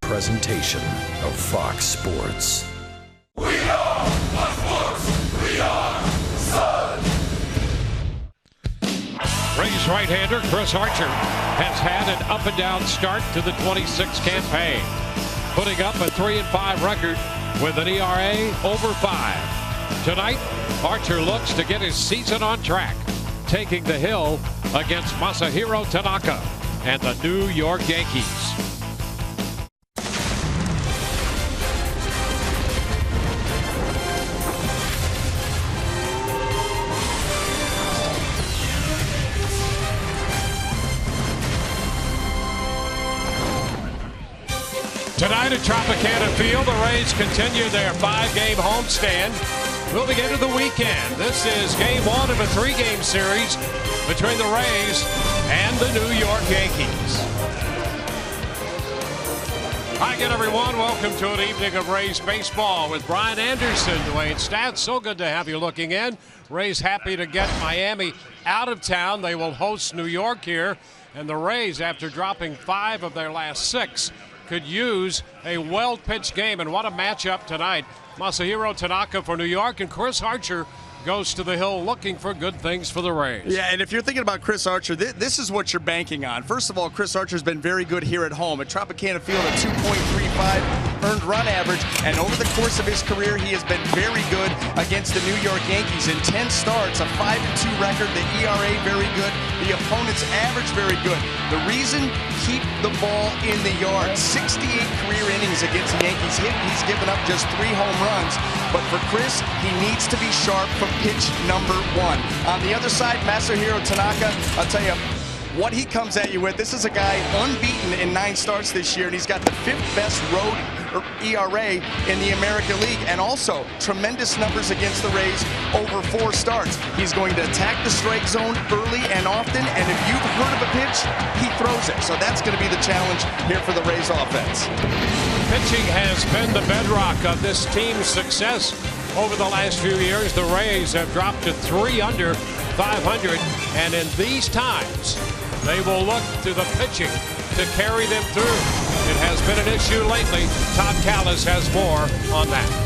presentation of Fox Sports. We are sports. We are Sun. Rays right-hander Chris Archer has had an up-and-down start to the 26 campaign, putting up a 3-5 record with an ERA over 5. Tonight, Archer looks to get his season on track, taking the hill against Masahiro Tanaka and the New York Yankees. Tonight at Tropicana Field, the Rays continue their 5-game homestand. Moving into the weekend, this is game 1 of a 3-game series between the Rays and the New York Yankees. Hi again, everyone. Welcome to an evening of Rays baseball with Brian Anderson, Dwayne Stats. So good to have you looking in. Rays happy to get Miami out of town. They will host New York here. And the Rays, after dropping 5 of their last 6, could use a well-pitched game. And what a matchup tonight. Masahiro Tanaka for New York, and Chris Archer goes to the hill looking for good things for the Rays. Yeah, and if you're thinking about Chris Archer, this is what you're banking on. First of all, Chris Archer's been very good here at home. At Tropicana Field, a 2.35 earned run average, and over the course of his career, he has been very good against the New York Yankees. In 10 starts, a 5-2 record, the ERA very good, the opponent's average very good. The reason, keep the ball in the yard. 68 career innings against the Yankees. He's given up just 3 home runs, but for Chris, he needs to be sharp from pitch number 1. On the other side, Masahiro Tanaka, I'll tell you, what he comes at you with, this is a guy unbeaten in 9 starts this year, and he's got the 5th best road ERA in the American League, and also tremendous numbers against the Rays over 4 starts. He's going to attack the strike zone early and often, and if you've heard of a pitch, he throws it. So that's going to be the challenge here for the Rays offense. Pitching has been the bedrock of this team's success over the last few years. The Rays have dropped to 3 under 500, and in these times, they will look to the pitching to carry them through. It has been an issue lately. Todd Callis has more on that.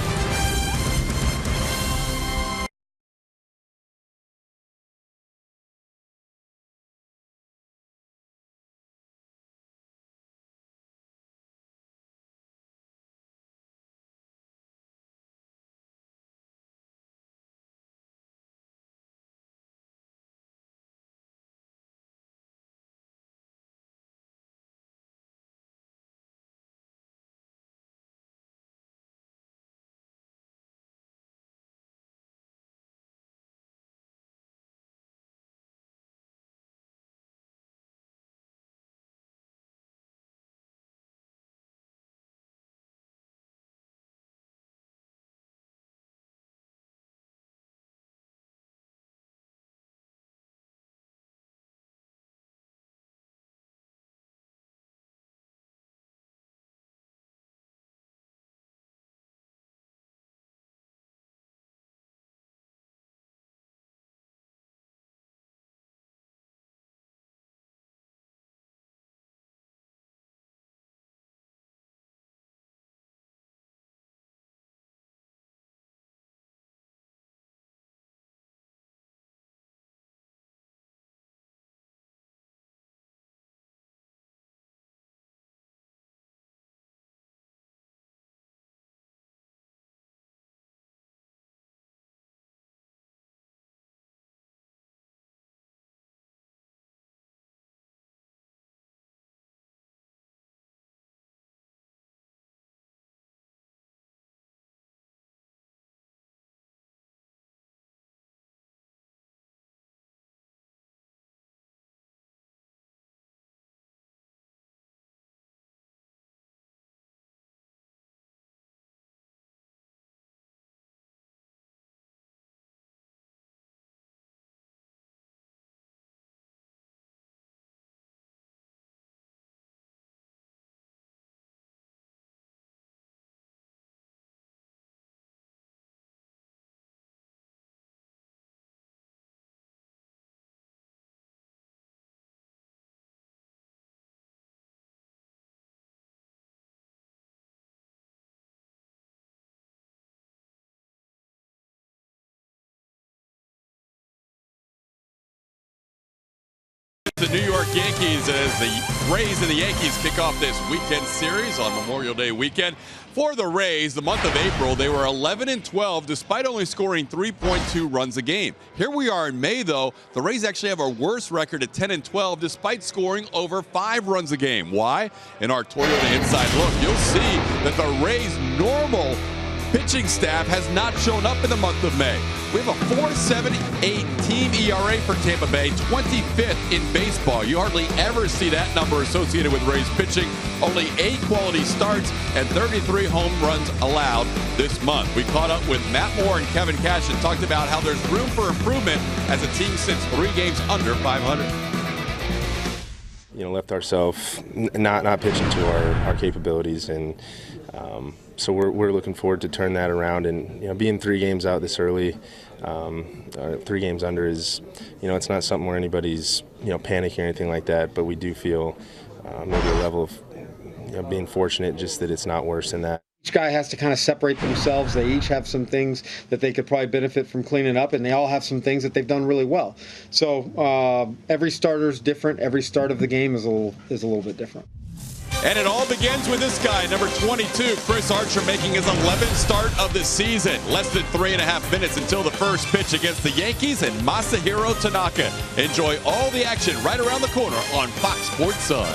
the New York Yankees as the Rays and the Yankees kick off this weekend series on Memorial Day weekend. For the Rays, the month of April, they were 11-12 despite only scoring 3.2 runs a game. Here we are in May, though. The Rays actually have our worst record at 10-12 despite scoring over 5 runs a game. Why? In our Toyota Inside Look, you'll see that the Rays' normal pitching staff has not shown up in the month of May. We have a 4.78 team ERA for Tampa Bay, 25th in baseball. You hardly ever see that number associated with Rays pitching. Only 8 quality starts and 33 home runs allowed this month. We caught up with Matt Moore and Kevin Cash and talked about how there's room for improvement as a team sits 3 games under 500. You know, left ourselves not pitching to our capabilities, and so we're looking forward to turn that around. And you know, being 3 games out this early, 3 games under is, you know, it's not something where anybody's, you know, panicking or anything like that. But we do feel maybe a level of, you know, being fortunate just that it's not worse than that. Each guy has to kind of separate themselves. They each have some things that they could probably benefit from cleaning up, and they all have some things that they've done really well. So every starter's different. Every start of the game is a little bit different. And it all begins with this guy, number 22, Chris Archer, making his 11th start of the season. Less than 3.5 minutes until the first pitch against the Yankees and Masahiro Tanaka. Enjoy all the action right around the corner on Fox Sports Sun.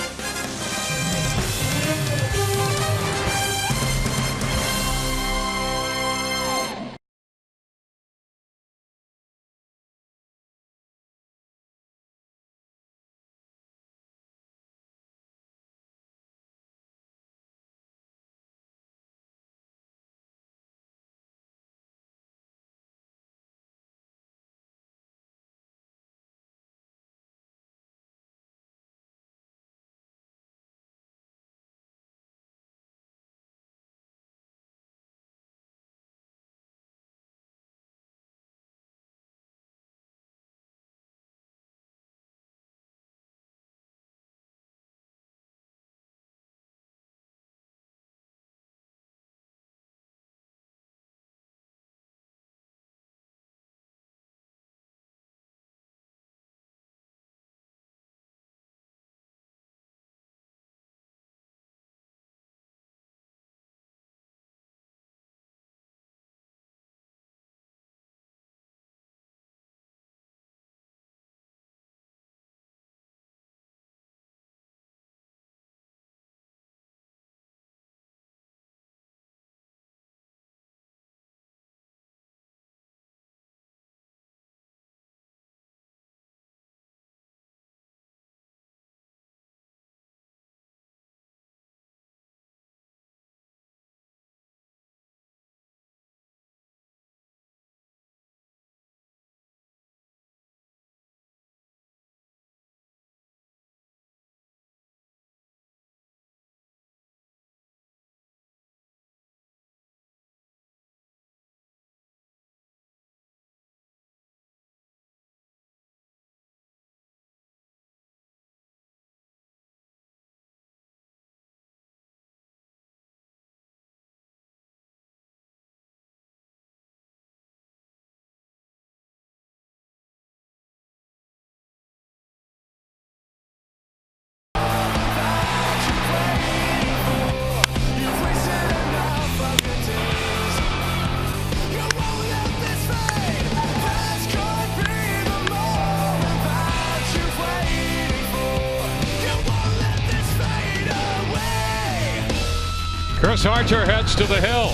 Chris Archer heads to the hill.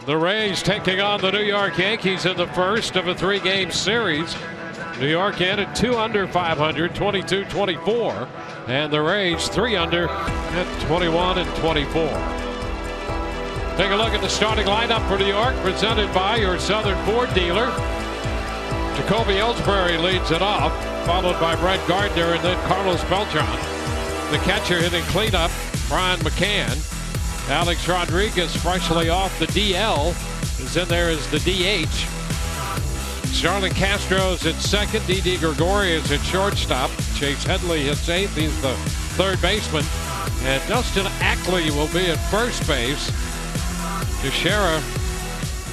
The Rays taking on the New York Yankees in the first of a 3-game series. New York in at 2 under 500, 22-24, and the Rays 3 under at 21-24. Take a look at the starting lineup for New York, presented by your Southern Ford dealer. Jacoby Ellsbury leads it off, followed by Brett Gardner and then Carlos Beltran. The catcher hitting cleanup, Brian McCann. Alex Rodriguez, freshly off the DL, is in there as the DH. Starlin Castro's at second. Didi Gregorius at shortstop. Chase Headley hits 8th. He's the third baseman. And Dustin Ackley will be at first base. Teixeira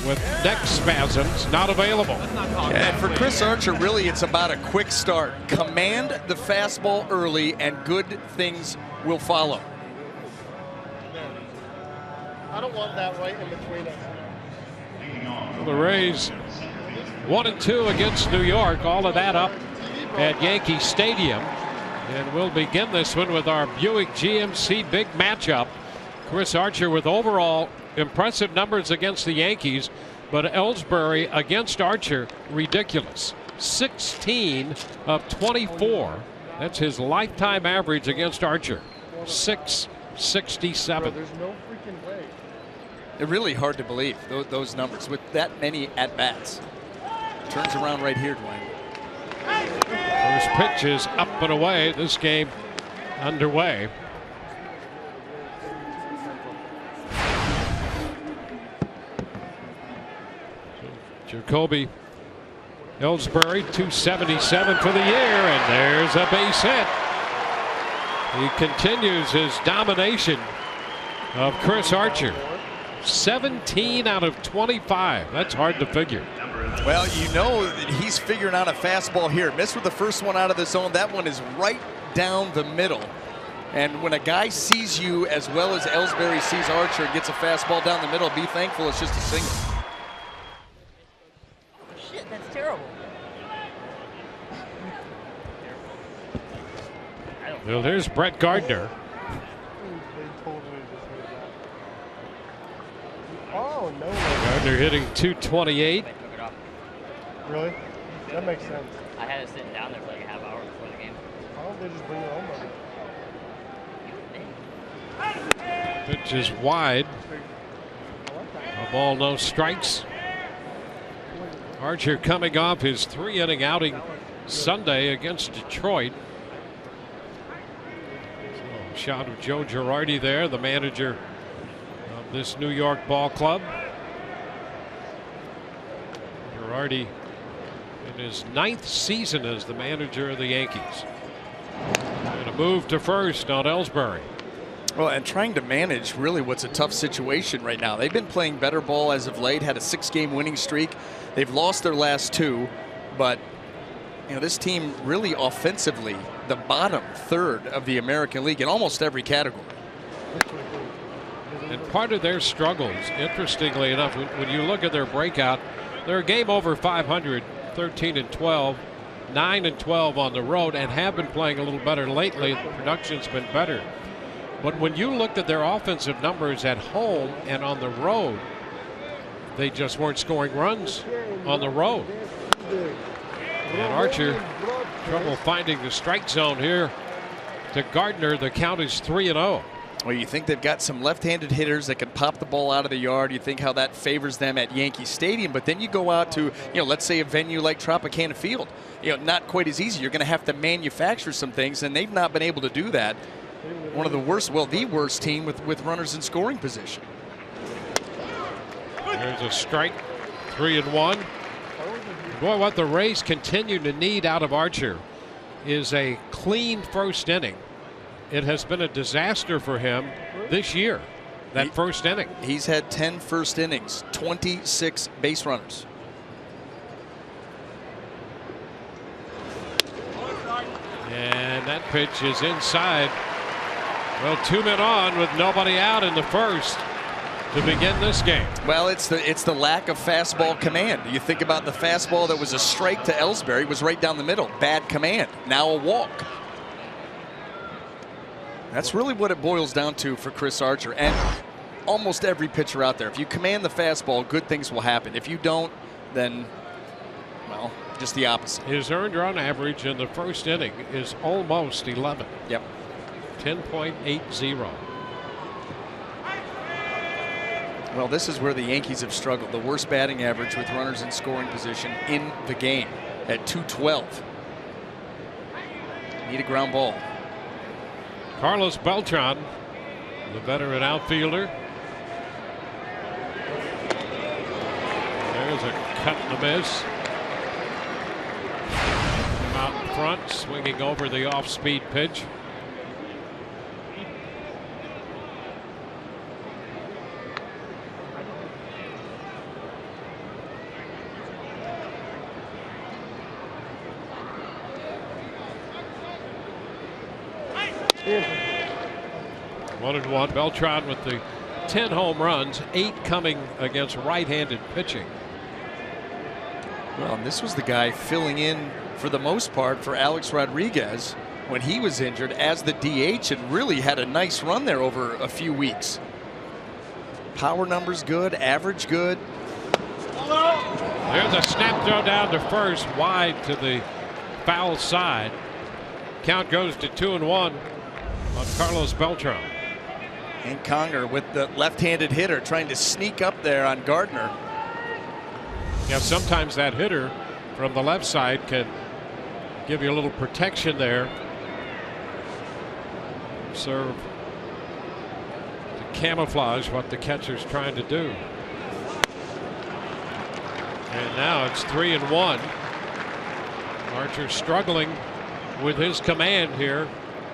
with neck spasms, not available. And for Chris Archer, really it's about a quick start. Command the fastball early and good things will follow. I don't want that right in between us. The Rays 1-2 against New York. All of that up at Yankee Stadium. And we'll begin this one with our Buick GMC big matchup. Chris Archer with overall impressive numbers against the Yankees, but Ellsbury against Archer, ridiculous. 16 of 24. That's his lifetime average against Archer. 667. There's no freaking way. It's really hard to believe those numbers with that many at-bats. Turns around right here, Dwayne. First pitch is up and away. This game underway. Jacoby Ellsbury, 277 for the year, and there's a base hit. He continues his domination of Chris Archer. 17 out of 25. That's hard to figure. Well, you know that he's figuring out a fastball here. Missed with the first one out of the zone. That one is right down the middle. And when a guy sees you as well as Ellsbury sees Archer and gets a fastball down the middle, be thankful it's just a single. Shit, that's terrible. Well, there's Brett Gardner. Oh, no. Gardner hitting 228. Really? That makes sense. I had it sitting down there for like a half hour before the game. Why don't they just bring their own money? Pitch is wide. A ball, no strikes. Archer coming off his 3-inning outing Sunday against Detroit. So, a shot of Joe Girardi there, the manager of this New York ball club. Girardi in his 9th season as the manager of the Yankees. And a move to first on Ellsbury. Well, and trying to manage really what's a tough situation right now. They've been playing better ball as of late, had a 6-game winning streak. They've lost their last 2, but you know, this team really offensively the bottom third of the American League in almost every category. And part of their struggles, interestingly enough, when you look at their breakout, they're a game over 500, 13-12, 9-12 on the road, and have been playing a little better lately. The production's been better. But when you looked at their offensive numbers at home and on the road, they just weren't scoring runs on the road. And Archer, trouble finding the strike zone here to Gardner. The count is 3-0. Well, you think they've got some left-handed hitters that can pop the ball out of the yard. You think how that favors them at Yankee Stadium, but then you go out to, let's say a venue like Tropicana Field. Not quite as easy. You're going to have to manufacture some things, and they've not been able to do that. One of the worst, well, the worst team with runners in scoring position. There's a strike, 3-1. Boy, what the Rays continue to need out of Archer is a clean first inning. It has been a disaster for him this year, that first inning. He's had 10 first innings, 26 base runners. And that pitch is inside. Well, 2 men on with nobody out in the first to begin this game. Well, it's the lack of fastball command. You think about the fastball that was a strike to Ellsbury, was right down the middle. Bad command. Now a walk. That's really what it boils down to for Chris Archer and almost every pitcher out there. If you command the fastball, good things will happen. If you don't, then, well, just the opposite. His earned run average in the first inning is almost 11. Yep. 10.80. Well, this is where the Yankees have struggled. The worst batting average with runners in scoring position in the game at 212. Need a ground ball. Carlos Beltran, the veteran outfielder. There's a cut and a miss. Him out in front, swinging over the off-speed pitch. 1-1. Beltran with the 10 home runs, 8 coming against right-handed pitching. Well, and this was the guy filling in for the most part for Alex Rodriguez when he was injured as the DH, and really had a nice run there over a few weeks. Power numbers good, average good. There's a snap throw down to first, wide to the foul side. Count goes to 2-1 on Carlos Beltran. And Conger with the left-handed hitter trying to sneak up there on Gardner. Yeah, sometimes that hitter from the left side can give you a little protection there. Serve to camouflage what the catcher's trying to do. And now it's 3-1. Archer struggling with his command here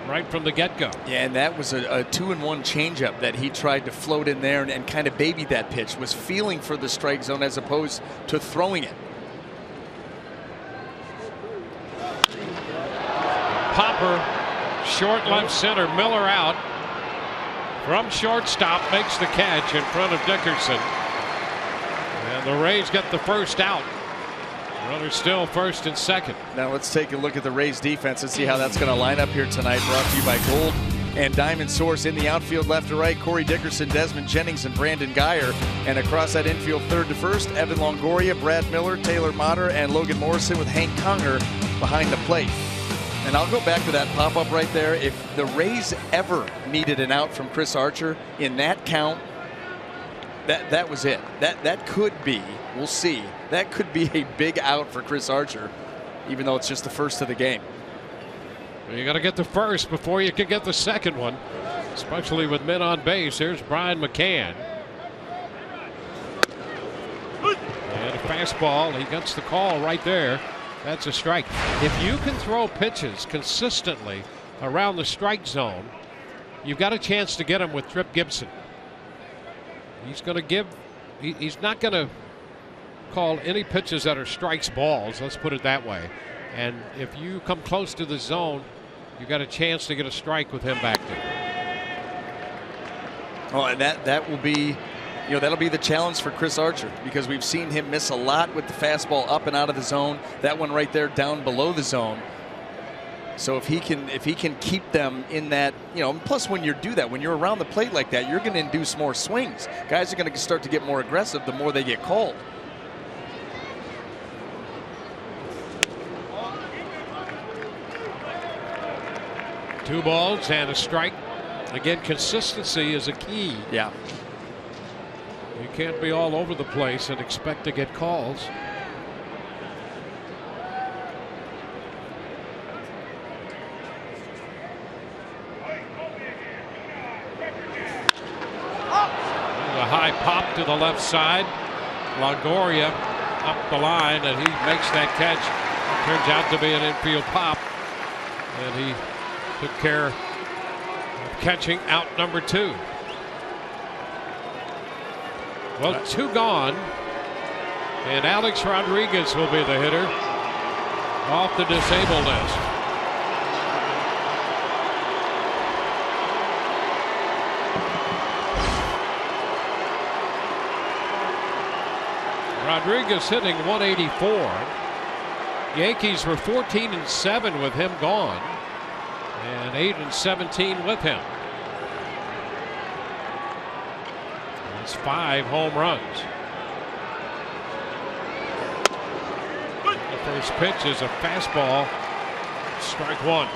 right from the get-go. Yeah, and that was a 2-1 changeup that he tried to float in there and kind of baby that pitch. Was feeling for the strike zone as opposed to throwing it. Popper, short left center. Miller out from shortstop, makes the catch in front of Dickerson. And the Rays get the first out. Runners still first and second. Now let's take a look at the Rays defense and see how that's going to line up here tonight. Brought to you by Gold and Diamond Source. In the outfield, left to right, Corey Dickerson, Desmond Jennings, and Brandon Geyer. And across that infield, third to first, Evan Longoria, Brad Miller, Taylor Motter, and Logan Morrison, with Hank Conger behind the plate. And I'll go back to that pop-up right there. If the Rays ever needed an out from Chris Archer in that count, that was it. That could be, we'll see, that could be a big out for Chris Archer, even though it's just the first of the game. You got to get the first before you can get the second one, especially with men on base. Here's Brian McCann. And a fastball. He gets the call right there. That's a strike. If you can throw pitches consistently around the strike zone, you've got a chance to get him with Trip Gibson. He's going to give, he's not going to call any pitches that are strikes balls, let's put it that way. And if you come close to the zone, you've got a chance to get a strike with him back there. Oh, and that will be, you know, that'll be the challenge for Chris Archer, because we've seen him miss a lot with the fastball up and out of the zone. That one right there down below the zone. So if he can keep them in that, you know, plus when you do that, when you're around the plate like that, you're going to induce more swings. Guys are going to start to get more aggressive the more they get called. Two balls and a strike. Again, consistency is a key. Yeah. You can't be all over the place and expect to get calls. A high pop to the left side. Longoria up the line, and he makes that catch. Turns out to be an infield pop, and he took care of catching out number 2. Well, 2 gone, and Alex Rodriguez will be the hitter off the disabled list. Rodriguez hitting 184. Yankees were 14-7 with him gone, and 8-17 with him. That's 5 home runs. The first pitch is a fastball, strike 1.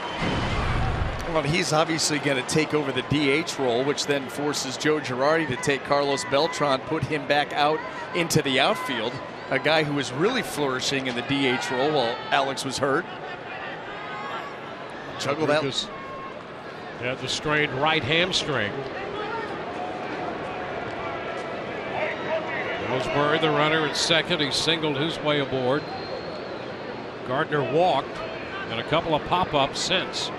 Well, he's obviously going to take over the DH role, which then forces Joe Girardi to take Carlos Beltran, put him back out into the outfield. A guy who was really flourishing in the DH role while Alex was hurt. Juggle that. Yeah, the strained right hamstring. Ellsbury, the runner at second. He singled his way aboard. Gardner walked, and a couple of pop-ups since.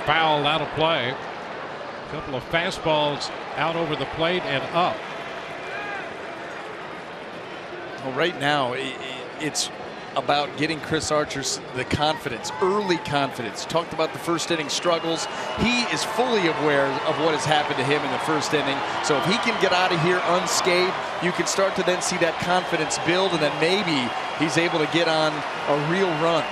Fouled out of play. A couple of fastballs out over the plate and up. Well, right now, it's about getting Chris Archer the confidence, early confidence. Talked about the first inning struggles. He is fully aware of what has happened to him in the first inning. So if he can get out of here unscathed, you can start to then see that confidence build, and then maybe he's able to get on a real run.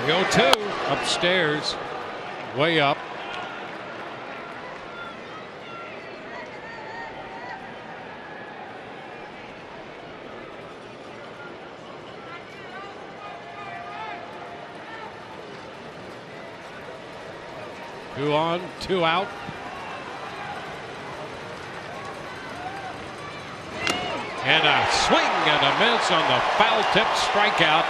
The 0-2 upstairs, way up. Two on, two out. And a swing and a miss on the foul tip strikeout.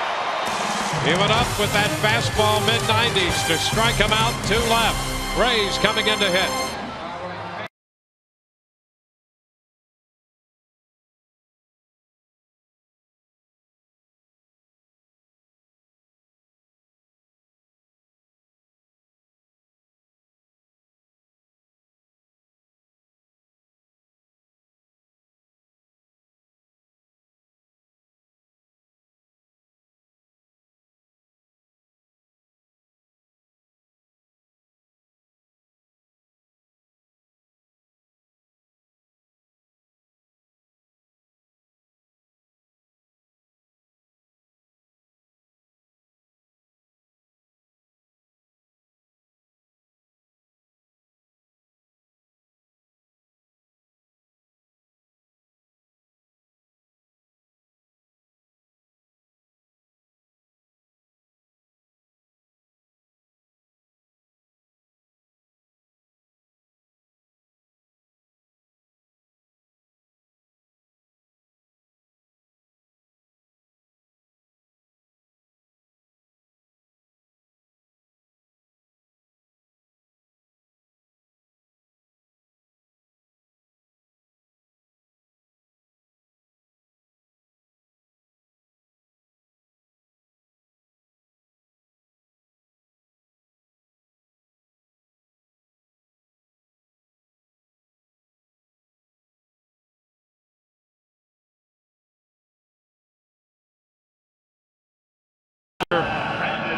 He went up with that fastball mid-90s to strike him out. 2 left. Rays coming in to hit.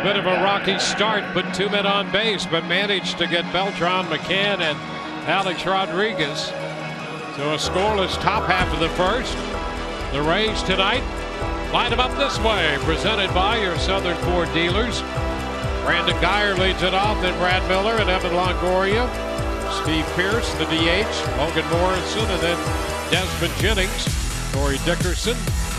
Bit of a rocky start, put 2 men on base, but managed to get Beltran, McCann, and Alex Rodriguez to a scoreless top half of the first. The Rays tonight line them up this way, presented by your Southern Ford dealers. Brandon Geyer leads it off, then Brad Miller and Evan Longoria. Steve Pierce, the DH, Logan Morrison, and then Desmond Jennings, Corey Dickerson,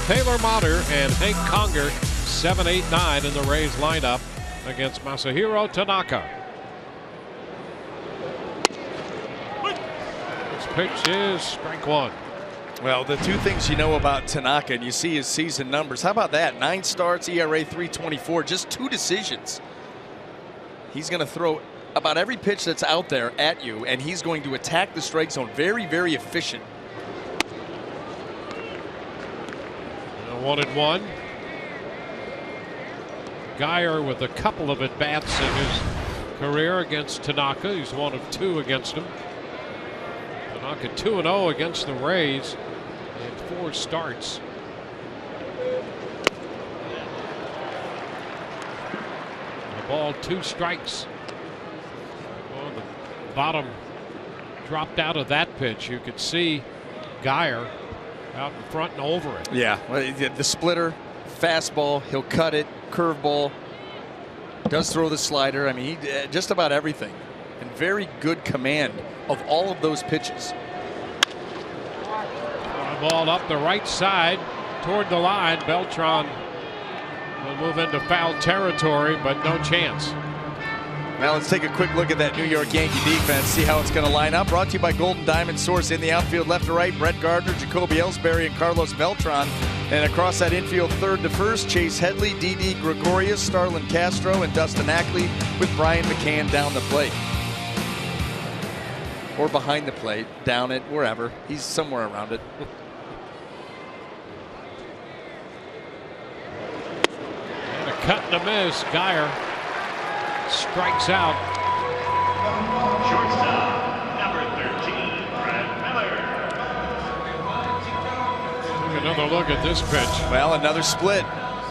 Taylor Motter, and Hank Conger. 7, 8, 9 in the Rays lineup against Masahiro Tanaka. This pitch is strike 1. Well, the 2 things you know about Tanaka, and you see his season numbers. How about that? 9 starts, ERA 3.24, just 2 decisions. He's going to throw about every pitch that's out there at you, and he's going to attack the strike zone. Very, very efficient. 1-1. Geyer with a couple of at-bats in his career against Tanaka. He's 1 of 2 against him. Tanaka 2-0 against the Rays in 4 starts. The ball, 2 strikes. Well, the bottom dropped out of that pitch. You could see Geyer out in front and over it. Yeah, the splitter, fastball, he'll cut it, curveball, does throw the slider. I mean, just about everything. And very good command of all of those pitches. Ball up the right side toward the line. Beltran will move into foul territory, but no chance. Now let's take a quick look at that New York Yankee defense, see how it's going to line up. Brought to you by Golden Diamond Source in the outfield, left to right, Brett Gardner, Jacoby Ellsbury, and Carlos Beltran. And across that infield, third to first, Chase Headley, Didi Gregorius, Starlin Castro, and Dustin Ackley, with Brian McCann down the plate. Or behind the plate, down it, wherever. He's somewhere around it. And a cut and a miss. Geyer strikes out. look at this pitch. Well, another split.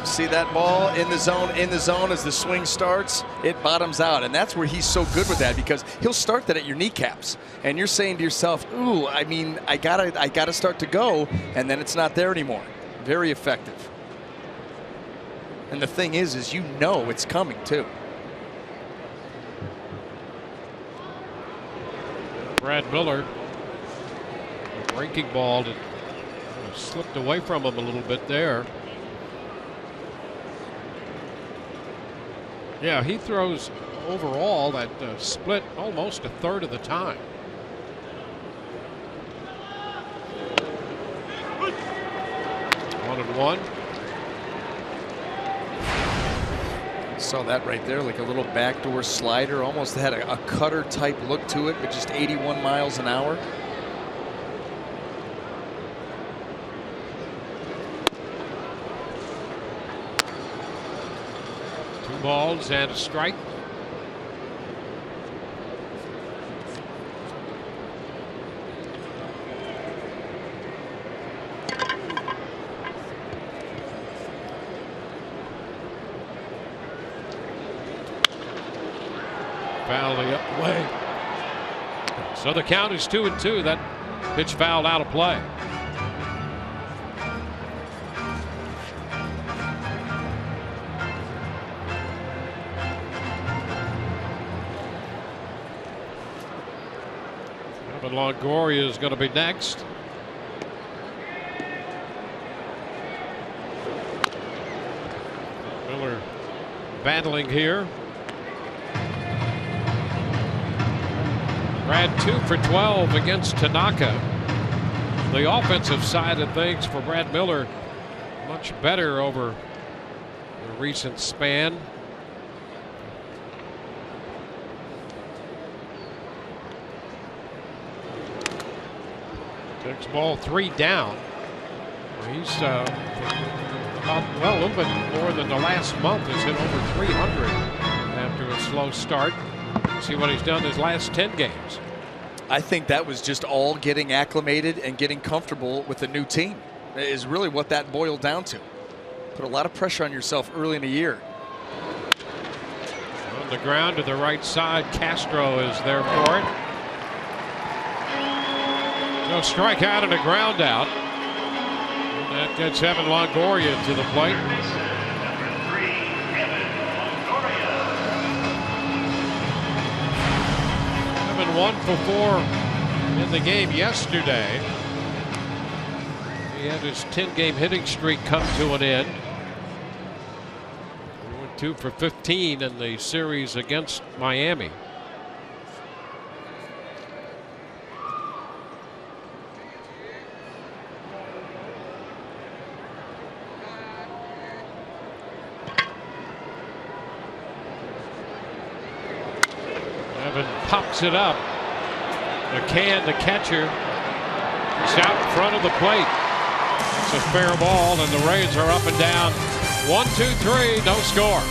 See that ball in the zone as the swing starts, it bottoms out. And that's where he's so good with that, because he'll start that at your kneecaps. And you're saying to yourself, ooh, I mean, I gotta start to go, and then it's not there anymore. Very effective. And the thing is you know it's coming too. Brad Miller, a breaking ball that slipped away from him a little bit there. Yeah, he throws overall that split almost a third of the time. One and one. Saw that right there, like a little backdoor slider. Almost had a cutter type look to it, but just 81 miles an hour. Two balls and a strike. Foul the up way. So the count is 2-2. That pitch fouled out of play. But Longoria is going to be next. Miller battling here. Brad 2 for 12 against Tanaka. The offensive side of things for Brad Miller much better over the recent span. Takes ball 3 down. He's a little bit more than the last month. Has hit over 300 after a slow start. See what he's done his last 10 games. I think that was just all getting acclimated and getting comfortable with the new team is really what that boiled down to. Put a lot of pressure on yourself early in the year. On the ground to the right side, Castro is there for it. No strikeout and a ground out. And that gets Evan Longoria to the plate. 1 for 4 in the game yesterday. He had his 10-game hitting streak come to an end. He went 2 for 15 in the series against Miami. Evan pops it up. McCann, the catcher, is out in front of the plate. It's a fair ball, and the Rays are up and down. 1-2-3, no score.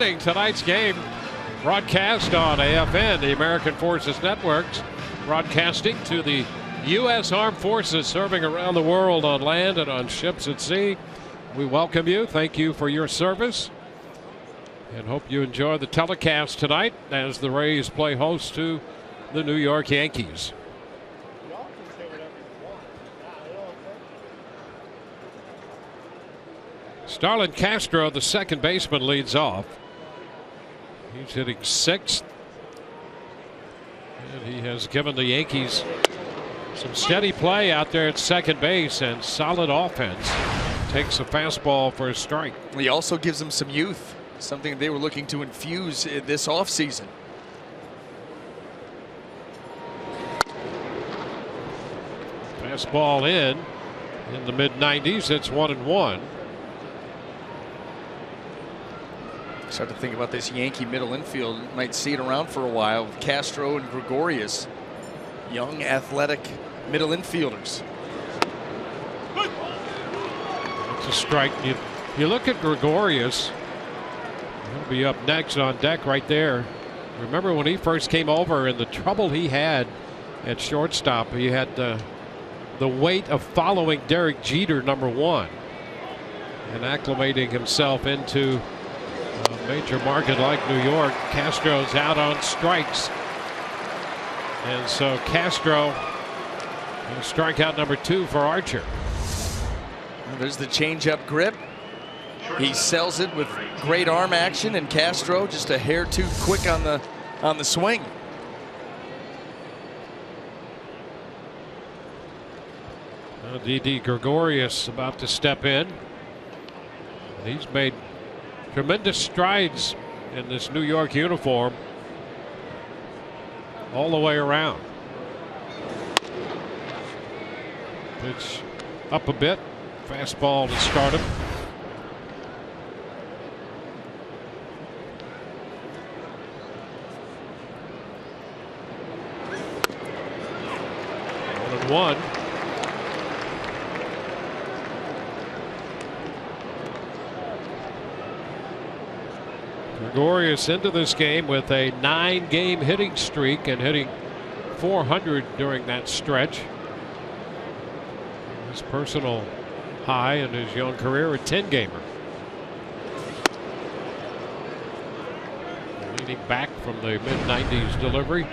beginning tonight's game. Broadcast on AFN, the American Forces Networks, broadcasting to the U.S. Armed Forces serving around the world on land and on ships at sea. We welcome you. Thank you for your service. And hope you enjoy the telecast tonight as the Rays play host to the New York Yankees. Starlin Castro, the second baseman, leads off. He's hitting sixth. And he has given the Yankees some steady play out there at second base and solid offense. Takes a fastball for a strike. He also gives them some youth, something they were looking to infuse this offseason. Fastball in the mid-90s. It's 1-1. Start to think about this Yankee middle infield. Might see it around for a while with Castro and Gregorius. Young, athletic middle infielders. It's a strike. You look at Gregorius. He'll be up next on deck right there. Remember when he first came over and the trouble he had at shortstop? He had the weight of following Derek Jeter, #1, and acclimating himself into a major market like New York. Castro's out on strikes. And so Castro, strikeout #2 for Archer. Well, there's the changeup grip. He sells it with great arm action, and Castro just a hair too quick on the swing. Didi Gregorius about to step in. He's made tremendous strides in this New York uniform all the way around. Pitch up a bit. Fastball to start him. One. Gregorius into this game with a 9-game hitting streak and hitting .400 during that stretch. His personal high in his young career, a 10-gamer. Leaning back from the mid-90s delivery.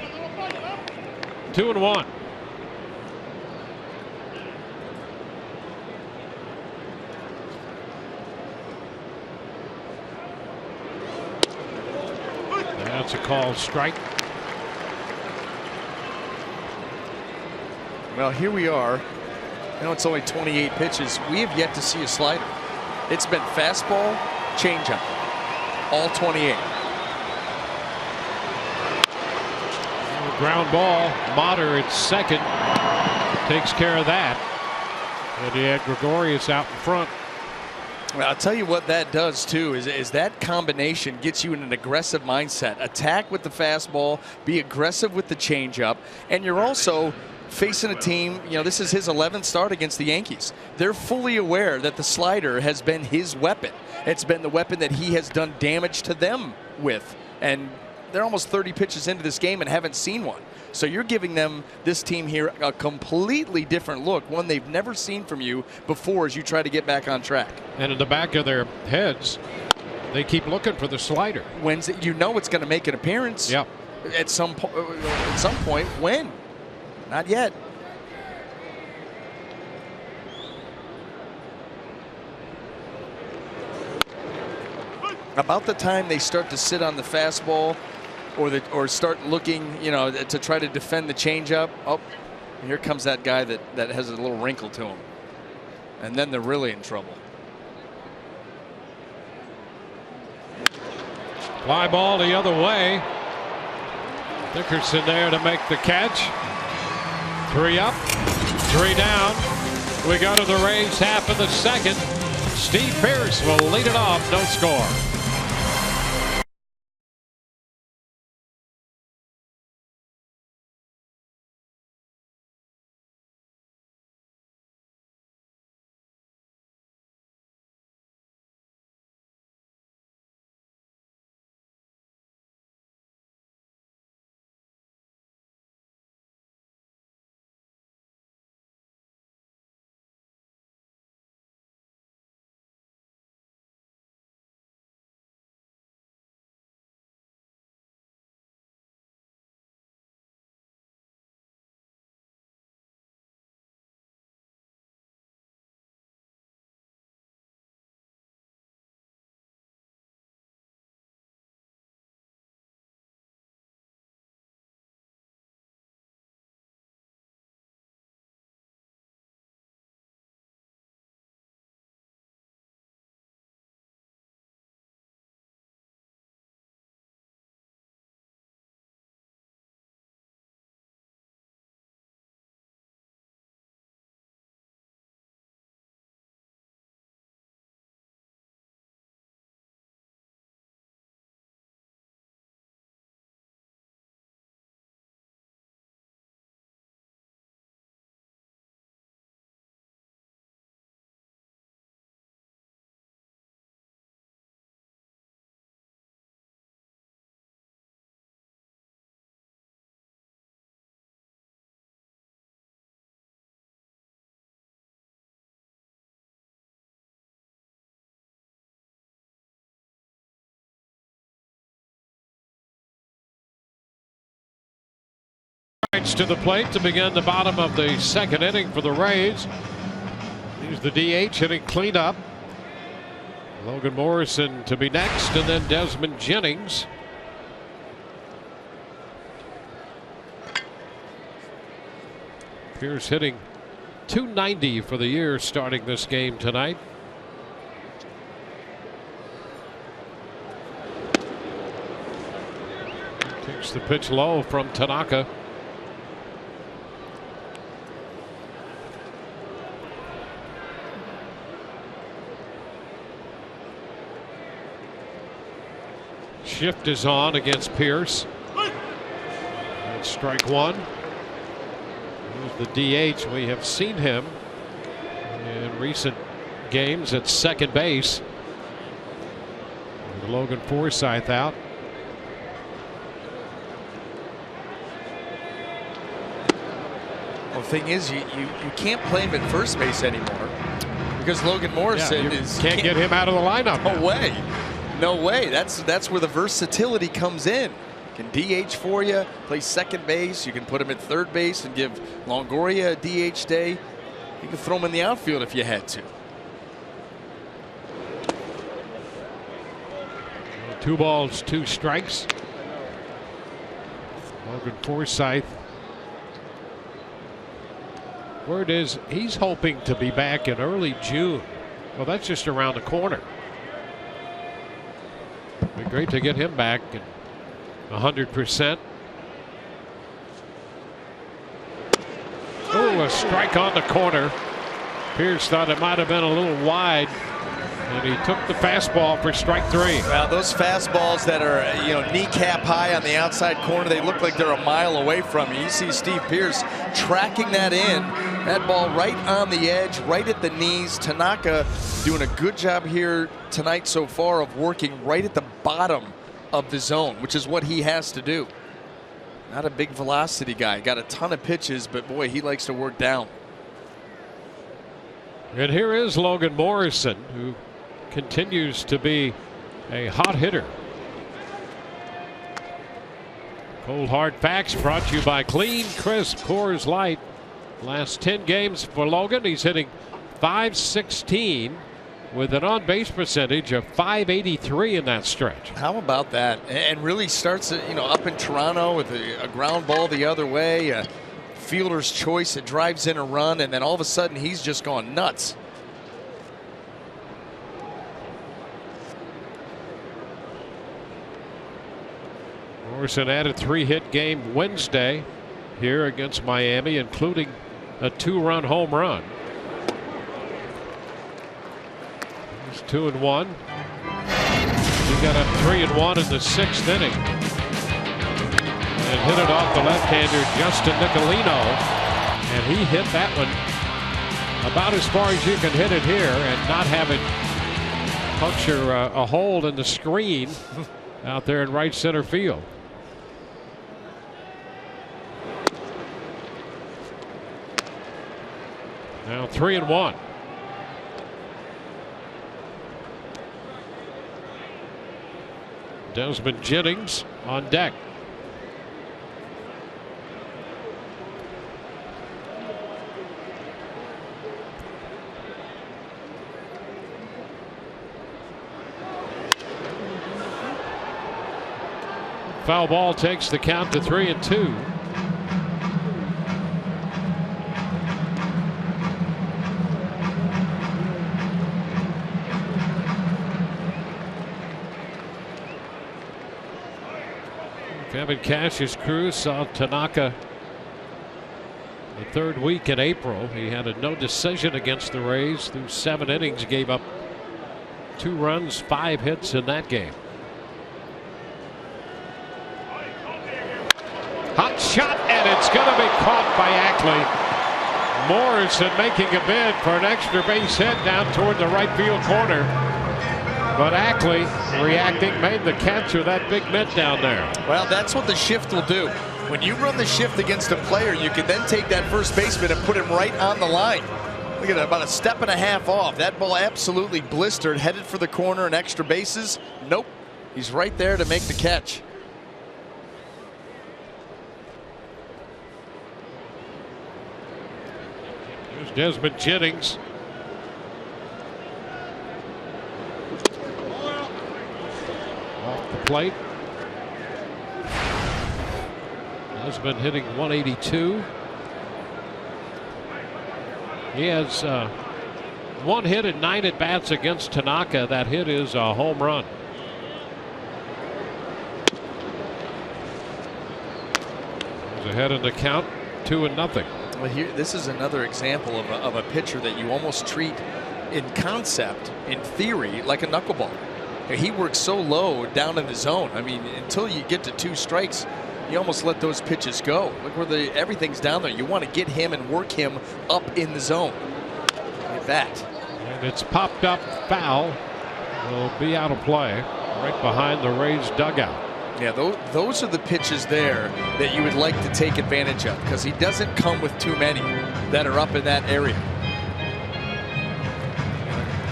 2-1. That's a called strike. Well, here we are. I know it's only 28 pitches. We have yet to see a slider. It's been fastball, changeup, all 28. Ground ball. Motter at second takes care of that. And he had Gregorius out in front. Well, I'll tell you what that does too is that combination gets you in an aggressive mindset. Attack with the fastball, be aggressive with the changeup, and you're also facing a team, this is his 11th start against the Yankees. They're fully aware that the slider has been his weapon. It's been the weapon that he has done damage to them with. And they're almost 30 pitches into this game and haven't seen one. So you're giving them, this team here, a completely different look, one they've never seen from you before as you try to get back on track. And in the back of their heads, they keep looking for the slider. When's it, it's going to make an appearance. Yep. At some point. When? Not yet. About the time they start to sit on the fastball or start looking, to try to defend the changeup. Oh, here comes that guy that has a little wrinkle to him. And then they're really in trouble. Fly ball the other way. Dickerson there to make the catch. 3 up, 3 down. We go to the Rays half of the second. Steve Pearce will lead it off, no score. To the plate to begin the bottom of the second inning for the Rays. Here's the DH hitting cleanup. Logan Morrison to be next, and then Desmond Jennings. Pierce hitting .290 for the year starting this game tonight. Takes the pitch low from Tanaka. Shift is on against Pierce. And strike one. Here's the DH. We have seen him in recent games at second base. With Logan Forsythe out. Well, the thing is, you can't play him at first base anymore because Logan Morrison can't get him out of the lineup. No way. No way. That's where the versatility comes in. Can DH for you, play second base. You can put him at third base and give Longoria a DH day. You can throw him in the outfield if you had to. 2 balls, 2 strikes. Logan Forsythe. Word is he's hoping to be back in early June. Well, that's just around the corner. Be great to get him back and 100%. Oh, a strike on the corner. Pierce thought it might have been a little wide, and he took the fastball for strike 3. Well, those fastballs that are kneecap high on the outside corner, they look like they're a mile away from you. You see Steve Pierce tracking that in. That ball right on the edge, right at the knees. Tanaka doing a good job here tonight so far of working right at the bottom of the zone, which is what he has to do. Not a big velocity guy. Got a ton of pitches, but boy, he likes to work down. And here is Logan Morrison, who continues to be a hot hitter. Cold Hard Facts brought to you by Clean Crisp Coors Light. Last 10 games for Logan, he's hitting .516 with an on-base percentage of .583 in that stretch. How about that? And really starts up in Toronto with a ground ball the other way, a fielder's choice that drives in a run, and then all of a sudden he's just gone nuts. Morrison had a 3-hit game Wednesday here against Miami, including a 2-run home run. He's 2-1. He got a 3-1 in the 6th inning and hit it off the left-hander Justin Nicolino, and he hit that one about as far as you can hit it here and not have it puncture a hole in the screen out there in right center field. Now 3-1. Desmond Jennings on deck. Foul ball takes the count to 3-2. Kevin Cash's crew saw Tanaka the 3rd week in April. He had a no decision against the Rays through 7 innings, gave up 2 runs, 5 hits in that game. Hot shot, and it's going to be caught by Ackley. Morrison making a bid for an extra base hit down toward the right field corner. But Ackley reacting, made the catch with that big mitt down there. Well, that's what the shift will do. When you run the shift against a player, you can then take that first baseman and put him right on the line. Look at it, about a step and a half off. That ball absolutely blistered, headed for the corner and extra bases. Nope, he's right there to make the catch. There's Desmond Jennings. Off the plate. Desmond hitting 182. He has 1 hit and 9 at bats against Tanaka. That hit is a home run. He's ahead in the count, 2-0. Well, here, this is another example of a pitcher that you almost treat in concept, in theory, like a knuckleball. He works so low down in the zone. I mean, until you get to 2 strikes, you almost let those pitches go. Look where everything's down there. You want to get him and work him up in the zone. Like that. And it's popped up foul. Will be out of play right behind the Rays dugout. Yeah, those are the pitches there that you would like to take advantage of, because he doesn't come with too many that are up in that area.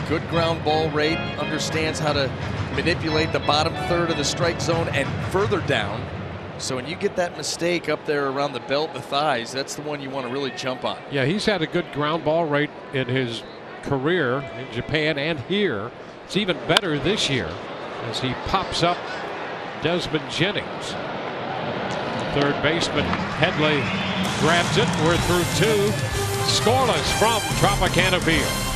Good ground ball rate, understands how to manipulate the bottom third of the strike zone and further down. So when you get that mistake up there around the belt, the thighs, that's the one you want to really jump on. Yeah, he's had a good ground ball rate in his career in Japan and here. It's even better this year as he pops up Desmond Jennings. Third baseman Headley grabs it. We're through 2. Scoreless from Tropicana Field.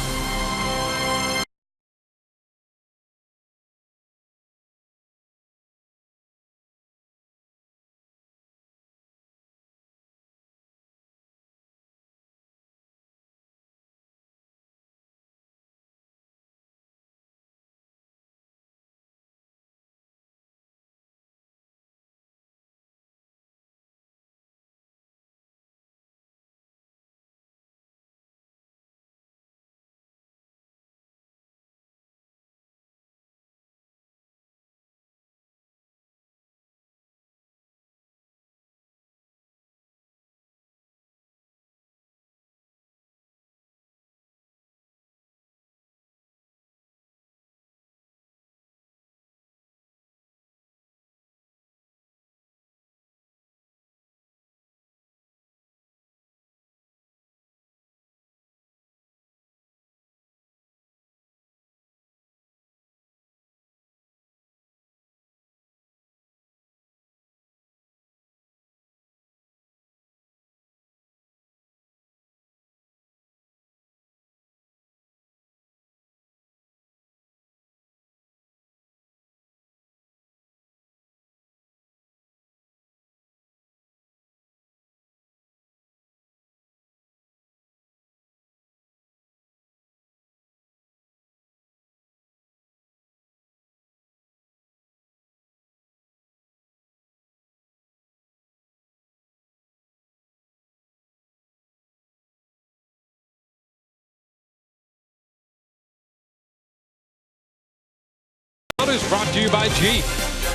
Is brought to you by Jeep.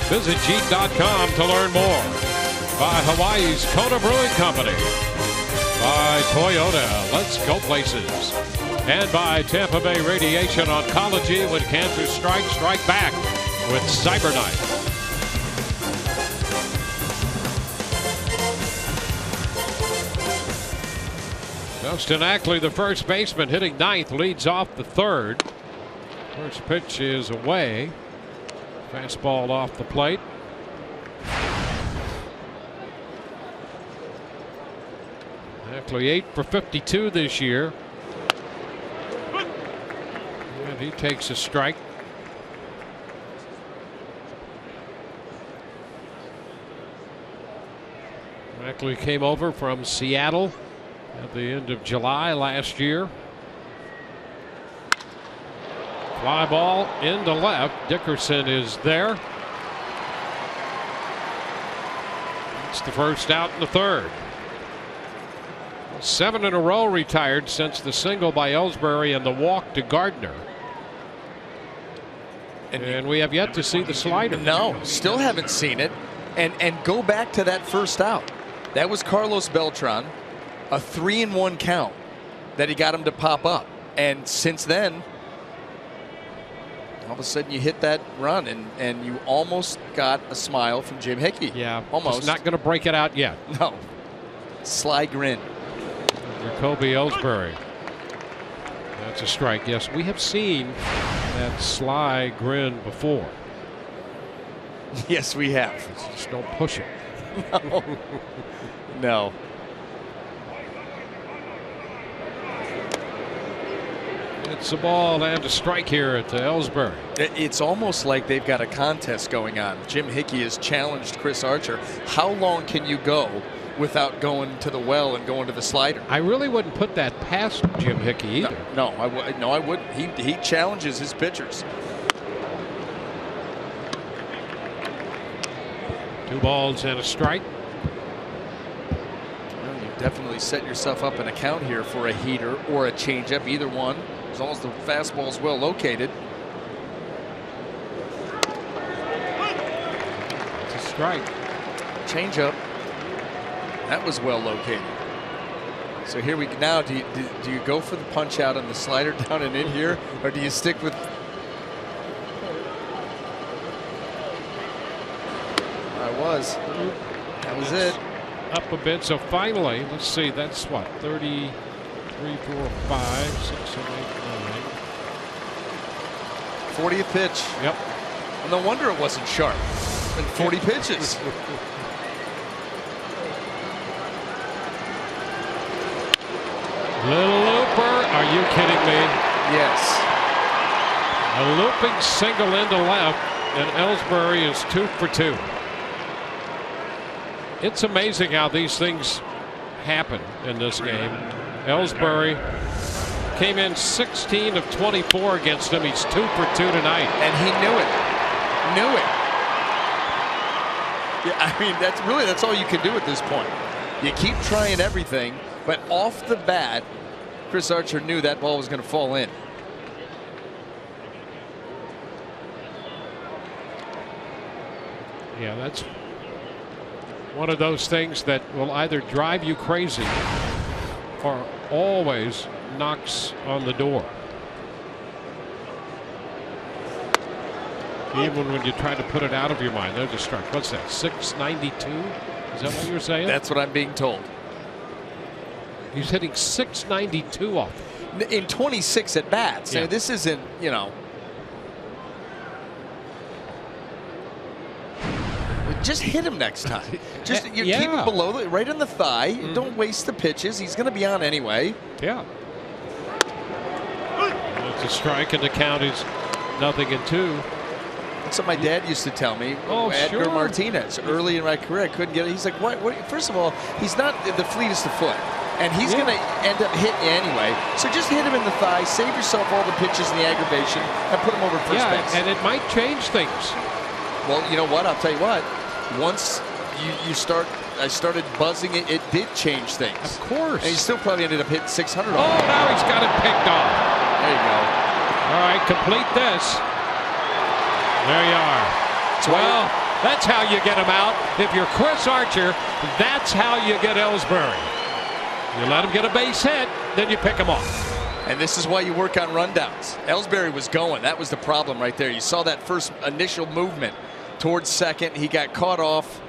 Visit Jeep.com to learn more. By Hawaii's Kona Brewing Company. By Toyota. Let's go places. And by Tampa Bay Radiation Oncology. When cancer strikes, strike back with CyberKnife. Justin Ackley, the first baseman, hitting 9th, leads off the 3rd. First pitch is away. Fastball off the plate. Ackley 8 for 52 this year. And he takes a strike. Ackley came over from Seattle at the end of July last year. Fly ball into left. Dickerson is there. It's the first out in the 3rd. 7 in a row retired since the single by Ellsbury and the walk to Gardner. And we have yet to see the slider. No, still haven't seen it. And go back to that first out. That was Carlos Beltran, a 3-1 count that he got him to pop up. And since then, all of a sudden you hit that run and you almost got a smile from Jim Hickey. Yeah, almost. He's not going to break it out yet. No. Sly grin. Jacoby Ellsbury. That's a strike. Yes, we have seen that sly grin before. Yes, we have. Just don't push it. No. No. It's a ball and a strike here at Ellsbury. It's almost like they've got a contest going on. Jim Hickey has challenged Chris Archer. How long can you go without going to the well and going to the slider? I really wouldn't put that past Jim Hickey either. No, I wouldn't. He challenges his pitchers. 2 balls and a strike. Well, you definitely set yourself up an account here for a heater or a changeup, either one, as long as the fastball is well located. It's a strike. Changeup. That was well located. So here we now. Do you go for the punch out on the slider down and in here, or do you stick with? That was it. Up a bit. So finally, let's see. That's what, 33, 4, 5, 6, 7, 8, 9. 40th pitch. Yep. Well, no wonder it wasn't sharp. And 40 pitches. Little looper. Are you kidding me? Yes. A looping single into left, and Ellsbury is 2 for 2. It's amazing how these things happen in this game. Ellsbury came in 16 of 24 against him. He's 2 for 2 tonight. And he knew it. Knew it. Yeah, I mean, that's all you can do at this point. You keep trying everything, but off the bat, Chris Archer knew that ball was going to fall in. Yeah, that's one of those things that will either drive you crazy or always knocks on the door. Even when you try to put it out of your mind. There's a strike. What's that? 692? Is that what you're saying? That's what I'm being told. He's hitting 692 off. In 26 at bats. Yeah. This isn't, you know. Just hit him next time. Just keep him below, right on the thigh. Mm-hmm. Don't waste the pitches. He's going to be on anyway. Yeah. It's a strike, and the count is 0-2. That's what my dad used to tell me. Oh, Edgar sure. Martinez. Early in my career, I couldn't get it. He's like, what? First of all, he's not the fleetest of foot. And he's going to end up hitting you anyway. So just hit him in the thigh, save yourself all the pitches and the aggravation, and put him over first base. And it might change things. Well, you know what? I'll tell you what. Once I started buzzing it, it did change things. Of course. And he still probably ended up hitting 600 Oh, now he's got it picked off. There you go. All right, complete this. There you are. Well, that's how you get him out. If you're Chris Archer, that's how you get Ellsbury. You let him get a base hit, then you pick him off. And this is why you work on rundowns. Ellsbury was going. That was the problem right there. You saw that first initial movement towards second. He got caught off.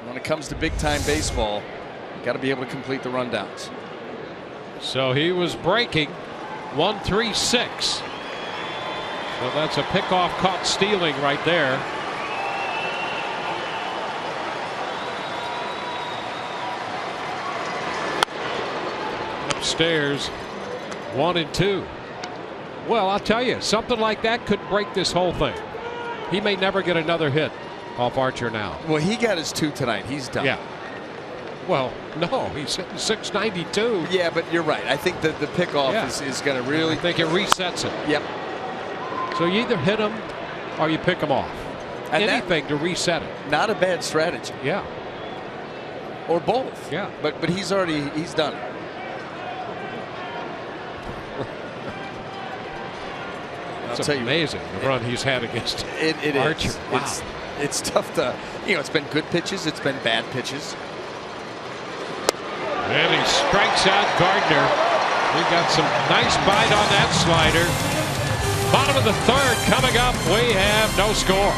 When it comes to big-time baseball, you got to be able to complete the rundowns. So he was breaking 1-3-6. So that's a pickoff caught stealing right there. Upstairs, 1-2. Well, I'll tell you, something like that could break this whole thing. He may never get another hit off Archer now. Well, he got his 2 tonight. He's done. Yeah. Well, no, he's hitting 692. Yeah, but you're right. I think that the pickoff is going to really. I think it resets it. Yep. So you either hit him or you pick him off. And anything to reset it. Not a bad strategy. Yeah. Or both. Yeah. But he's done it. It's amazing the run he's had against Archer. Wow. It's tough to, it's been good pitches, it's been bad pitches. And he strikes out Gardner. He got some nice bite on that slider. Bottom of the third coming up. We have no score.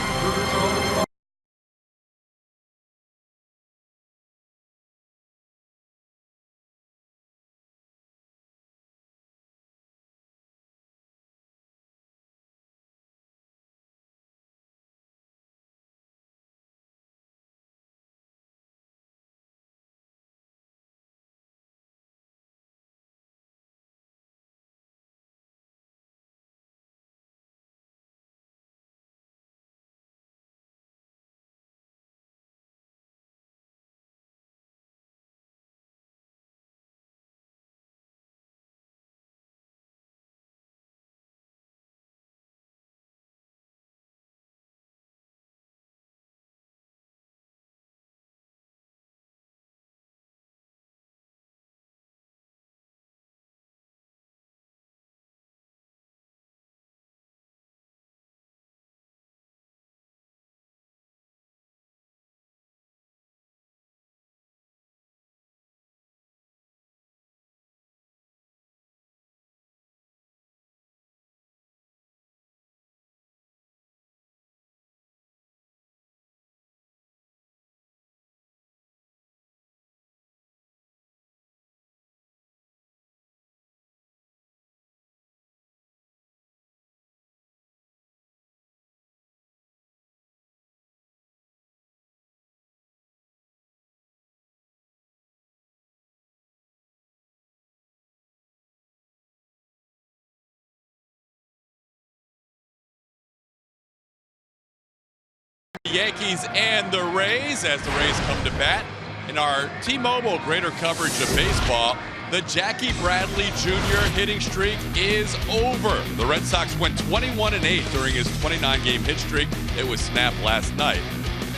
The Yankees and the Rays as the Rays come to bat. In our T-Mobile greater coverage of baseball, the Jackie Bradley Jr. hitting streak is over. The Red Sox went 21-8 during his 29-game hit streak. It was snapped last night.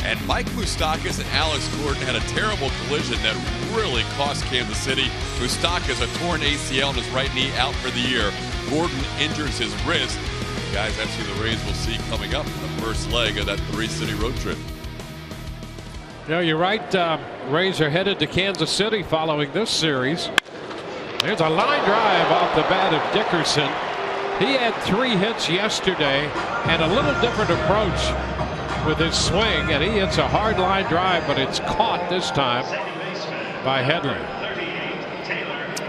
And Mike Moustakas and Alex Gordon had a terrible collision that really cost Kansas City. Moustakas a torn ACL in his right knee, out for the year. Gordon injures his wrist. Guys, that's who the Rays will see coming up in the first leg of that three-city road trip. Yeah, you're right. Rays are headed to Kansas City following this series. There's a line drive off the bat of Dickerson. He had 3 hits yesterday and a little different approach with his swing, and he hits a hard line drive, but it's caught this time by Headley.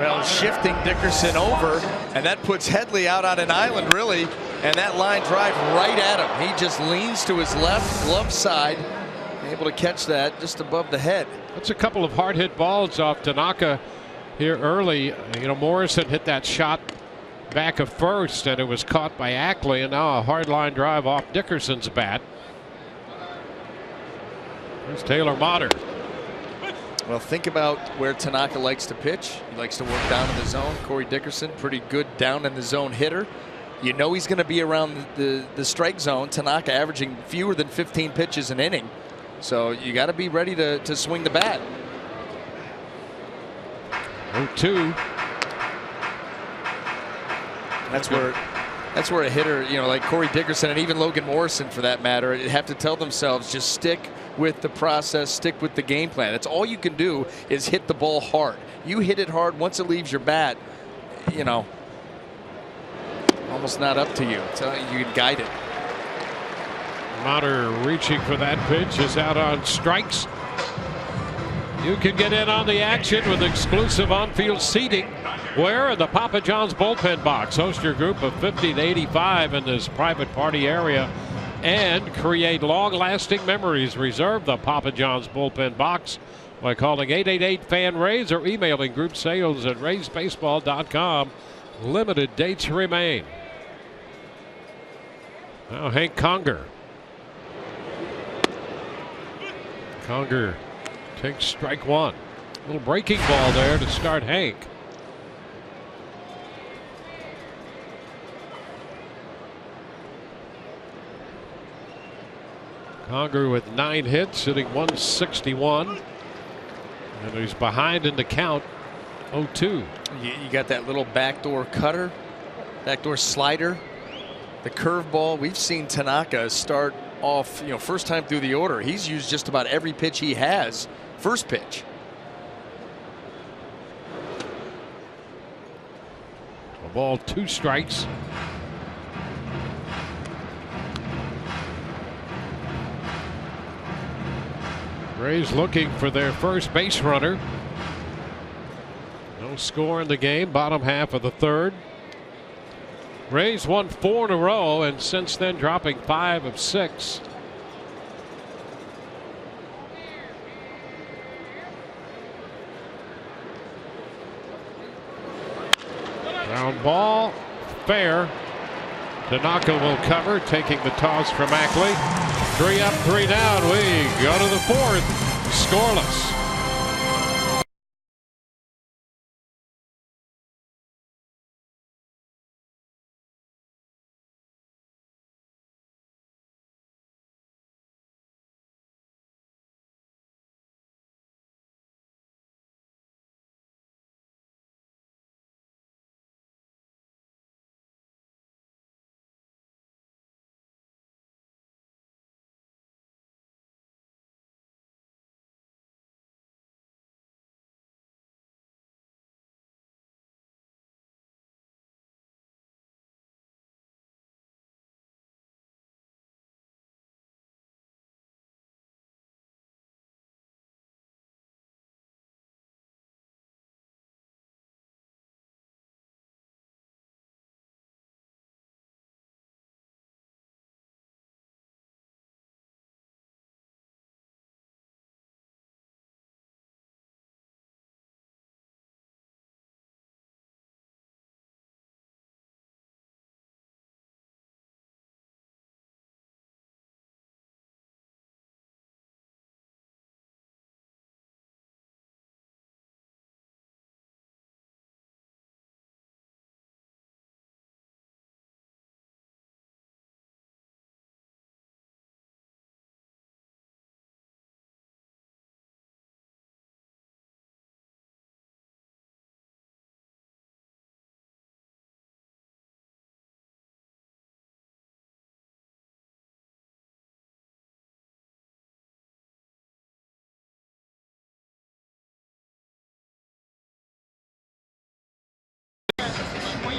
Well, shifting Dickerson over, and that puts Headley out on an island, really, and that line drive right at him. He just leans to his left glove side, able to catch that just above the head. That's a couple of hard hit balls off Tanaka here early. You know, Morrison hit that shot back of first, and it was caught by Ackley, and now a hard line drive off Dickerson's bat. There's Taylor Motter. Well, think about where Tanaka likes to pitch. He likes to work down in the zone. Corey Dickerson, pretty good down in the zone hitter. You know he's going to be around the strike zone. Tanaka averaging fewer than 15 pitches an inning. So you got to be ready to swing the bat. 0-2. That's where a hitter, you know, like Corey Dickerson and even Logan Morrison for that matter, have to tell themselves, just stick with the process, stick with the game plan. That's all you can do, is hit the ball hard. You hit it hard, once it leaves your bat, you know, almost not up to you. You can guide it. Motter reaching for that pitch, is out on strikes. You can get in on the action with exclusive on-field seating. Where? In the Papa John's bullpen box. Host your group of 50 to 85 in this private party area and create long-lasting memories. Reserve the Papa John's bullpen box by calling 888-FAN-RAYS or emailing group sales at raysbaseball.com. Limited dates remain. Now Hank Conger. Conger takes strike one. Little breaking ball there to start Hank. Conger with 9 hits, hitting 161. And he's behind in the count, 0-2. You got that little backdoor cutter, backdoor slider, the curveball. We've seen Tanaka start off, you know, first time through the order. He's used just about every pitch he has. First pitch. A ball, 2 strikes. Rays looking for their first base runner. No score in the game, bottom half of the third. Rays won 4 in a row, and since then dropping 5 of 6. Ground ball, fair. Tanaka will cover, taking the toss from Ackley. 3 up, 3 down. We go to the 4th, scoreless.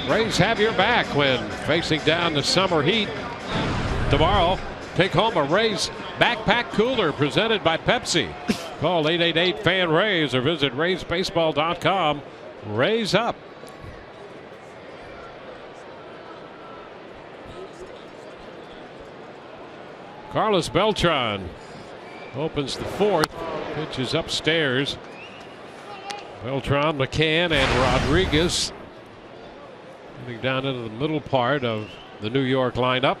Rays have your back when facing down the summer heat. Tomorrow, take home a Rays backpack cooler presented by Pepsi. Call 888-FAN-RAYS or visit RaysBaseball.com. Rays up. Carlos Beltran opens the fourth. Pitch is upstairs. Beltran, McCann, and Rodriguez getting down into the middle part of the New York lineup.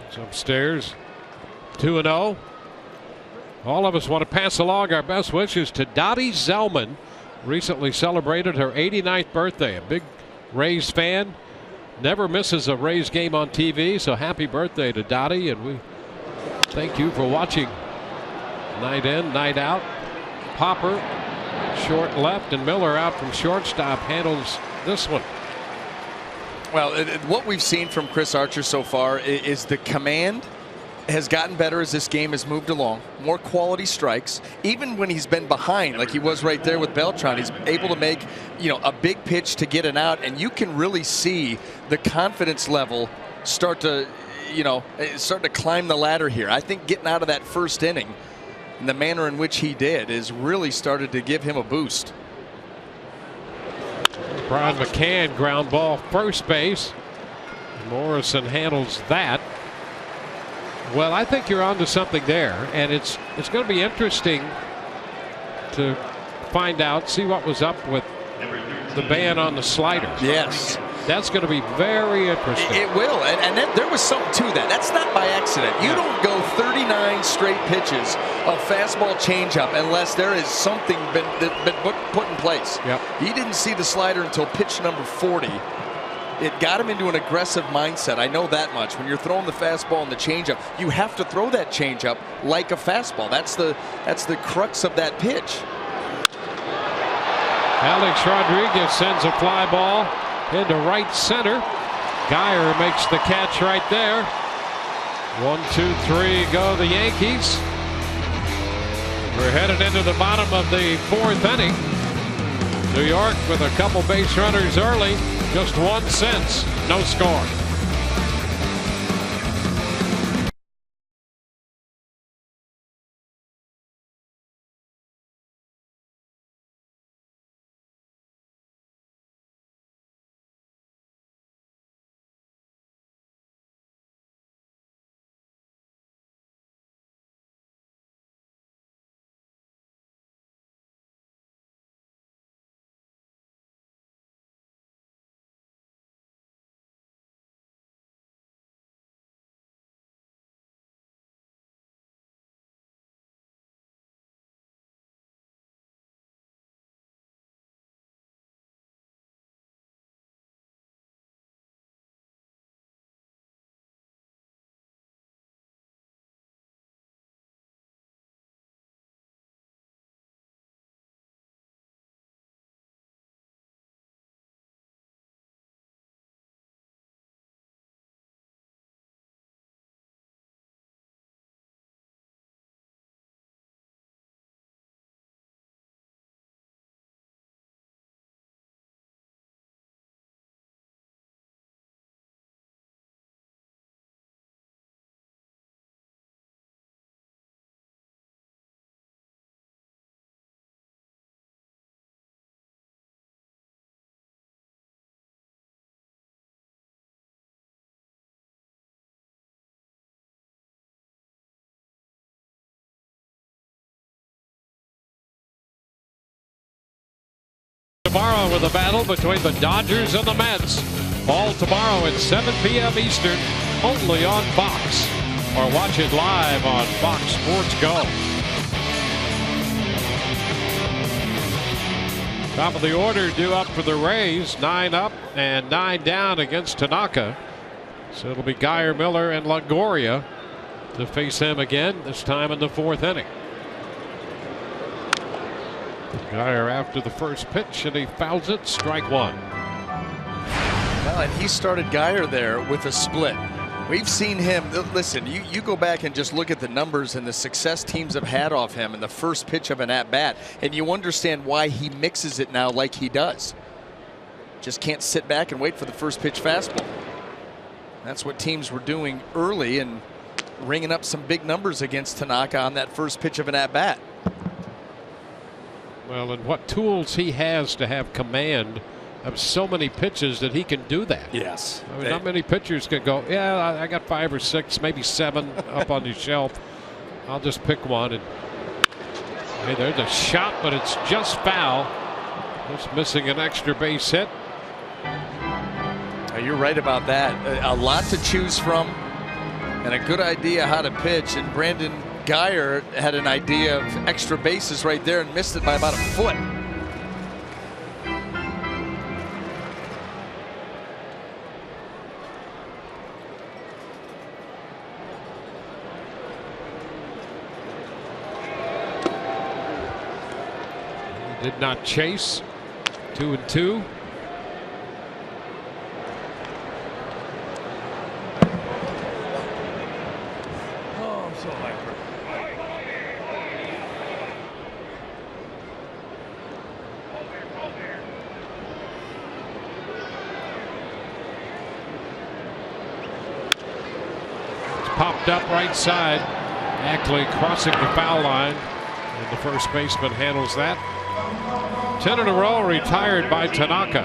It's upstairs. 2-0. All of us want to pass along our best wishes to Dottie Zellman. Recently celebrated her 89th birthday. A big Rays fan. Never misses a Rays game on TV. So happy birthday to Dottie. And we thank you for watching night in, night out. Popper, short left, and Miller out from shortstop handles this one. Well, what we've seen from Chris Archer so far is the command has gotten better as this game has moved along. More quality strikes. Even when he's been behind, like he was right there with Beltran, he's able to make, a big pitch to get an out, and you can really see the confidence level start to climb the ladder here. I think getting out of that first inning and the manner in which he did is really started to give him a boost. Brian McCann ground ball first base. Morrison handles that. Well, I think you're onto something there, and it's going to be interesting to find out, see what was up with the ban on the sliders. Yes. That's going to be very interesting. It will, and there was something to that. That's not by accident. You don't go 39 straight pitches of fastball changeup unless there is something been put in place. Yep. He didn't see the slider until pitch number 40. It got him into an aggressive mindset. I know that much. When you're throwing the fastball and the changeup, you have to throw that changeup like a fastball. That's the crux of that pitch. Alex Rodriguez sends a fly ball into right center. Geyer makes the catch right there. 1, 2, 3 go the Yankees. We're headed into the bottom of the fourth inning. New York with a couple base runners early. Just 1 since. No score. Tomorrow with a battle between the Dodgers and the Mets. All tomorrow at 7 p.m. Eastern, only on Fox. Or watch it live on Fox Sports Go. Top of the order due up for the Rays. 9 up and 9 down against Tanaka. So it'll be Geyer, Miller, and Longoria to face him again, this time in the fourth inning. Geyer after the first pitch, and he fouls it. Strike one. Well, and he started Geyer there with a split. We've seen him. Listen, you go back and just look at the numbers and the success teams have had off him in the first pitch of an at-bat, and you understand why he mixes it now like he does. Just can't sit back and wait for the first pitch fastball. That's what teams were doing early and ringing up some big numbers against Tanaka on that first pitch of an at-bat. Well, and what tools he has to have command of so many pitches that he can do that. Yes. I mean, not many pitchers can go, yeah, I got 5 or 6, maybe 7 up on the shelf. I'll just pick one. And hey, there's a shot, but it's just foul. Just missing an extra base hit. You're right about that. A lot to choose from and a good idea how to pitch. And Brandon Geyer had an idea of extra bases right there and missed it by about a foot. He did not chase. 2-2. Popped up right side. Ackley crossing the foul line. And the first baseman handles that. 10 in a row retired by Tanaka.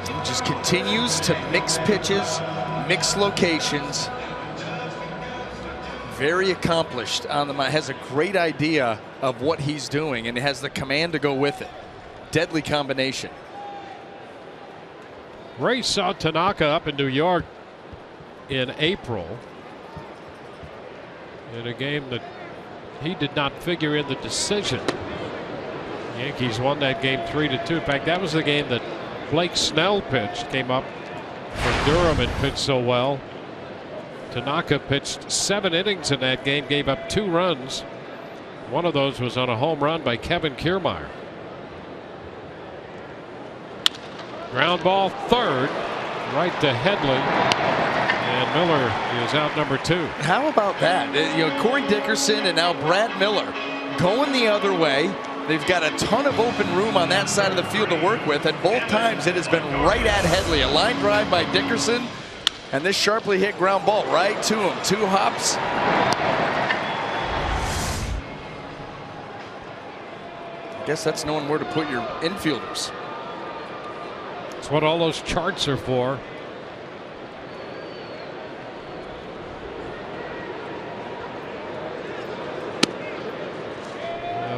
He just continues to mix pitches, mix locations. Very accomplished on the mound. Has a great idea of what he's doing and has the command to go with it. Deadly combination. Ray saw Tanaka up in New York in April in a game that he did not figure in the decision. The Yankees won that game 3-2. In fact, that was the game that Blake Snell pitched. Came up for Durham and pitched so well. Tanaka pitched 7 innings in that game, gave up 2 runs. One of those was on a home run by Kevin Kiermaier. Ground ball third, right to Headley. And Miller is out number 2. How about that? You know, Corey Dickerson and now Brad Miller going the other way. They've got a ton of open room on that side of the field to work with, and both times it has been right at Headley. A line drive by Dickerson, and this sharply hit ground ball right to him. 2 hops. I guess that's knowing where to put your infielders. That's what all those charts are for.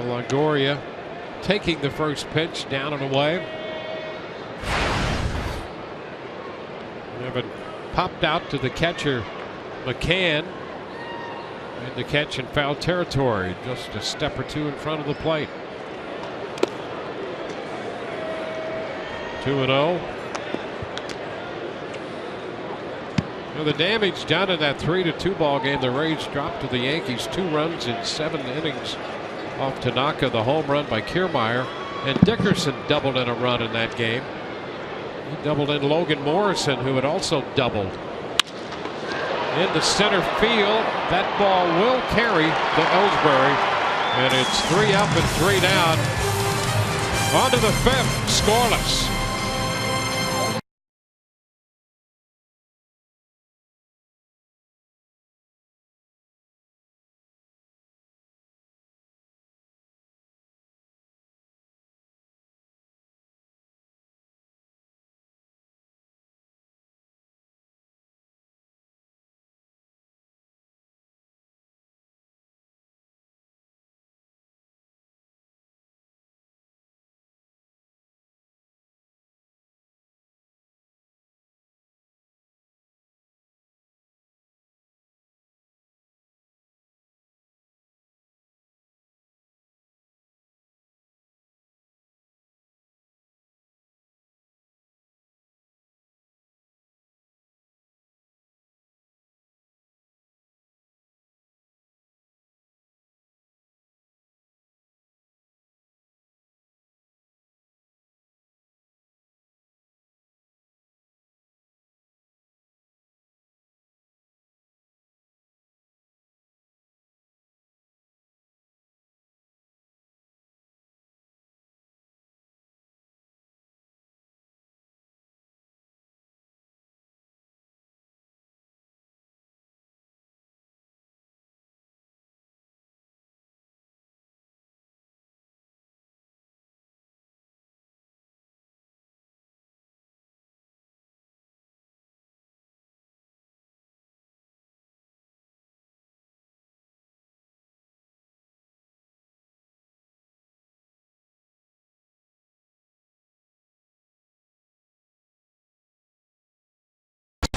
Longoria taking the first pitch, down and away. Evan popped out to the catcher McCann. Made the catch in foul territory, just a step or 2 in front of the plate. 2-0. Well, the damage done in that 3-2 ball game. The Rays dropped to the Yankees 2 runs in 7 innings off Tanaka, the home run by Kiermaier, and Dickerson doubled in a run in that game. He doubled in Logan Morrison, who had also doubled. Into center field, that ball will carry to Ellsbury, and it's 3 up and 3 down. On to the 5th, scoreless.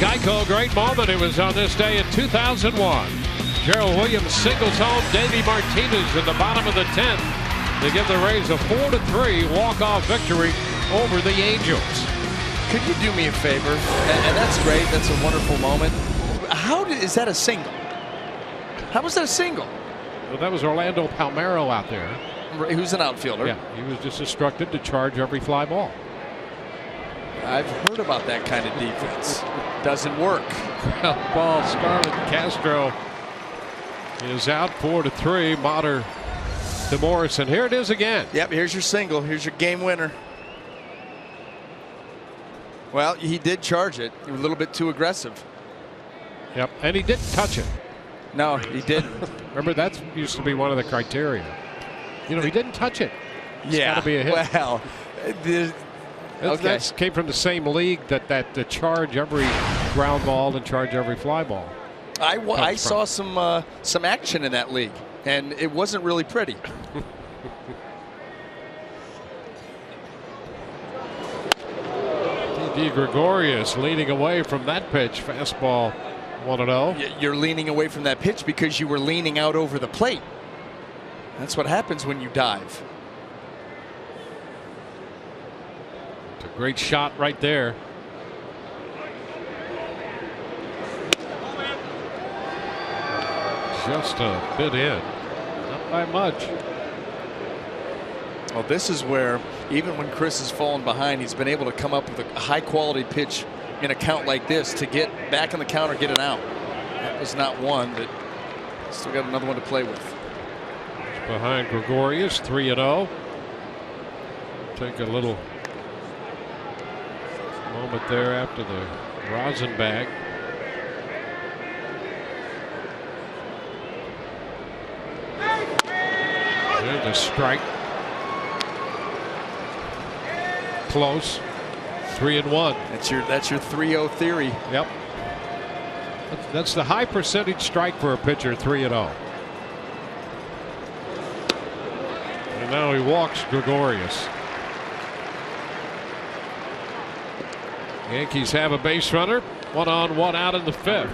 Geico, great moment. It was on this day in 2001. Gerald Williams singles home Davey Martinez in the bottom of the 10th to give the Rays a 4-3 walk-off victory over the Angels. Could you do me a favor? And that's great. That's a wonderful moment. Is that a single? How was that a single? Well, that was Orlando Palmeiro out there. Who's an outfielder? Yeah, he was just instructed to charge every fly ball. I've heard about that kind of defense. Doesn't work. Ball Starlin Castro is out 4-3. Motter to Morrison. Here it is again. Yep, here's your single. Here's your game winner. Well, he did charge it. He was a little bit too aggressive. Yep, and he didn't touch it. No, he didn't. Remember, that used to be one of the criteria. You know, he didn't touch it. It's yeah. Gotta be a hit. Well, okay. That came from the same league that the charge every ground ball and charge every fly ball. I saw some action in that league, and it wasn't really pretty. D. Gregorius leaning away from that pitch. Fastball 1-0. You're leaning away from that pitch because you were leaning out over the plate. That's what happens when you dive. It's a great shot right there. Just a bit in. Not by much. Well, this is where even when Chris has fallen behind, he's been able to come up with a high quality pitch in a count like this to get back in the count or get an out. That was not one, but still got another one to play with. Behind Gregorius, 3-0. Take a little moment there after the rosin bag. There's a strike. Close. 3-1. That's your 3-0 theory. Yep. That's the high percentage strike for a pitcher, 3-0. And now he walks Gregorius. Yankees have a base runner. 1 on, 1 out in the 5th.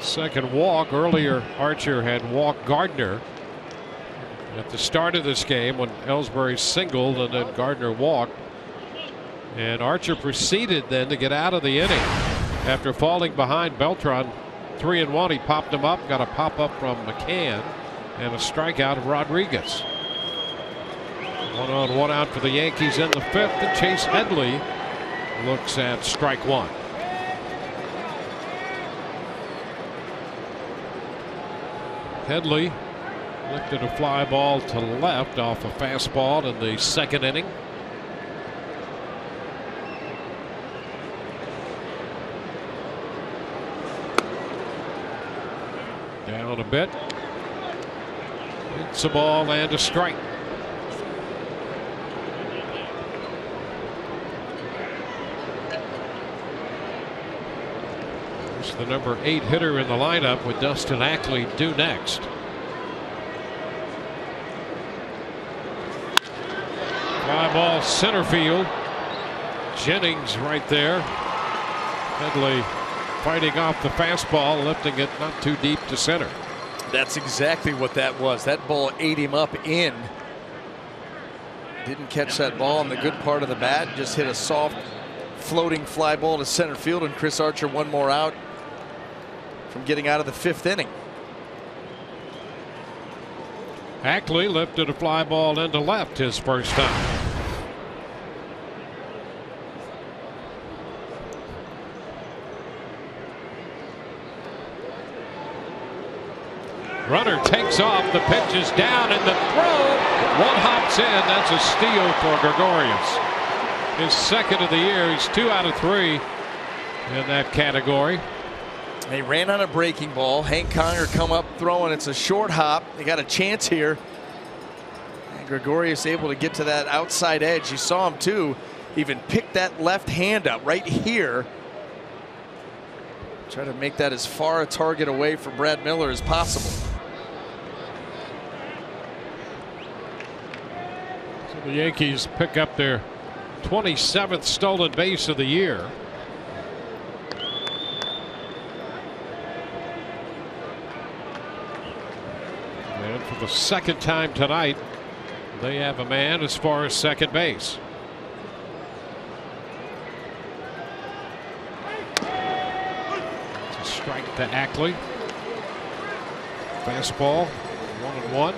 Second walk. Earlier, Archer had walked Gardner at the start of this game when Ellsbury singled and then Gardner walked. And Archer proceeded then to get out of the inning after falling behind Beltran. 3-1. He popped him up, got a pop up from McCann, and a strikeout of Rodriguez. 1 on, 1 out for the Yankees in the 5th. And Chase Headley looks at strike 1. Headley lifted a fly ball to left off a fastball in the 2nd inning. Down a bit. It's a ball and a strike. It's the number 8 hitter in the lineup with Dustin Ackley due next. Fly ball center field. Jennings right there. Headley fighting off the fastball, lifting it not too deep to center. That's exactly what that was. That ball ate him up in. Didn't catch that ball in the good part of the bat. Just hit a soft floating fly ball to center field, and Chris Archer 1 more out from getting out of the 5th inning. Ackley lifted a fly ball into left his first time. Runner takes off. The pitch is down and the throw. 1 hops in. That's a steal for Gregorius. His 2nd of the year. He's 2 out of 3 in that category. They ran on a breaking ball. Hank Conger come up throwing. It's a short hop. They got a chance here. And Gregorius able to get to that outside edge. You saw him too. Even pick that left hand up right here. Try to make that as far a target away from Brad Miller as possible. So the Yankees pick up their 27th stolen base of the year. for the second time tonight, they have a man as far as second base. It's a strike to Ackley. Fastball, 1-1.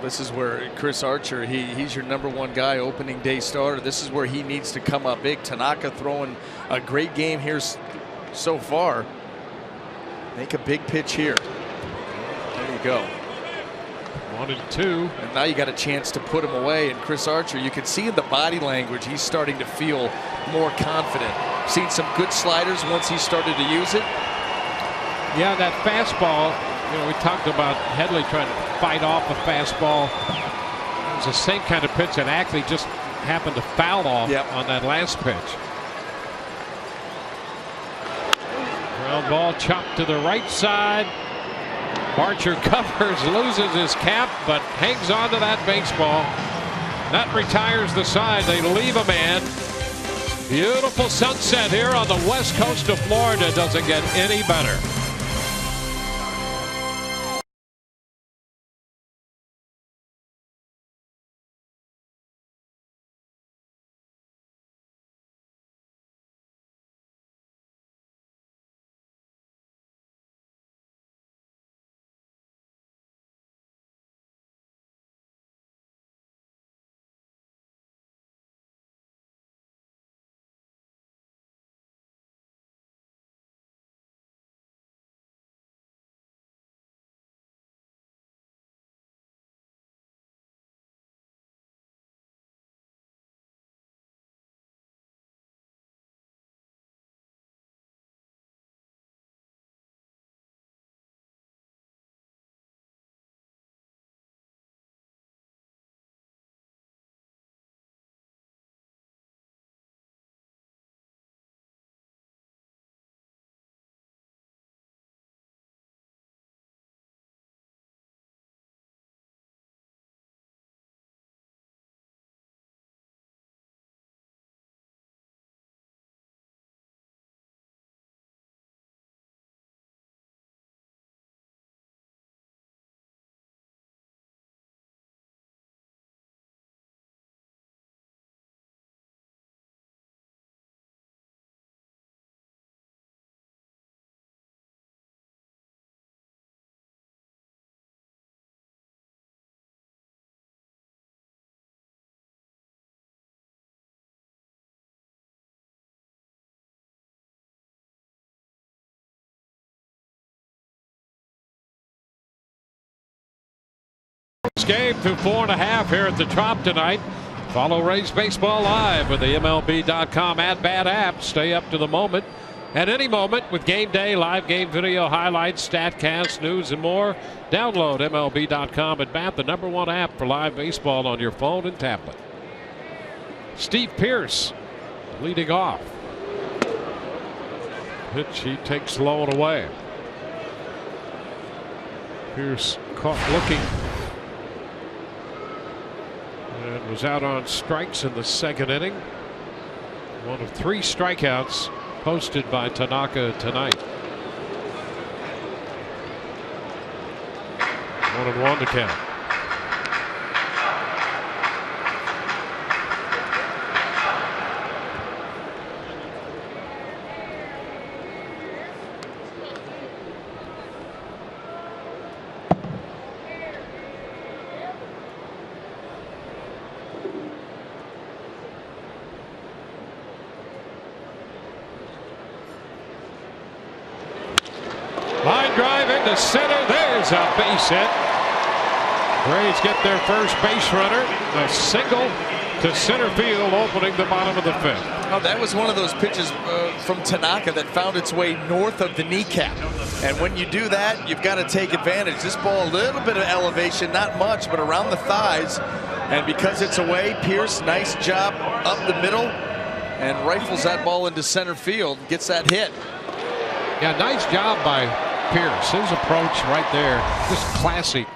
This is where Chris Archer, he's your #1 guy, opening day starter. This is where he needs to come up big. Tanaka throwing a great game here so far. Make a big pitch here. There you go. 1-2. And now you got a chance to put him away. And Chris Archer, you can see in the body language, he's starting to feel more confident. Seen some good sliders once he started to use it. Yeah, that fastball, you know, we talked about Headley trying to fight off a fastball. It was the same kind of pitch that Ackley just happened to foul off on that last pitch. Ground ball chopped to the right side. Archer covers, loses his cap, but hangs on to that baseball. That retires the side. They leave a man. Beautiful sunset here on the west coast of Florida. Doesn't get any better. Game through 4.5 here at the Trop tonight. Follow Rays Baseball live with the MLB.com at-bat app. Stay up to the moment at any moment with game day, live game video highlights, StatCast, news, and more. Download MLB.com at-bat, the #1 app for live baseball on your phone and tablet. Steve Pearce leading off. Pitch he takes low and away. Pearce caught looking. And was out on strikes in the second inning. One of 3 strikeouts posted by Tanaka tonight. 1-1 to count. Line drive into center. There's a base hit. Braves get their first base runner. A single to center field, opening the bottom of the 5th. Oh, that was one of those pitches from Tanaka that found its way north of the kneecap. And when you do that, you've got to take advantage. This ball, a little bit of elevation, not much, but around the thighs. And because it's away, Pearce, nice job up the middle and rifles that ball into center field, gets that hit. Yeah, nice job by Pearce. His approach right there, just classy.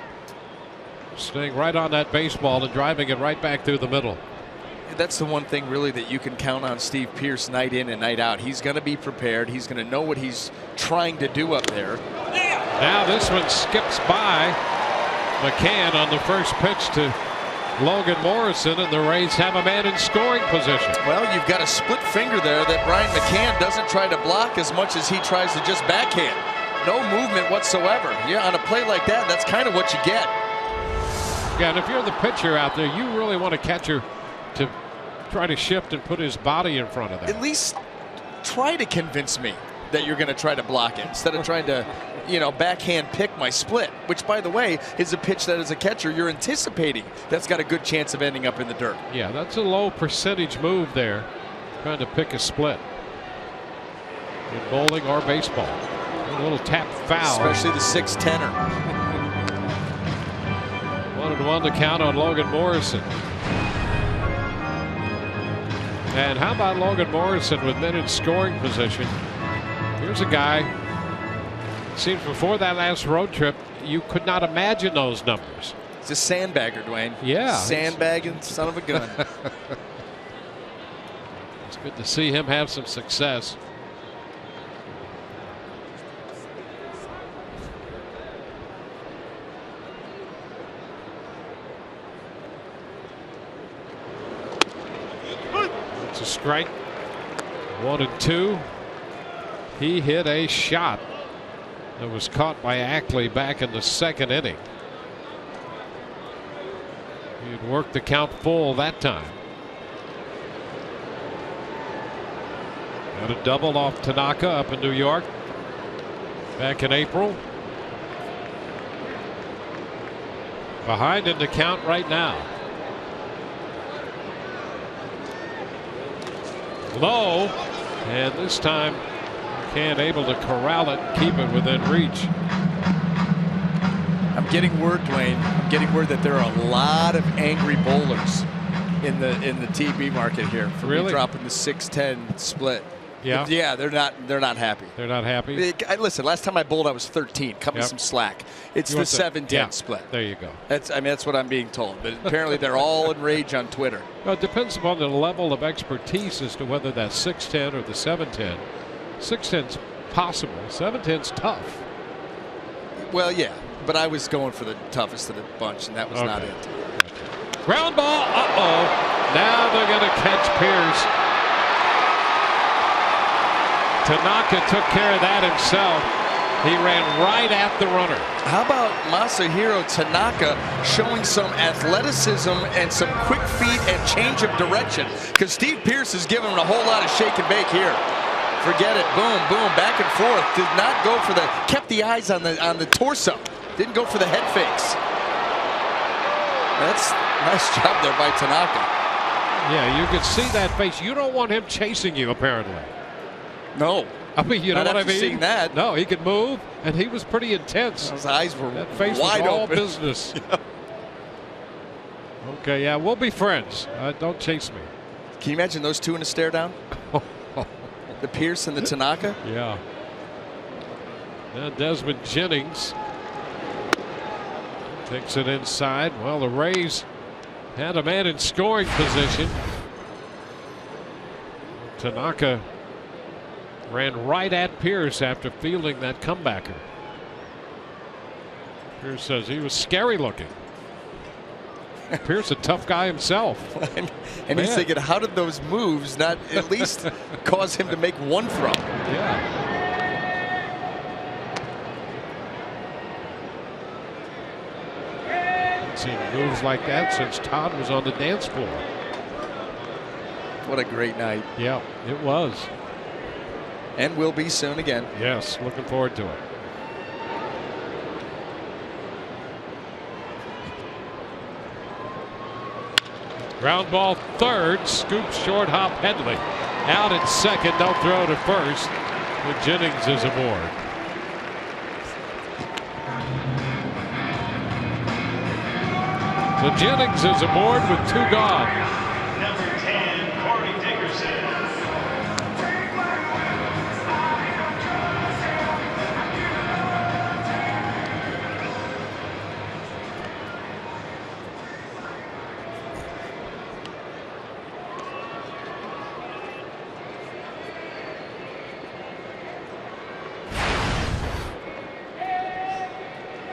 Staying right on that baseball and driving it right back through the middle. That's the one thing really that you can count on Steve Pearce night in and night out. He's going to be prepared. He's going to know what he's trying to do up there. Now this one skips by McCann on the first pitch to Logan Morrison, and the Rays have a man in scoring position. Well, you've got a split finger there that Brian McCann doesn't try to block as much as he tries to just backhand. No movement whatsoever. Yeah, on a play like that, that's kind of what you get. Yeah, and if you're the pitcher out there, you really want a catcher to try to shift and put his body in front of that. At least try to convince me that you're going to try to block it instead of trying to, backhand pick my split, which, by the way, is a pitch that as a catcher you're anticipating that's got a good chance of ending up in the dirt. Yeah, that's a low percentage move there, trying to pick a split in bowling or baseball. A little tap foul. Especially the 6-10er. 1-1 to count on Logan Morrison. And how about Logan Morrison with men in scoring position? Here's a guy, it seems before that last road trip, you could not imagine those numbers. He's a sandbagger, Dwayne. Yeah. Sandbagging son of a gun. It's good to see him have some success. It's a strike. 1-2. He hit a shot that was caught by Ackley back in the second inning. He'd worked the count full that time. Got a double off Tanaka up in New York back in April. Behind in the count right now. Low, and this time can't able to corral it, keep it within reach. I'm getting word, Dwayne. I'm getting word that there are a lot of angry bowlers in the TB market here for me dropping the 6-10 split. Yeah. Yeah, they're not happy. They're not happy. Listen, last time I bowled I was 13. Cut me some slack. It's the 7-10 split. There you go. That's what I'm being told. But apparently they're all enraged on Twitter. Well, it depends upon the level of expertise as to whether that's 6-10 or the 7-10. 6-10's possible. 7-10's tough. Well, yeah, but I was going for the toughest of the bunch, and that was not it. Ground ball. Uh-oh. Now they're going to catch Pierce. Tanaka took care of that himself. He ran right at the runner. How about Masahiro Tanaka showing some athleticism and some quick feet and change of direction? Because Steve Pierce is giving him a whole lot of shake and bake here. Forget it. Boom, boom, back and forth. Did not go for kept the eyes on the torso. Didn't go for the head fakes. That's a nice job there by Tanaka. Yeah, you could see that face. You don't want him chasing you, apparently. No. I mean, you know what I mean? Seeing that. No, he could move, and he was pretty intense. His eyes were that face wide was all open. business. Okay, yeah, we'll be friends. Don't chase me. Can you imagine those two in a stare down? The Pierce and the Tanaka? Yeah. Now Desmond Jennings takes it inside. Well, the Rays had a man in scoring position. Tanaka ran right at Pierce after fielding that comebacker. Pierce says he was scary looking. Pierce a tough guy himself. and he's thinking, how did those moves not at least cause him to make one throw? Yeah. I've seen moves like that since Todd was on the dance floor. What a great night. Yeah, it was. And will be soon again. Yes, looking forward to it. Ground ball third, scoop short, hop Headley. Out at second, no throw to first. But Jennings is aboard. So Jennings is aboard with 2 gone.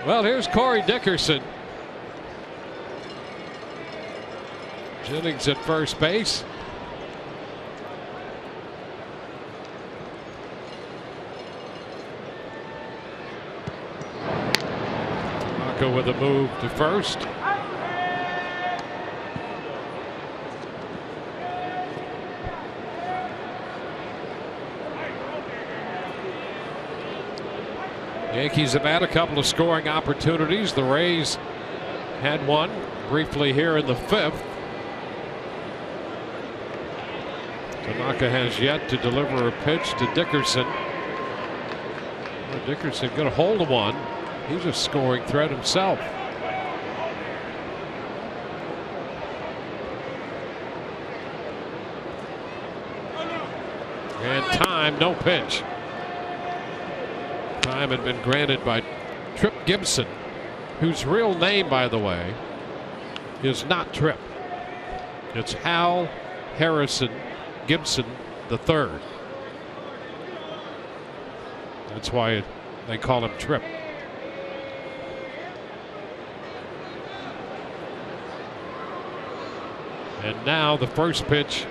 Well, here's Corey Dickerson. Jennings at first base. Tanaka with a move to first. Yankees have had a couple of scoring opportunities. The Rays had one briefly here in the 5th. Tanaka has yet to deliver a pitch to Dickerson. Well, Dickerson got a hold of one. He's a scoring threat himself. And time, no pitch. Time had been granted by Tripp Gibson, whose real name, by the way, is not Tripp. It's Hal Harrison Gibson III. That's why they call him Tripp. And now the first pitch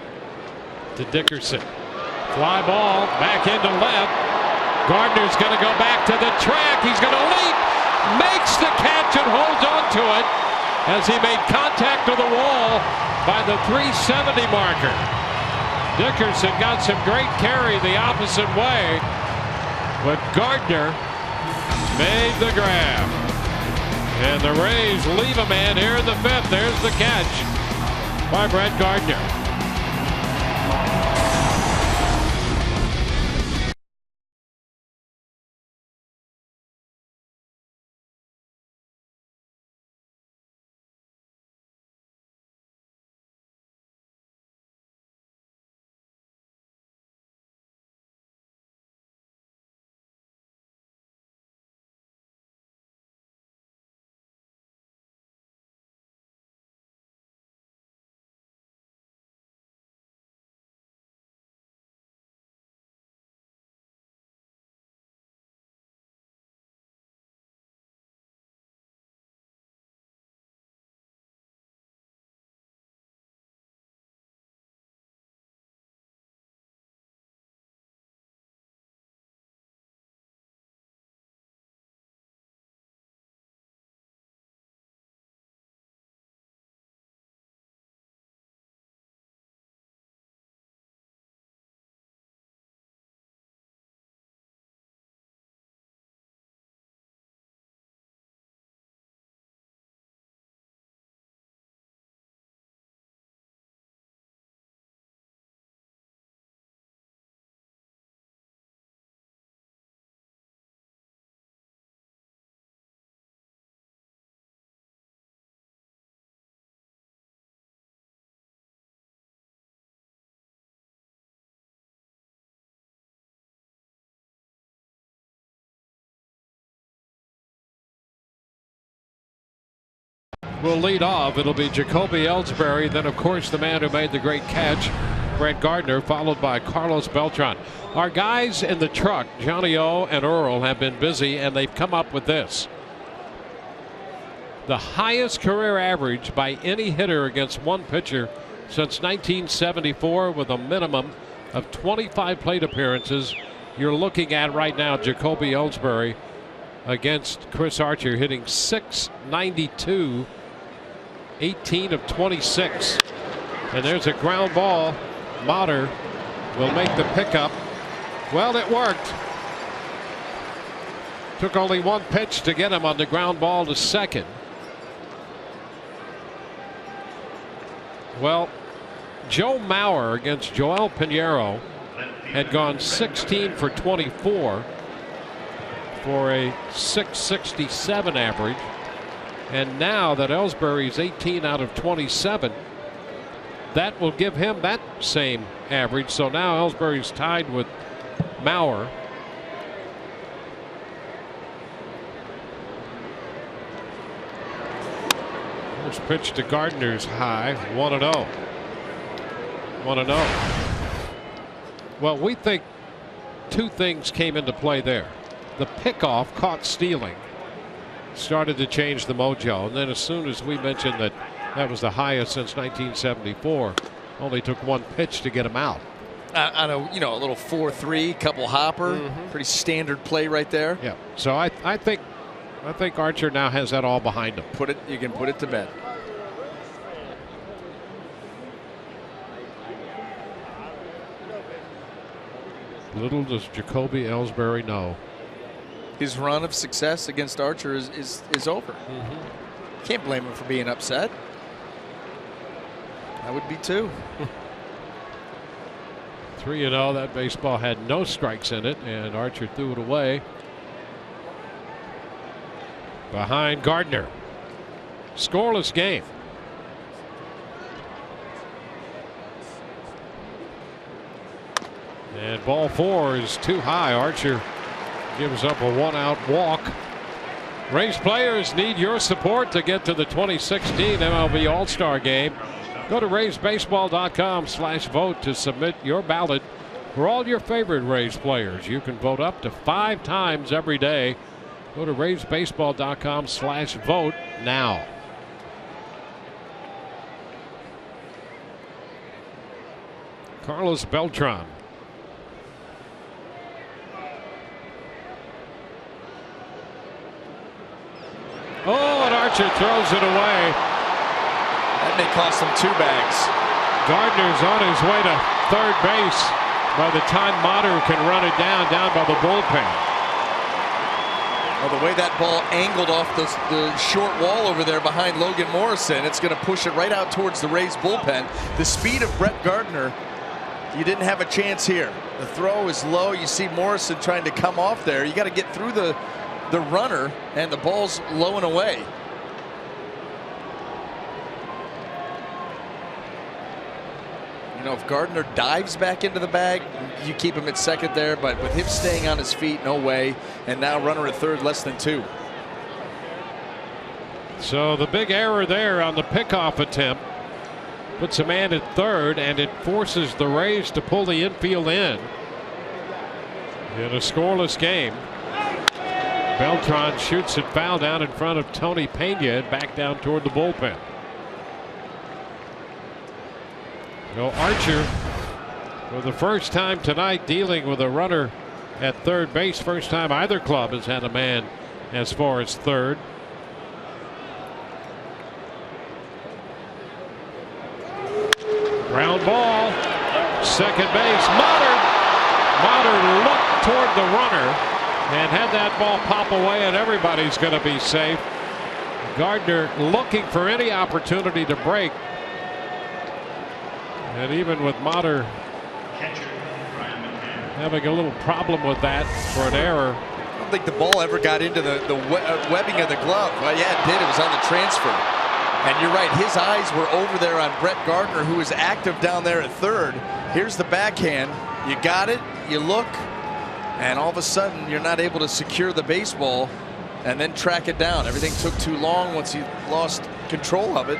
to Dickerson. Fly ball back into left. Gardner's going to go back to the track. He's going to leap, makes the catch and holds on to it as he made contact with the wall by the 370 marker. Dickerson got some great carry the opposite way, but Gardner made the grab. And the Rays leave a man here in the 5th. There's the catch by Brett Gardner. Will lead off. It'll be Jacoby Ellsbury. Then, of course, the man who made the great catch, Brett Gardner, followed by Carlos Beltran. Our guys in the truck, Johnny O and Earl, have been busy, and they've come up with this. The highest career average by any hitter against one pitcher since 1974, with a minimum of 25 plate appearances. You're looking at right now Jacoby Ellsbury against Chris Archer, hitting .692. 18 of 26. And there's a ground ball. Motter will make the pickup. Well, it worked. Took only one pitch to get him on the ground ball to second. Well, Joe Mauer against Joel Pinheiro had gone 16 for 24 for a .667 average. And now that Ellsbury's 18 out of 27, that will give him that same average. So now Ellsbury's tied with Mauer. First pitch to Gardner's high, 1-0. 1-0. Well, we think two things came into play there. The pickoff caught stealing, started to change the mojo. And then as soon as we mentioned that that was the highest since 1974, only took one pitch to get him out. On a a little 4-3, couple hopper, pretty standard play right there. Yeah. So I think Archer now has that all behind him. You can put it to bed. Little does Jacoby Ellsbury know. His run of success against Archer is over. Can't blame him for being upset. I would be too. 3-0. That baseball had no strikes in it, and Archer threw it away. Behind Gardner. Scoreless game. And ball 4 is too high. Archer gives up a 1-out walk. Rays players need your support to get to the 2016 MLB All-Star Game. Go to RaysBaseball.com/vote to submit your ballot for all your favorite Rays players. You can vote up to 5 times every day. Go to RaysBaseball.com/vote now. Carlos Beltran. Oh, and Archer throws it away. That may cost him 2 bags. Gardner's on his way to third base by the time Motter can run it down by the bullpen. Well, the way that ball angled off the short wall over there behind Logan Morrison, it's going to push it right out towards the Rays bullpen. The speed of Brett Gardner, you didn't have a chance here. The throw is low. You see Morrison trying to come off there. You got to get through the runner, and the ball's low and away. If Gardner dives back into the bag, you keep him at second there, but with him staying on his feet, no way. And now runner at third, less than 2. So the big error there on the pickoff attempt puts a man at third, and it forces the Rays to pull the infield in a scoreless game. Beltran shoots it foul down in front of Tony Pena and back down toward the bullpen. So Archer, for the first time tonight, dealing with a runner at third base. First time either club has had a man as far as third. Ground ball, second base. Motter looked toward the runner and had that ball pop away, and everybody's going to be safe. Gardner looking for any opportunity to break. And even with Motter having a little problem with that for an error. I don't think the ball ever got into the webbing of the glove. Well, yeah, it did. It was on the transfer. And you're right, his eyes were over there on Brett Gardner, who was active down there at third. Here's the backhand. You got it, you look, and all of a sudden you're not able to secure the baseball and then track it down. Everything took too long once he lost control of it.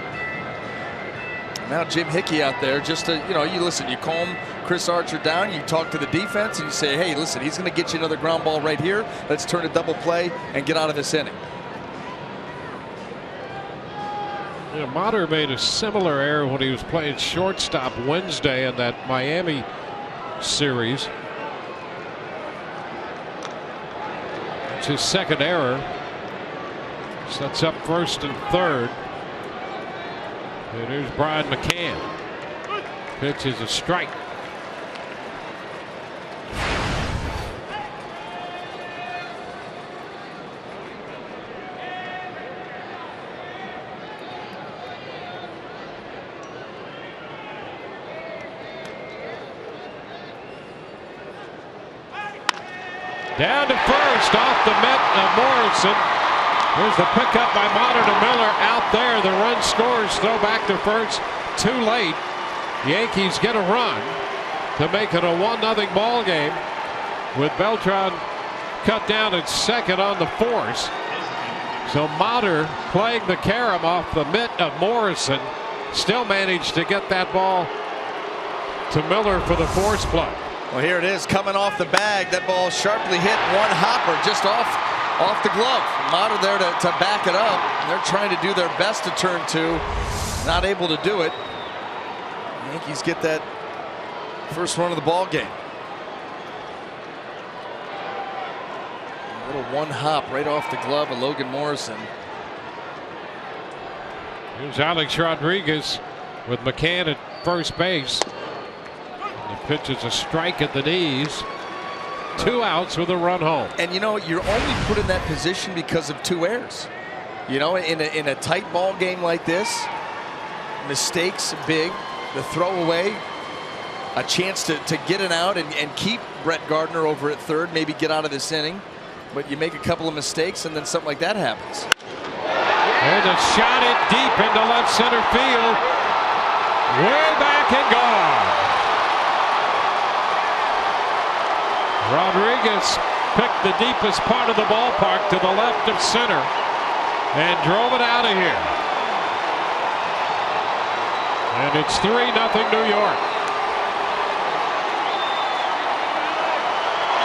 Now Jim Hickey out there just to, you listen, you calm Chris Archer down, you talk to the defense, and you say, hey, listen, he's going to get you another ground ball right here. Let's turn a double play and get out of this inning. Motter made a similar error when he was playing shortstop Wednesday in that Miami series. It's his second error. Sets up first and third. And here's Brian McCann. Pitch is a strike. Down to first off the mitt of Morrison. There's the pickup by Motter to Miller out there. The run scores. Throw back to first. Too late. The Yankees get a run to make it a 1-0 ball game with Beltran cut down at second on the force. So Motter playing the carom off the mitt of Morrison. Still managed to get that ball to Miller for the force play. Well, here it is coming off the bag. That ball sharply hit one hopper just off off the glove. Mata there to back it up. They're trying to do their best to turn 2. Not able to do it. Yankees get that first run of the ball game. A little one hop right off the glove of Logan Morrison. Here's Alex Rodriguez with McCann at first base. The pitch is a strike at the knees. 2 outs with a run home. And you know, you're only put in that position because of 2 errors. You know, in a tight ball game like this, mistakes big. The throwaway, a chance to get it out and keep Brett Gardner over at third, maybe get out of this inning. But you make a couple of mistakes and then something like that happens. And a shot it deep into left center field. Way back and gone. Rodriguez picked the deepest part of the ballpark to the left of center and drove it out of here. And it's 3-0 New York.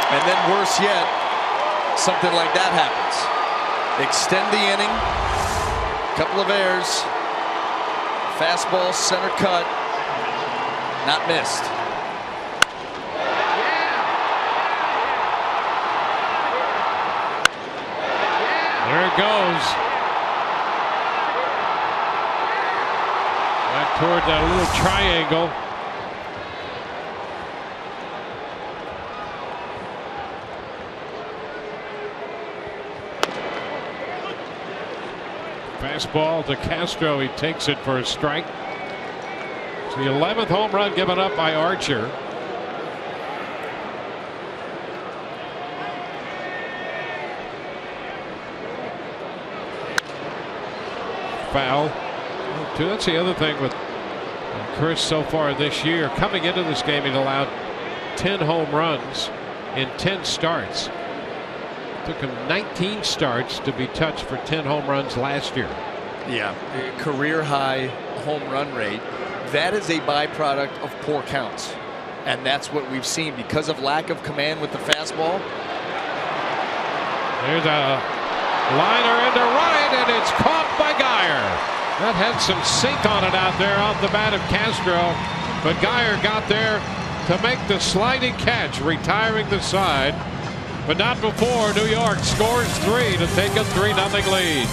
And then worse yet, something like that happens. Extend the inning. Couple of errors. Fastball center cut. Not missed. There it goes. Back toward that little triangle. Fastball to Castro. He takes it for a strike. It's the 11th home run given up by Archer. Foul. That's the other thing with Chris so far this year. Coming into this game, he'd allowed 10 home runs in 10 starts. Took him 19 starts to be touched for 10 home runs last year. Yeah, career high home run rate. That is a byproduct of poor counts. And that's what we've seen because of lack of command with the fastball. There's a liner into right, and it's caught by Geyer. That had some sink on it out there off the bat of Castro, but Geyer got there to make the sliding catch, retiring the side. But not before New York scores 3 to take a 3-0 lead.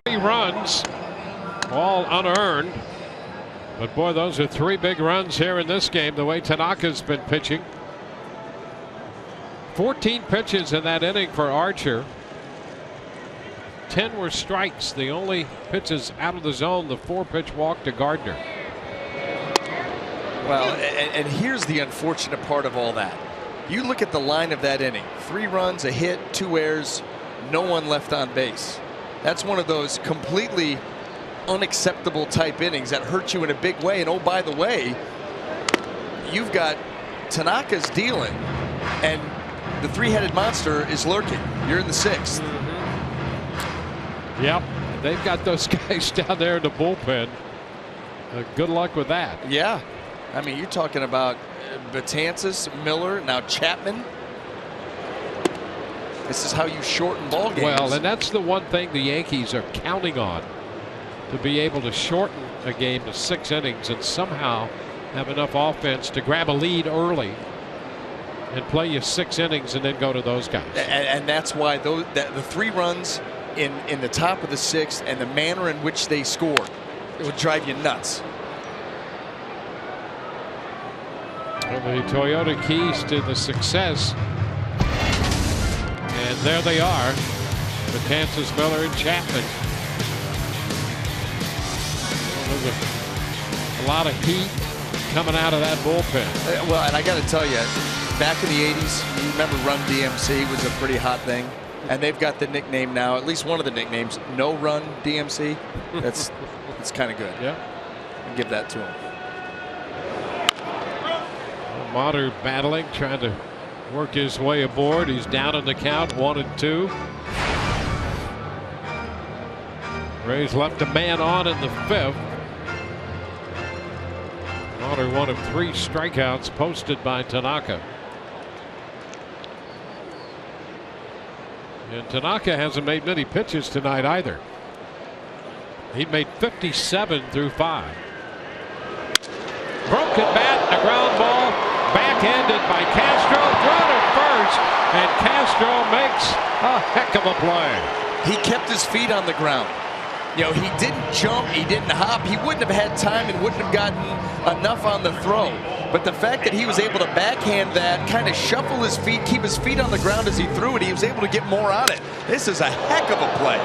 Three runs, all unearned. But boy, those are 3 big runs here in this game, the way Tanaka's been pitching. 14 pitches in that inning for Archer. 10 were strikes. The only pitches out of the zone, the 4-pitch walk to Gardner. Well, and here's the unfortunate part of all that. You look at the line of that inning. 3 runs, a hit, 2 errors, no one left on base. That's one of those completely unacceptable type innings that hurt you in a big way. And oh, by the way, you've got Tanaka's dealing, and the 3-headed monster is lurking. You're in the 6th. Yep, they've got those guys down there in the bullpen. Good luck with that. Yeah, I mean, you're talking about Betances, Miller, now Chapman. This is how you shorten ball games. Well, and that's the one thing the Yankees are counting on, to be able to shorten a game to 6 innings and somehow have enough offense to grab a lead early and play you 6 innings and then go to those guys. And that's why the 3 runs in the top of the 6th and the manner in which they scored, it would drive you nuts. Well, the Toyota keys to the success. And there they are. Betances, Miller, and Chapman. There's a lot of heat coming out of that bullpen. Well, and I got to tell you, back in the 80s, you remember Run DMC was a pretty hot thing. And they've got the nickname now, at least one of the nicknames, No Run DMC. It's kind of good. Yeah. I'll give that to him. Motter battling, trying to work his way aboard. He's down in the count, 1-2. Rays left a man on in the 5th. Motter, one of 3 strikeouts posted by Tanaka. And Tanaka hasn't made many pitches tonight either. He made 57 through 5. Broken bat, a ground ball, backhanded by Castro, thrown at first, and Castro makes a heck of a play. He kept his feet on the ground. You know, he didn't jump, he didn't hop, he wouldn't have had time and wouldn't have gotten enough on the throw. But the fact that he was able to backhand that, kind of shuffle his feet, keep his feet on the ground as he threw it, he was able to get more on it. This is a heck of a play.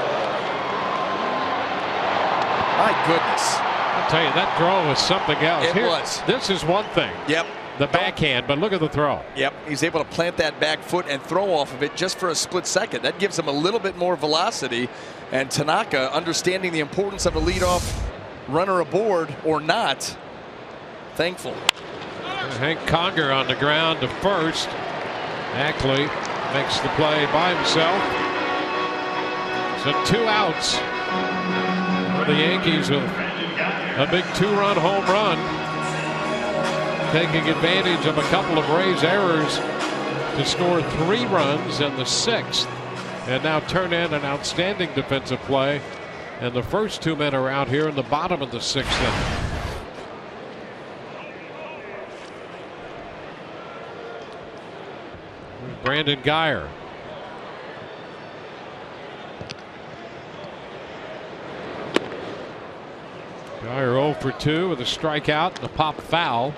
My goodness. I'll tell you, that throw was something else. It was. This is one thing. Yep. The backhand, but look at the throw. Yep, he's able to plant that back foot and throw off of it just for a split second. That gives him a little bit more velocity. And Tanaka, understanding the importance of a leadoff runner aboard or not, thankful. Hank Conger on the ground to first. Ackley makes the play by himself. So 2 outs for the Yankees with a big 2-run home run, taking advantage of a couple of Rays errors to score 3 runs in the 6th, and now turn in an outstanding defensive play. And the first 2 men are out here in the bottom of the 6th inning. Brandon Guyer. Guyer 0 for 2 with a strikeout and a pop foul.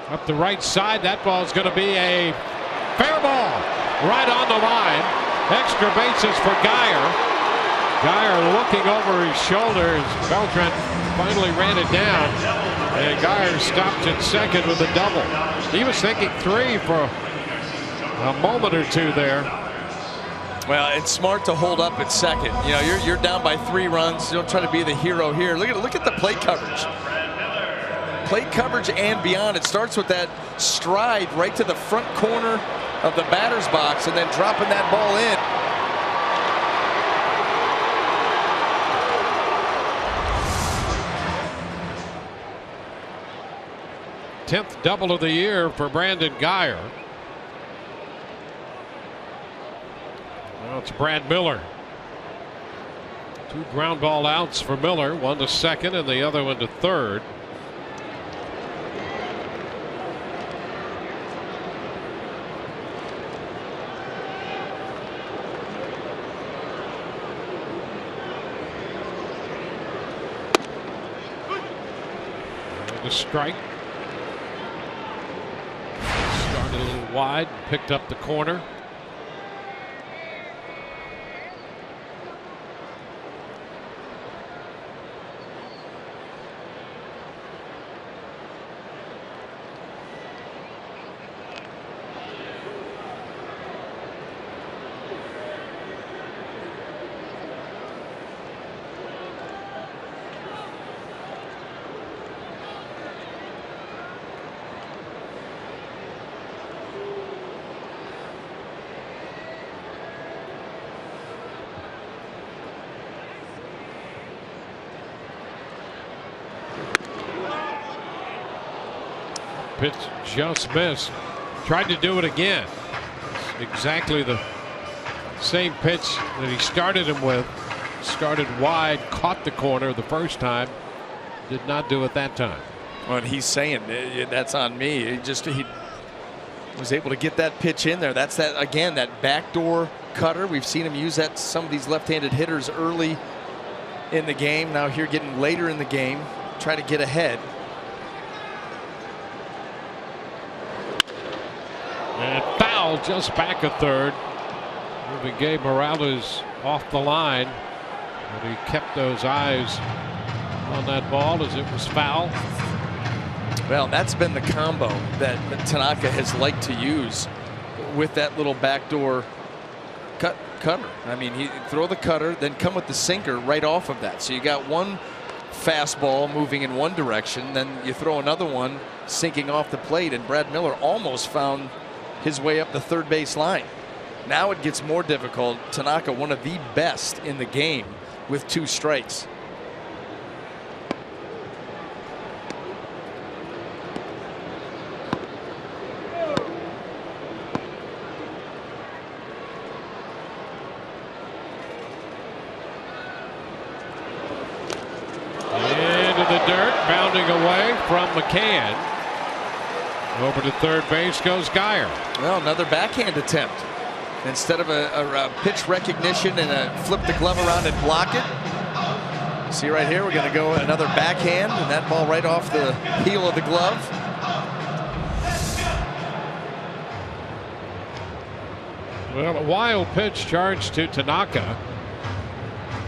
Up the right side, that ball is going to be a fair ball right on the line. Extra bases for Guyer. Guyer looking over his shoulder as Beltran finally ran it down, and Guyer stopped at second with a double. He was thinking 3 for a moment or 2 there. Well, it's smart to hold up at second. You know, you're down by 3 runs. Don't try to be the hero here. Look at the plate coverage. Plate coverage and beyond. It starts with that stride right to the front corner of the batter's box and then dropping that ball in. 10th double of the year for Brandon Guyer. Now it's Brad Miller. 2 ground ball outs for Miller, one to second and the other one to third. a strike. Started a little wide, picked up the corner. Pitch just missed. Tried to do it again. It's exactly the same pitch that he started him with. Started wide, caught the corner the first time. Did not do it that time. Well, he's saying that's on me. He was able to get that pitch in there. That's that again, that backdoor cutter. We've seen him use that some of these left-handed hitters early in the game. Now here getting later in the game, try to get ahead. And foul just back a third. Moving Gabe Morales off the line. And he kept those eyes on that ball as it was foul. Well, that's been the combo that Tanaka has liked to use with that little backdoor cutter. I mean, he throw the cutter, then come with the sinker right off of that. So you got one fastball moving in one direction, then you throw another one sinking off the plate, and Brad Miller almost found his way up the third base line. Now it gets more difficult. Tanaka, one of the best in the game with 2 strikes. Into the dirt, bounding away from McCann. Over to third base goes Geyer. Well, another backhand attempt. Instead of a pitch recognition and a flip the glove around and block it. See right here, we're going to go another backhand, and that ball right off the heel of the glove. Well, a wild pitch charged to Tanaka.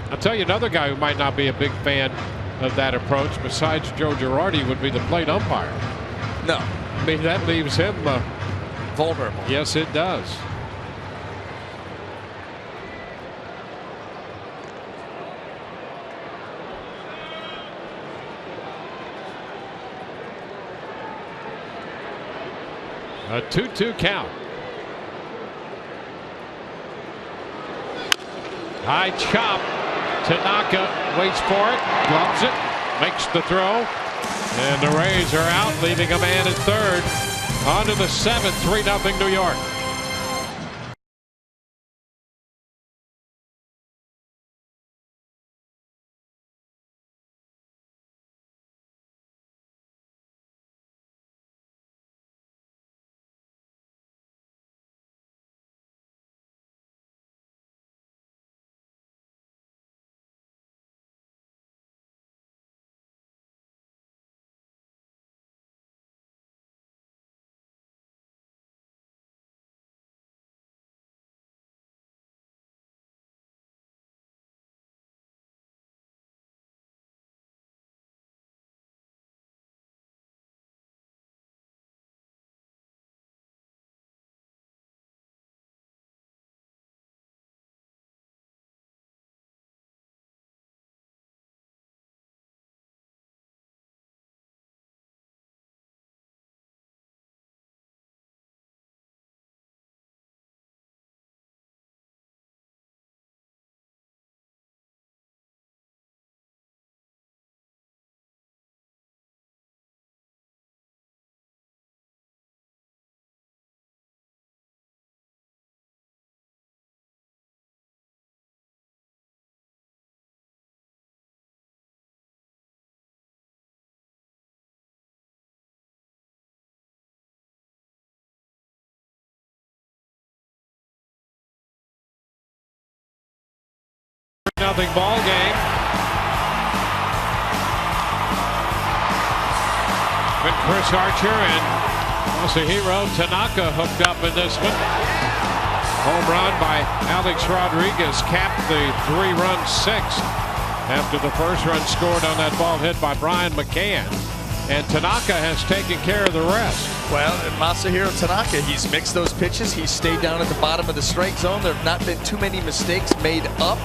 I'll tell you another guy who might not be a big fan of that approach besides Joe Girardi would be the plate umpire. No. I mean, that leaves him vulnerable. Yes, it does. A 2-2 count. High chop. Tanaka waits for it, gloves it, makes the throw, and the Rays are out, leaving a man at third. On to the 7th, 3-0 New York. Nothing ball game. But Chris Archer and Masahiro Tanaka hooked up in this one. Home run by Alex Rodriguez capped the 3-run sixth after the first run scored on that ball hit by Brian McCann. And Tanaka has taken care of the rest. Well, Masahiro Tanaka, he's mixed those pitches. He's stayed down at the bottom of the strike zone. There have not been too many mistakes made up.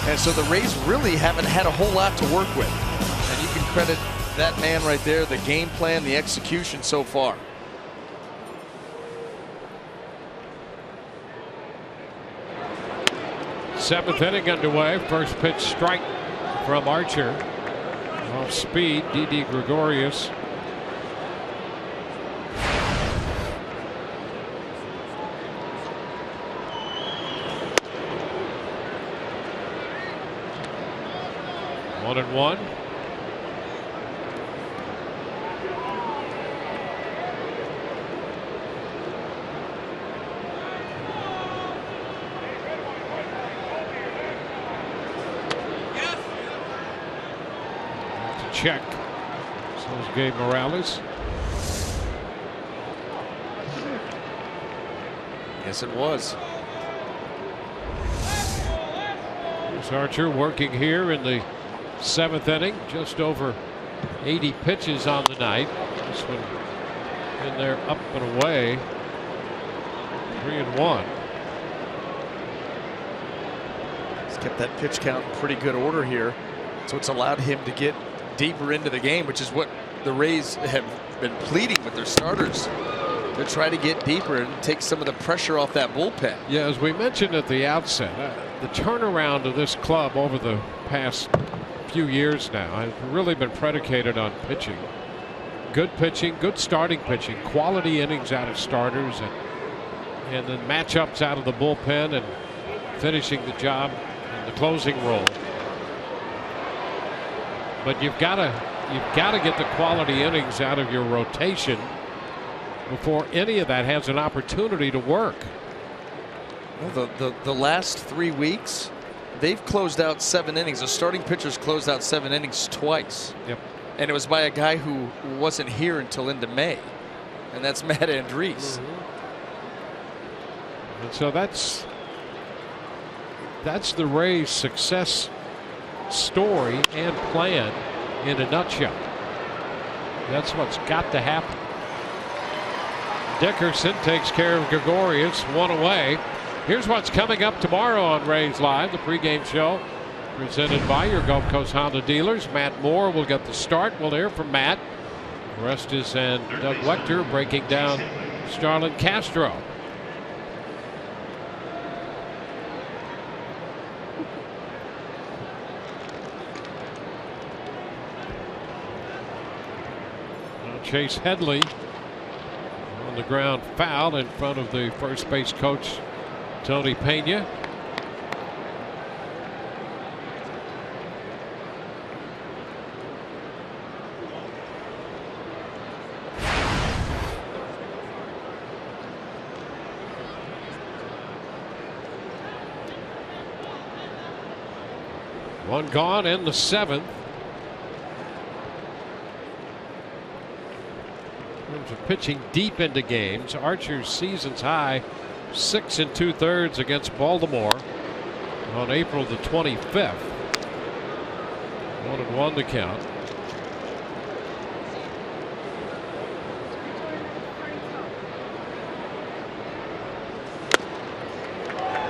And so the Rays really haven't had a whole lot to work with. And you can credit that man right there, the game plan, the execution so far. Seventh inning underway. First pitch strike from Archer. Off speed, Didi Gregorius. One and one. Check. So is Gabe Morales. Yes, it was. Here's Archer working here in the seventh inning. Just over 80 pitches on the night. This one in there up and away. 3-1. He's kept that pitch count in pretty good order here. So it's allowed him to get deeper into the game, which is what the Rays have been pleading with their starters to try to get deeper and take some of the pressure off that bullpen. Yeah, as we mentioned at the outset, the turnaround of this club over the past few years now has really been predicated on pitching. Good pitching, good starting pitching, quality innings out of starters, and then matchups out of the bullpen and finishing the job in the closing role. But you've got to get the quality innings out of your rotation before any of that has an opportunity to work. Well, the last 3 weeks, they've closed out 7 innings. The starting pitchers closed out 7 innings twice. Yep. And it was by a guy who wasn't here until into May, and that's Matt Andriese. And so that's the Rays' success story and plan in a nutshell. That's what's got to happen. Dickerson takes care of Gregorius, one away. Here's what's coming up tomorrow on Rays Live, the pregame show presented by your Gulf Coast Honda dealers. Matt Moore will get the start. We'll hear from Matt. The rest is and Doug Wechter breaking down Starlin Castro. Chase Headley on the ground foul in front of the first base coach Tony Pena. One gone in the seventh. Of pitching deep into games, Archer's season's high 6 2/3 against Baltimore on April the 25th. 1-1 to count.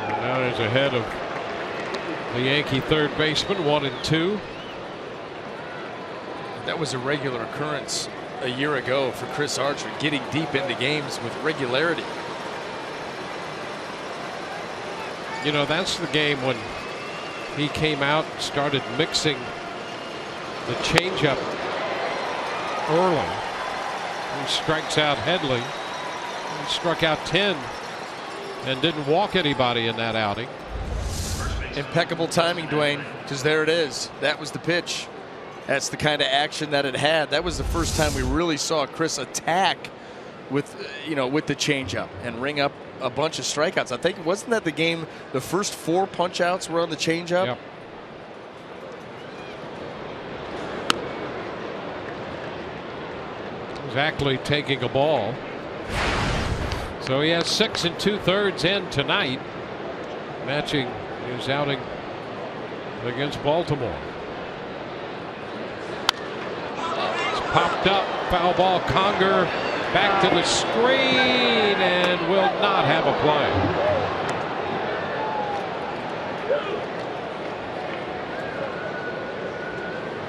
And now he's ahead of the Yankee third baseman, 1-2. That was a regular occurrence a year ago for Chris Archer, getting deep into games with regularity. You know, that's the game when he came out and started mixing the changeup early. He strikes out Headley. He struck out 10 and didn't walk anybody in that outing. Impeccable timing, Dwayne, because there it is. That was the pitch. That's the kind of action that it had. That was the first time we really saw Chris attack with, with the changeup and ring up a bunch of strikeouts. I think, wasn't that the game? The first 4 punch outs were on the changeup. Yep. Exactly taking a ball. So he has 6 2/3 in tonight, matching his outing against Baltimore. It's popped up, foul ball. Conger back to the screen and will not have a play.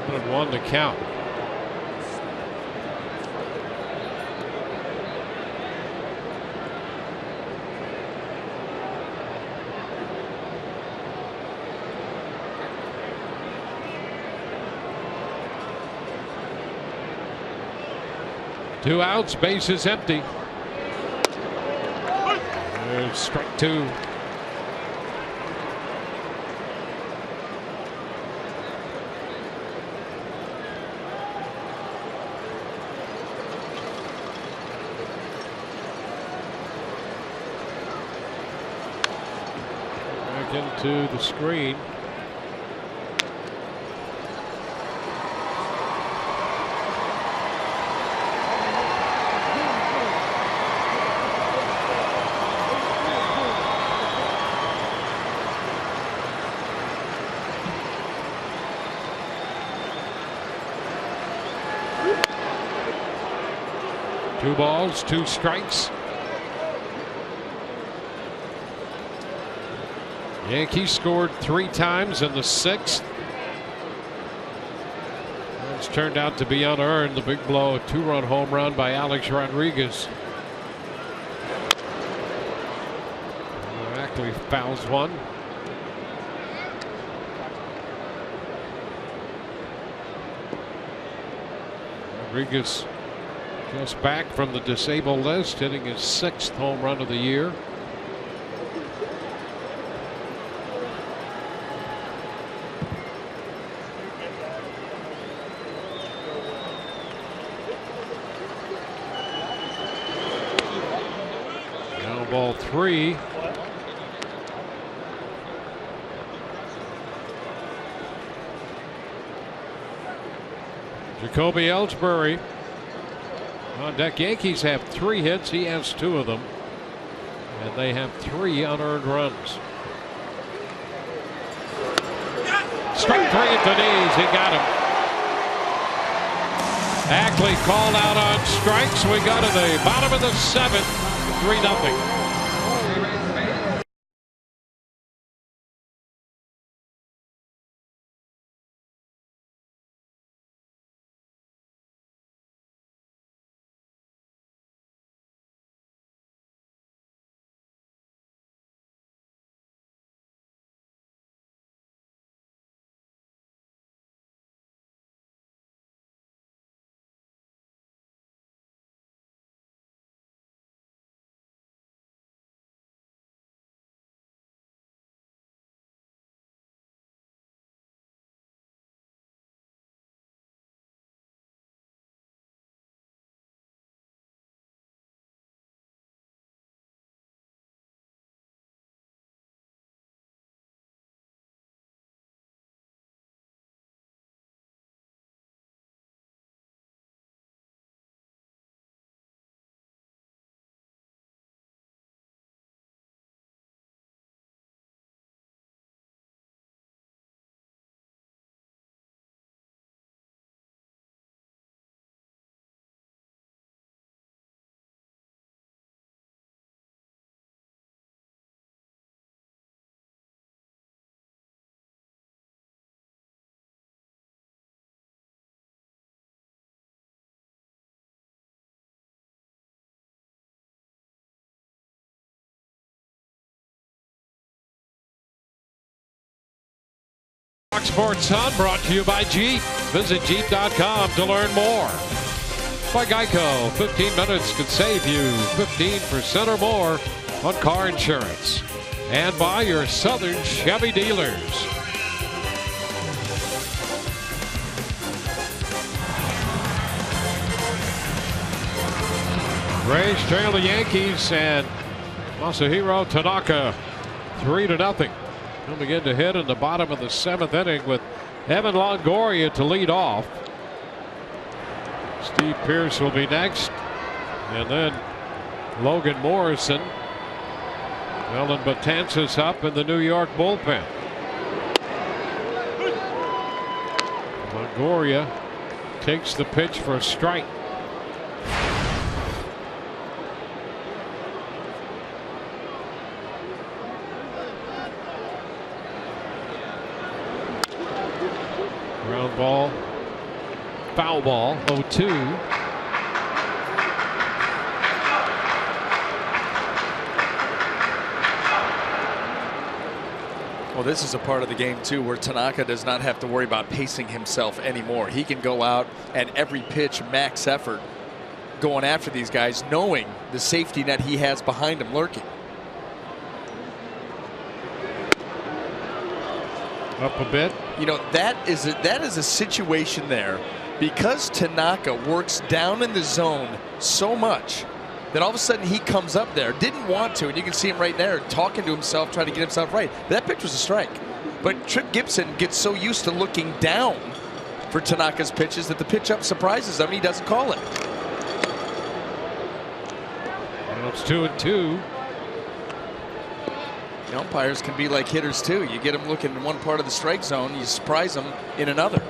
1-1 to count. Two outs, bases empty. There's strike 2. Back into the screen. Two balls, 2 strikes. Yankees scored 3 times in the 6th. It's turned out to be unearned. The big blow, a 2-run home run by Alex Rodriguez. Ackley fouls one. Rodriguez just back from the disabled list, hitting his 6th home run of the year. Now ball 3. Jacoby Ellsbury on deck. Yankees have 3 hits. He has 2 of them. And they have 3 unearned runs. Strike 3 at the knees. He got him. Ackley called out on strikes. We go to the bottom of the 7th. 3-0. Fox Sports Sun brought to you by Jeep. Visit Jeep.com to learn more. By Geico, 15 minutes could save you 15% or more on car insurance. And by your Southern Chevy dealers. Rays trail the Yankees and Masahiro Tanaka 3-0. He'll begin to hit in the bottom of the 7th inning with Evan Longoria to lead off. Steve Pearce will be next. And then Logan Morrison. Ellen Betances up in the New York bullpen. Longoria takes the pitch for a strike. Ground ball. Foul ball. 0-2. Well, this is a part of the game, too, where Tanaka does not have to worry about pacing himself anymore. He can go out and every pitch, max effort, going after these guys, knowing the safety net he has behind him lurking. Up a bit. You know, that is a situation there, because Tanaka works down in the zone so much that all of a sudden he comes up there, didn't want to, and you can see him right there talking to himself, trying to get himself right. That pitch was a strike. But Tripp Gibson gets so used to looking down for Tanaka's pitches that the pitch up surprises him and he doesn't call it. Well, it's 2-2. The umpires can be like hitters too. You get them looking in one part of the strike zone, you surprise them in another.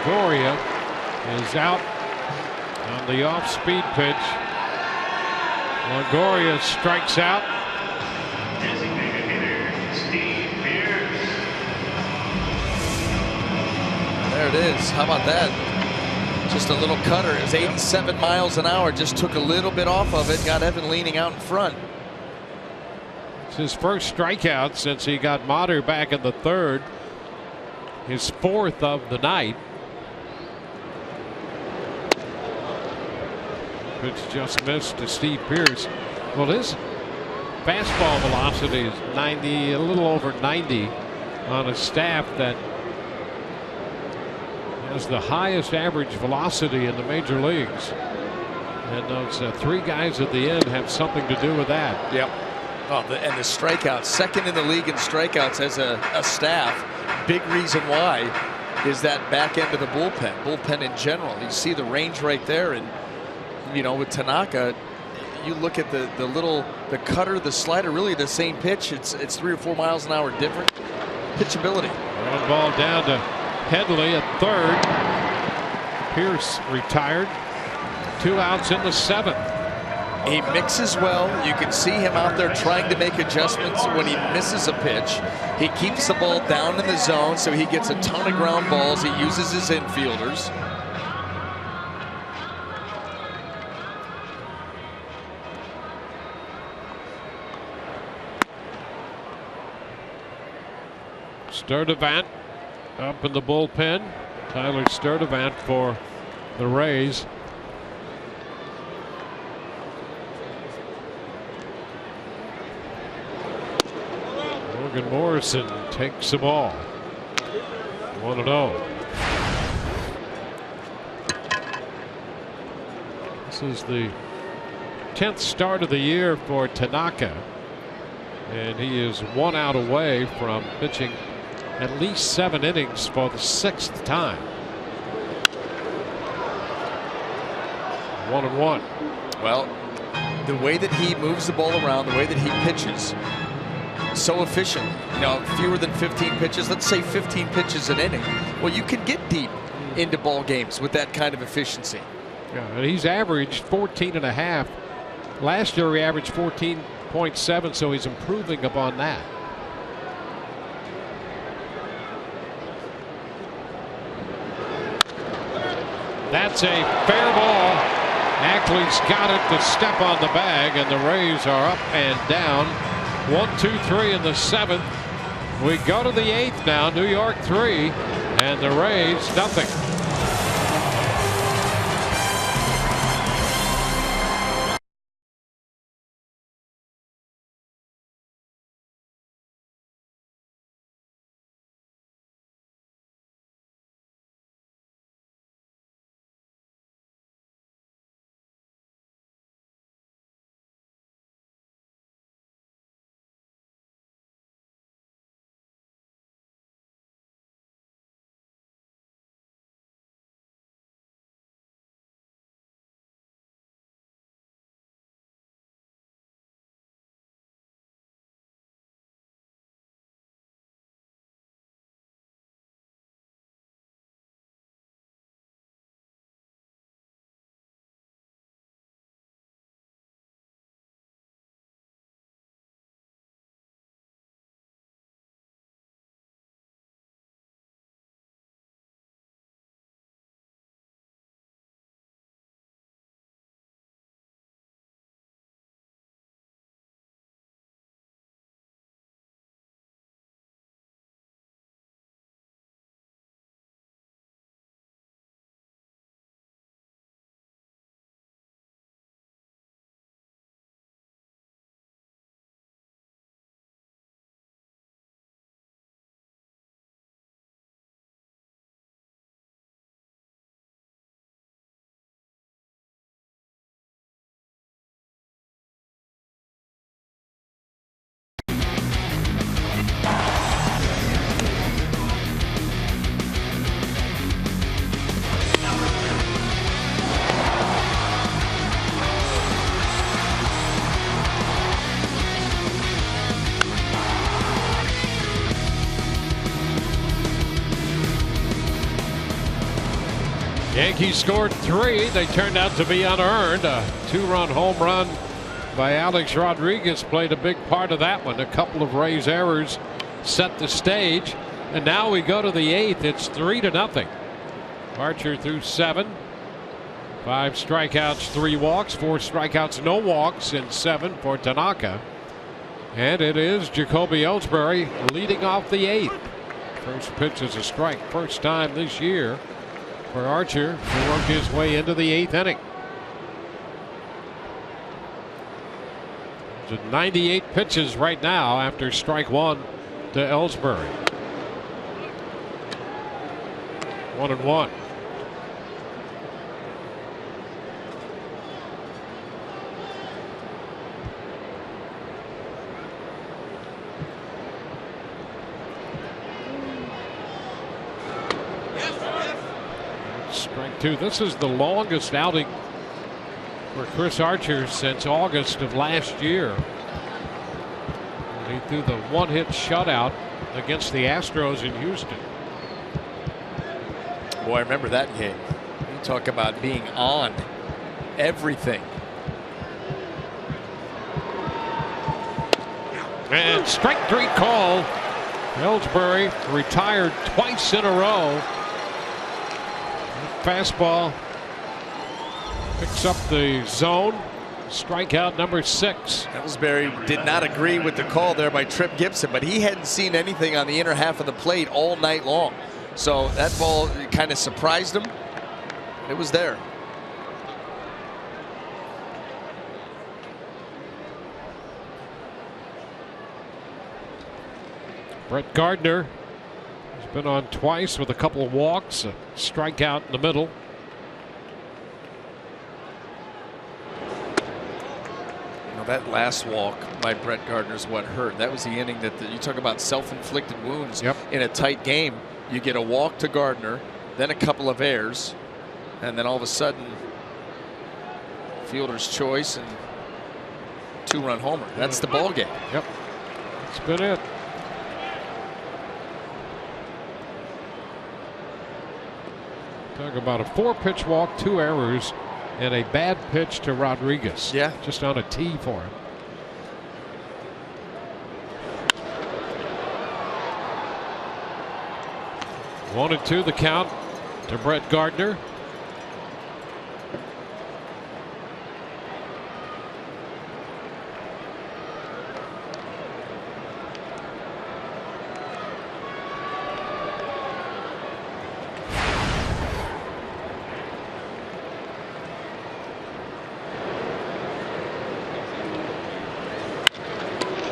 Longoria is out on the off-speed pitch. Longoria strikes out. Designated hitter, Steve Pearce. There it is. How about that? Just a little cutter. It was 87 miles an hour. Just took a little bit off of it. Got Evan leaning out in front. It's his first strikeout since he got Mater back in the third. His fourth of the night. Pitch just missed to Steve Pearce. Well, his fastball velocity is 90, a little over 90 on a staff that has the highest average velocity in the major leagues. And those three guys at the end have something to do with that. Yep. Oh, and the strikeouts, second in the league in strikeouts as a staff. Big reason why is that back end of the bullpen in general. You see the range right there, and you know, with Tanaka, you look at the cutter, the slider, really the same pitch. It's 3 or 4 miles an hour different pitchability. Ground ball down to Headley at third. Pearce retired. 2 outs in the 7th. He mixes well. You can see him out there trying to make adjustments when he misses a pitch. He keeps the ball down in the zone, so he gets a ton of ground balls. He uses his infielders. Sturdivant up in the bullpen. Tyler Sturdivant for the Rays. Logan Morrison takes the ball. 1-0. This is the 10th start of the year for Tanaka, and he is 1 out away from pitching at least 7 innings for the 6th time. 1-1. Well, the way that he moves the ball around, the way that he pitches, so efficient. You know, fewer than 15 pitches. Let's say 15 pitches an inning. Well, you can get deep into ball games with that kind of efficiency. Yeah, and he's averaged 14.5. Last year he averaged 14.7, so he's improving upon that. That's a fair ball. Ackley's got it to step on the bag, and the Rays are up and down. 1-2-3 in the 7th. We go to the 8th now. New York 3 and the Rays nothing. Yankees scored 3. They turned out to be unearned. A 2-run home run by Alex Rodriguez played a big part of that one. A couple of Rays errors set the stage. And now we go to the 8th. It's 3-0. Archer threw 7. 5 strikeouts, 3 walks, 4 strikeouts, no walks in 7 for Tanaka. And it is Jacoby Ellsbury leading off the 8th. First pitch is a strike. First time this year for Archer to work his way into the 8th inning. It's 98 pitches right now after strike 1 to Ellsbury. 1-1. Strike 2. This is the longest outing for Chris Archer since August of last year. He threw the 1-hit shutout against the Astros in Houston. Boy, I remember that game. You talk about being on everything. And strike 3 call. Ellsbury retired twice in a row. Fastball picks up the zone. Strikeout number 6. Ellsbury did not agree with the call there by Tripp Gibson, but he hadn't seen anything on the inner half of the plate all night long. So that ball kind of surprised him. It was there. Brett Gardner has been on twice with a couple of walks, a strikeout in the middle. Now that last walk by Brett Gardner is what hurt. That was the inning that you talk about self-inflicted wounds. Yep. In a tight game. You get a walk to Gardner, then a couple of errors, and then all of a sudden, fielder's choice and 2-run homer. That's the ball game. Yep, that's been it. Talk about a 4-pitch walk, 2 errors, and a bad pitch to Rodriguez. Yeah, just on a tee for him. One and 2 the count to Brett Gardner.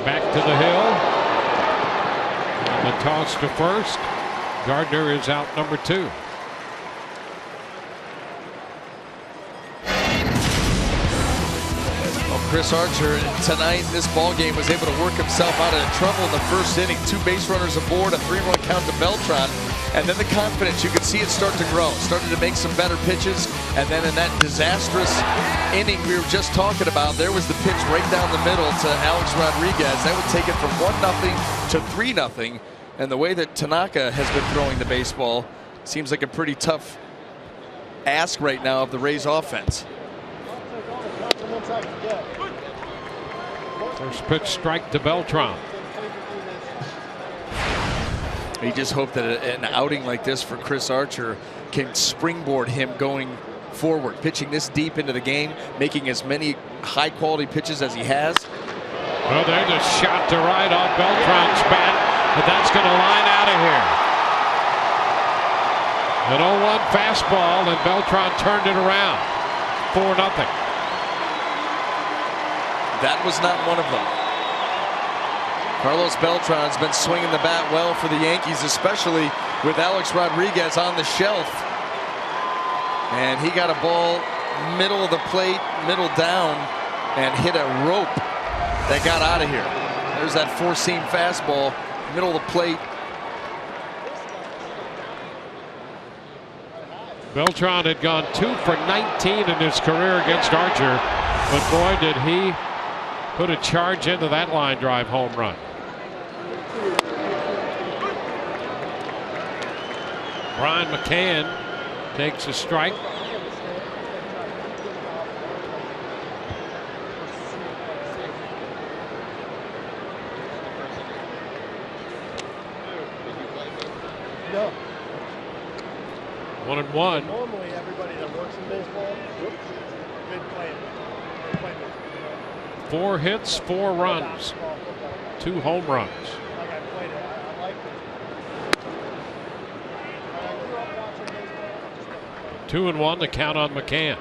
Back to the hill. And the toss to first. Gardner is out number 2. Well, Chris Archer tonight in this ball game was able to work himself out of trouble in the first inning. 2 base runners aboard, a 3-run count to Beltran, and then the confidence, you could see it start to grow. Started to make some better pitches, and then in that disastrous inning we were just talking about, there was the pitch right down the middle to Alex Rodriguez. That would take it from 1-0 to 3-0. And the way that Tanaka has been throwing the baseball seems like a pretty tough ask right now of the Rays offense. First pitch strike to Beltran. You just hope that an outing like this for Chris Archer can springboard him going forward, pitching this deep into the game, making as many high quality pitches as he has. Well, there's a shot to right off Beltran's bat. But that's going to line out of here. An 0-1 fastball, and Beltran turned it around. 4-0. That was not one of them. Carlos Beltran's been swinging the bat well for the Yankees, especially with Alex Rodriguez on the shelf. And he got a ball middle of the plate, middle down, and hit a rope that got out of here. There's that 4-seam fastball. Middle of the plate. Beltran had gone 2 for 19 in his career against Archer, but boy did he put a charge into that line drive home run. Brian McCann takes a strike. No. 1-1. Normally, everybody that works in baseball, good playing. 4 hits, 4 runs, 2 home runs. Like I played it. I like it. I grew up watching baseball. 2-1 the count on McCann.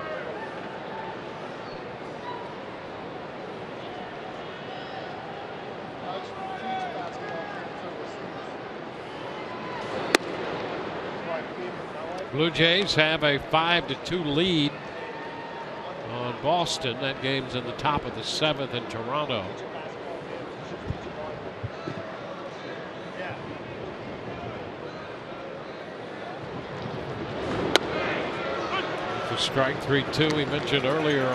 Blue Jays have a 5-2 lead on Boston. That game's in the top of the 7th in Toronto. For strike 3-2. We mentioned earlier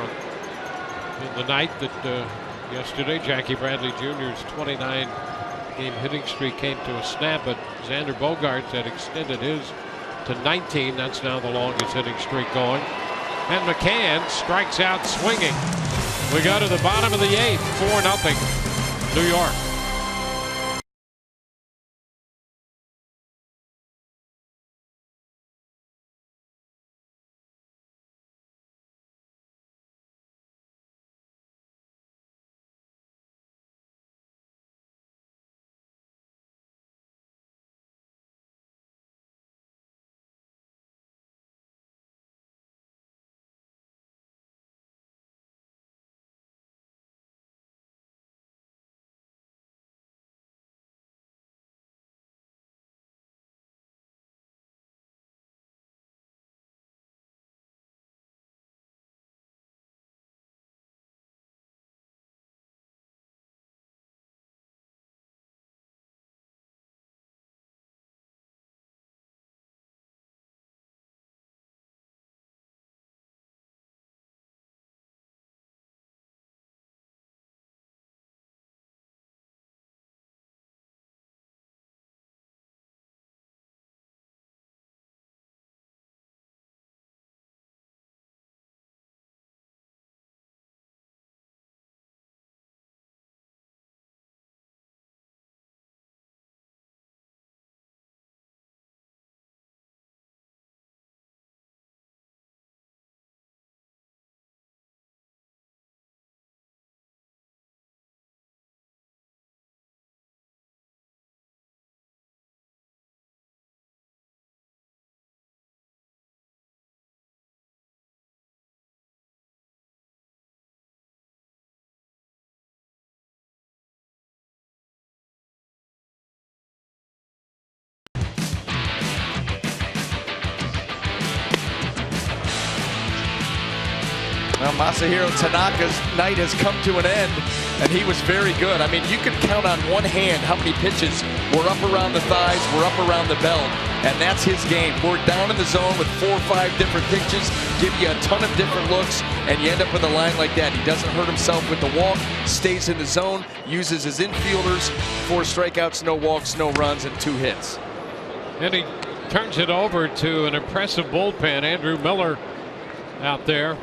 in the night that yesterday Jackie Bradley Jr.'s 29-game hitting streak came to a snap, but Xander Bogaerts had extended his to 19. That's now the longest hitting streak going. And McCann strikes out swinging. We go to the bottom of the 8th, 4-0 New York. Well, Masahiro Tanaka's night has come to an end, and he was very good. I mean, you could count on one hand how many pitches were up around the thighs, were up around the belt, and that's his game. We're down in the zone with 4 or 5 different pitches, give you a ton of different looks, and you end up with a line like that. He doesn't hurt himself with the walk, stays in the zone, uses his infielders, 4 strikeouts, no walks, no runs, and 2 hits. And he turns it over to an impressive bullpen. Andrew Miller out there.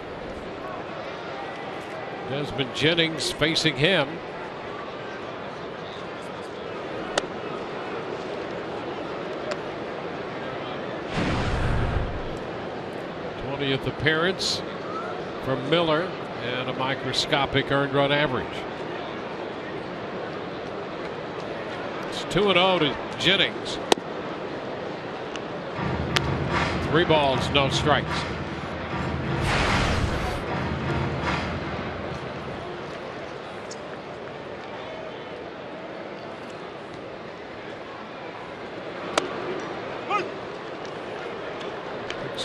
Desmond Jennings facing him. 20th appearance from Miller and a microscopic earned run average. It's 2-0 to Jennings. 3 balls, no strikes.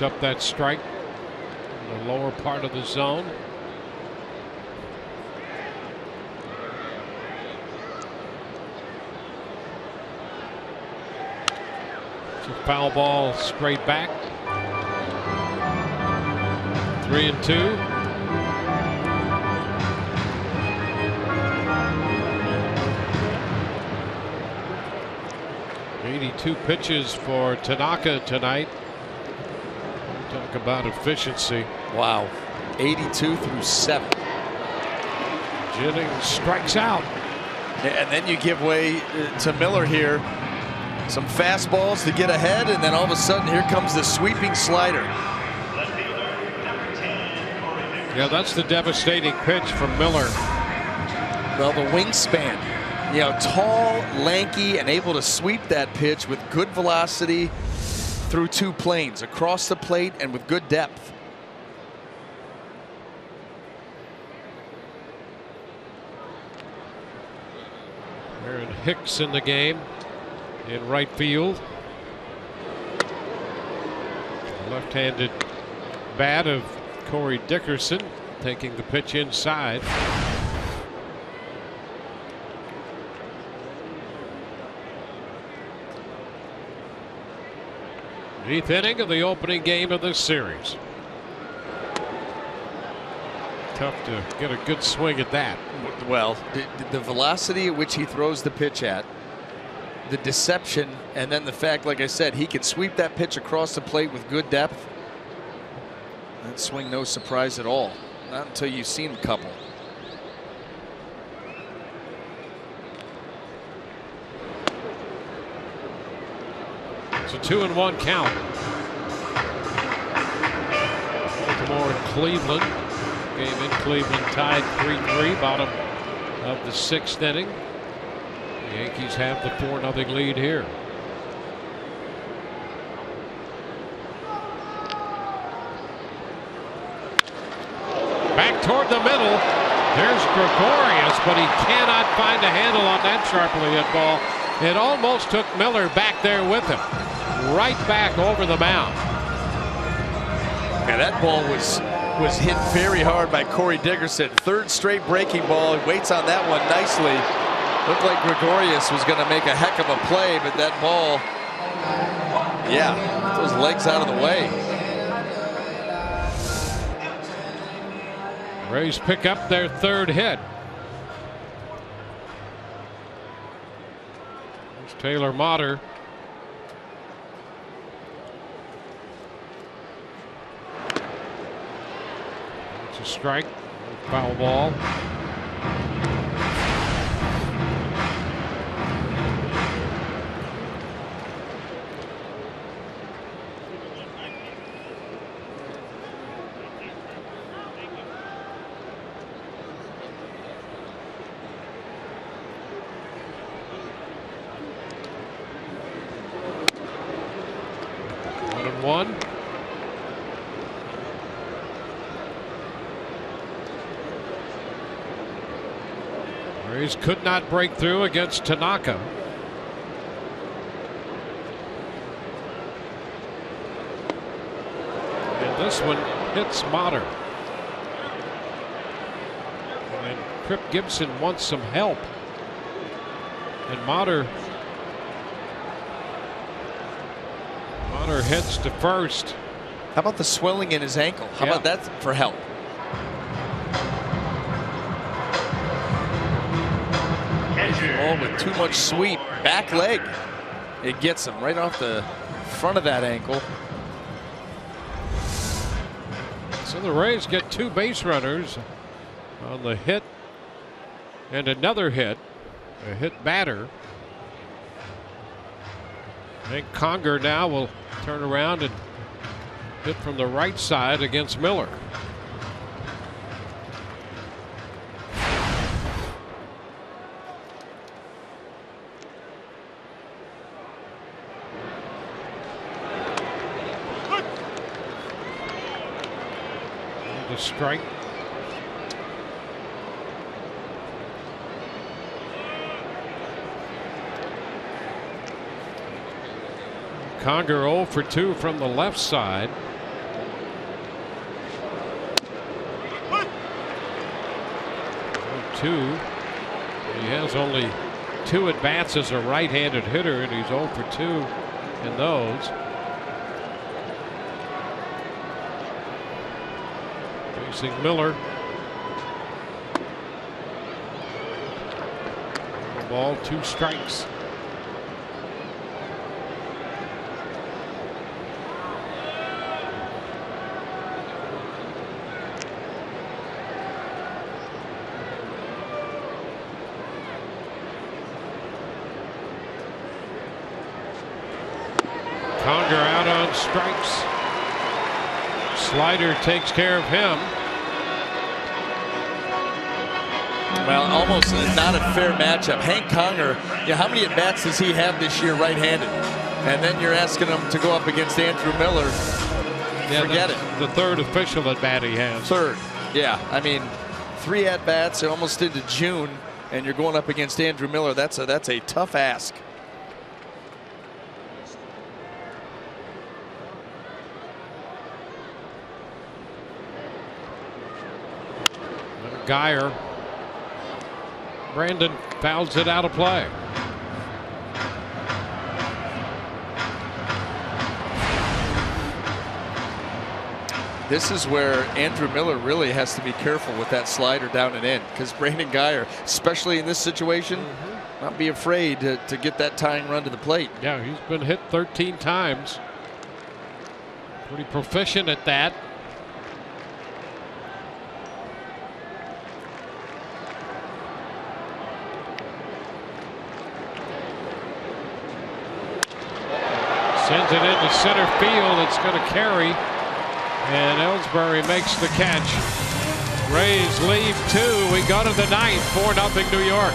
Up that strike in the lower part of the zone. It's a foul ball straight back. 3-2. ...82 pitches for Tanaka tonight. Talk about efficiency. Wow. 82 through 7. Jennings strikes out. And then you give way to Miller here. Some fastballs to get ahead, and then all of a sudden here comes the sweeping slider. Yeah, that's the devastating pitch from Miller. Well, the wingspan. You know, tall, lanky, and able to sweep that pitch with good velocity through 2 planes, across the plate and with good depth. Aaron Hicks in the game in right field. Left-handed bat of Corey Dickerson taking the pitch inside. 8th inning of the opening game of this series. Tough to get a good swing at that. Well, the velocity at which he throws the pitch at, the deception, and then the fact, like I said, he can sweep that pitch across the plate with good depth. That swing, no surprise at all. Not until you've seen a couple. It's a 2-1 count. Baltimore and Cleveland. Game in Cleveland tied 3-3, bottom of the 6th inning. The Yankees have the 4-0 lead here. Back toward the middle. There's Gregorius, but he cannot find a handle on that sharply hit ball. It almost took Miller back there with him. Right back over the mound. Yeah, that ball was hit very hard by Corey Dickerson. 3rd straight breaking ball. He waits on that one nicely. Looked like Gregorius was going to make a heck of a play, but that ball, yeah, those legs out of the way. Rays pick up their 3rd hit. There's Taylor Motter. It's a strike. Foul ball. One. Rays could not break through against Tanaka. And this one hits Motter. And Trip Gibson wants some help. And Motter heads to first. How about the swelling in his ankle? How about that for help? Ball with too much sweep. Back leg. It gets him right off the front of that ankle. So the Rays get 2 base runners on the hit and another hit. A hit batter. I think Conger now will turn around and hit from the right side against Miller. And a strike. Conger 0 for 2 from the left side. He has only 2 at-bats as a right-handed hitter, and he's 0 for 2 in those. Facing Miller. Ball, 2 strikes. Conger out on strikes. Slider takes care of him. Well, almost not a fair matchup. Hank Conger, how many at-bats does he have this year right-handed? And then you're asking him to go up against Andrew Miller. Forget it. The third official at-bat he has. Third, yeah. I mean, 3 at-bats almost into June, and you're going up against Andrew Miller. That's a tough ask. Geyer. Brandon fouls it out of play. This is where Andrew Miller really has to be careful with that slider down and in, because Brandon Geyer, especially in this situation, not be afraid to get that tying run to the plate. Yeah, he's been hit 13 times. Pretty proficient at that. Sends it into center field. It's going to carry. And Ellsbury makes the catch. Rays lead 2. We go to the 9th. 4-0 New York.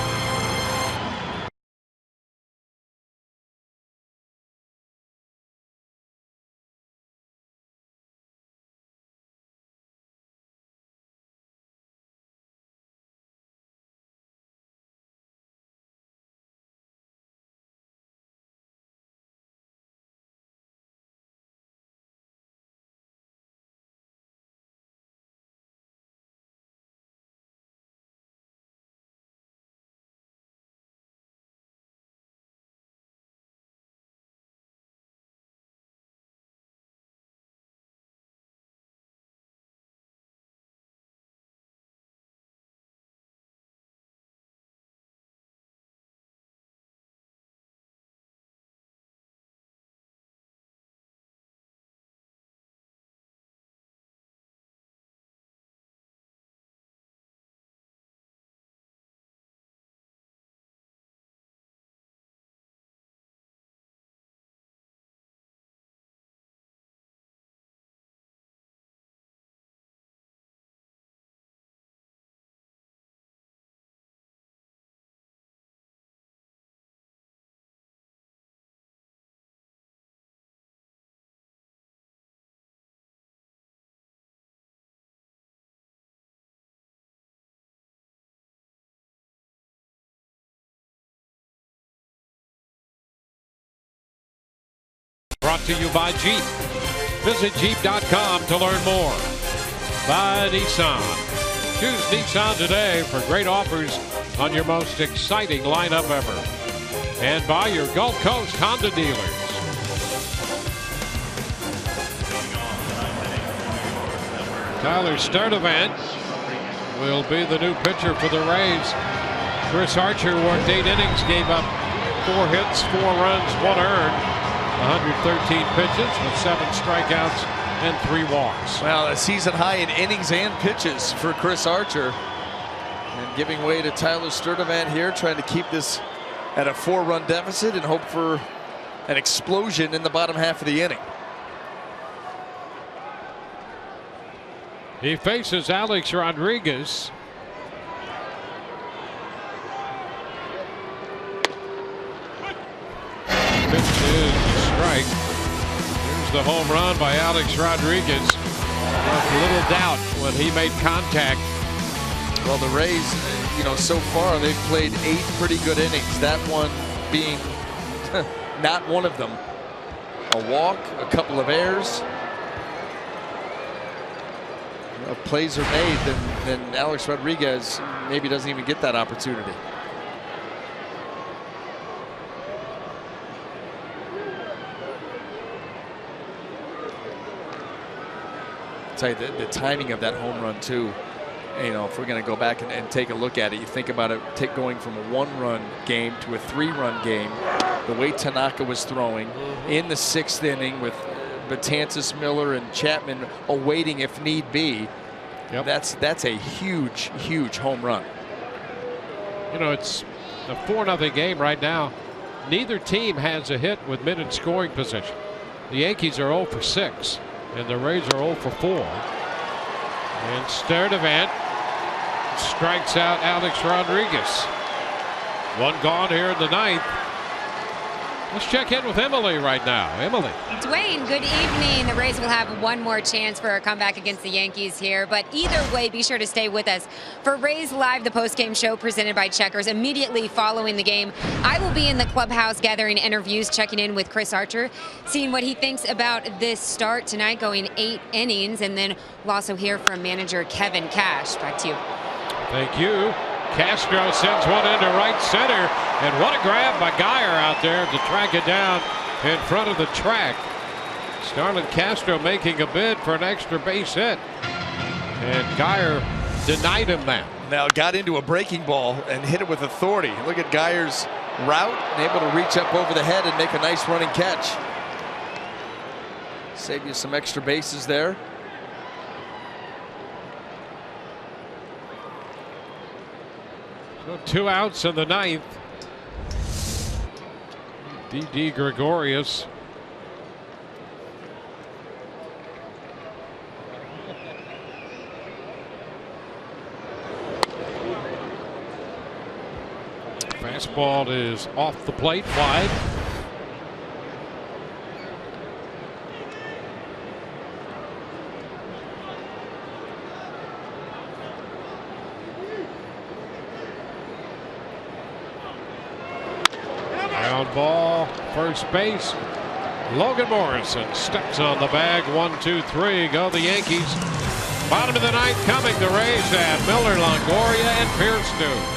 Brought to you by Jeep. Visit Jeep.com to learn more. By Nissan. Choose Nissan today for great offers on your most exciting lineup ever. And by your Gulf Coast Honda dealers. Tyler Sturdivant will be the new pitcher for the Rays. Chris Archer worked 8 innings, gave up 4 hits, 4 runs, 1 earned. 113 pitches with 7 strikeouts and 3 walks. Well, a season high in innings and pitches for Chris Archer. And giving way to Tyler Sturdivant here, trying to keep this at a 4-run deficit and hope for an explosion in the bottom half of the inning. He faces Alex Rodriguez. Pitch is a strike. Here's the home run by Alex Rodriguez. Left little doubt when he made contact. Well, the Rays, so far they've played 8 pretty good innings. That one being not one of them. A walk, a couple of errors. If plays are made, then Alex Rodriguez maybe doesn't even get that opportunity. Tell you the timing of that home run too. If we're going to go back and take a look at it, you think about it, going from a 1-run game to a 3-run game. The way Tanaka was throwing in the 6th inning with Betances, Miller, and Chapman awaiting if need be. Yep. That's a huge home run. It's a 4-0 game right now. Neither team has a hit with men in scoring position. The Yankees are 0 for 6, and the Rays are 0 for 4. And Sturdivant strikes out Alex Rodriguez. One gone here in the ninth. Let's check in with Emily right now. Emily. Dwayne, good evening. The Rays will have one more chance for a comeback against the Yankees here, but either way, be sure to stay with us for Rays Live, the post-game show presented by Checkers. Immediately following the game, I will be in the clubhouse gathering interviews, checking in with Chris Archer, seeing what he thinks about this start tonight, going 8 innings, and then we'll also hear from manager Kevin Cash. Back to you. Thank you. Castro sends one into right center, and what a grab by Geyer out there to track it down in front of the track. Starlin Castro making a bid for an extra base hit, and Geyer denied him that. Now got into a breaking ball and hit it with authority. Look at Geyer's route and able to reach up over the head and make a nice running catch. Save you some extra bases there. So 2 outs in the ninth. D.D. Gregorius. Fastball is off the plate, wide. Ground ball, first base. Logan Morrison steps on the bag. 1, 2, 3. Go the Yankees. Bottom of the ninth coming. The Rays have Miller, Longoria, and Pierce do.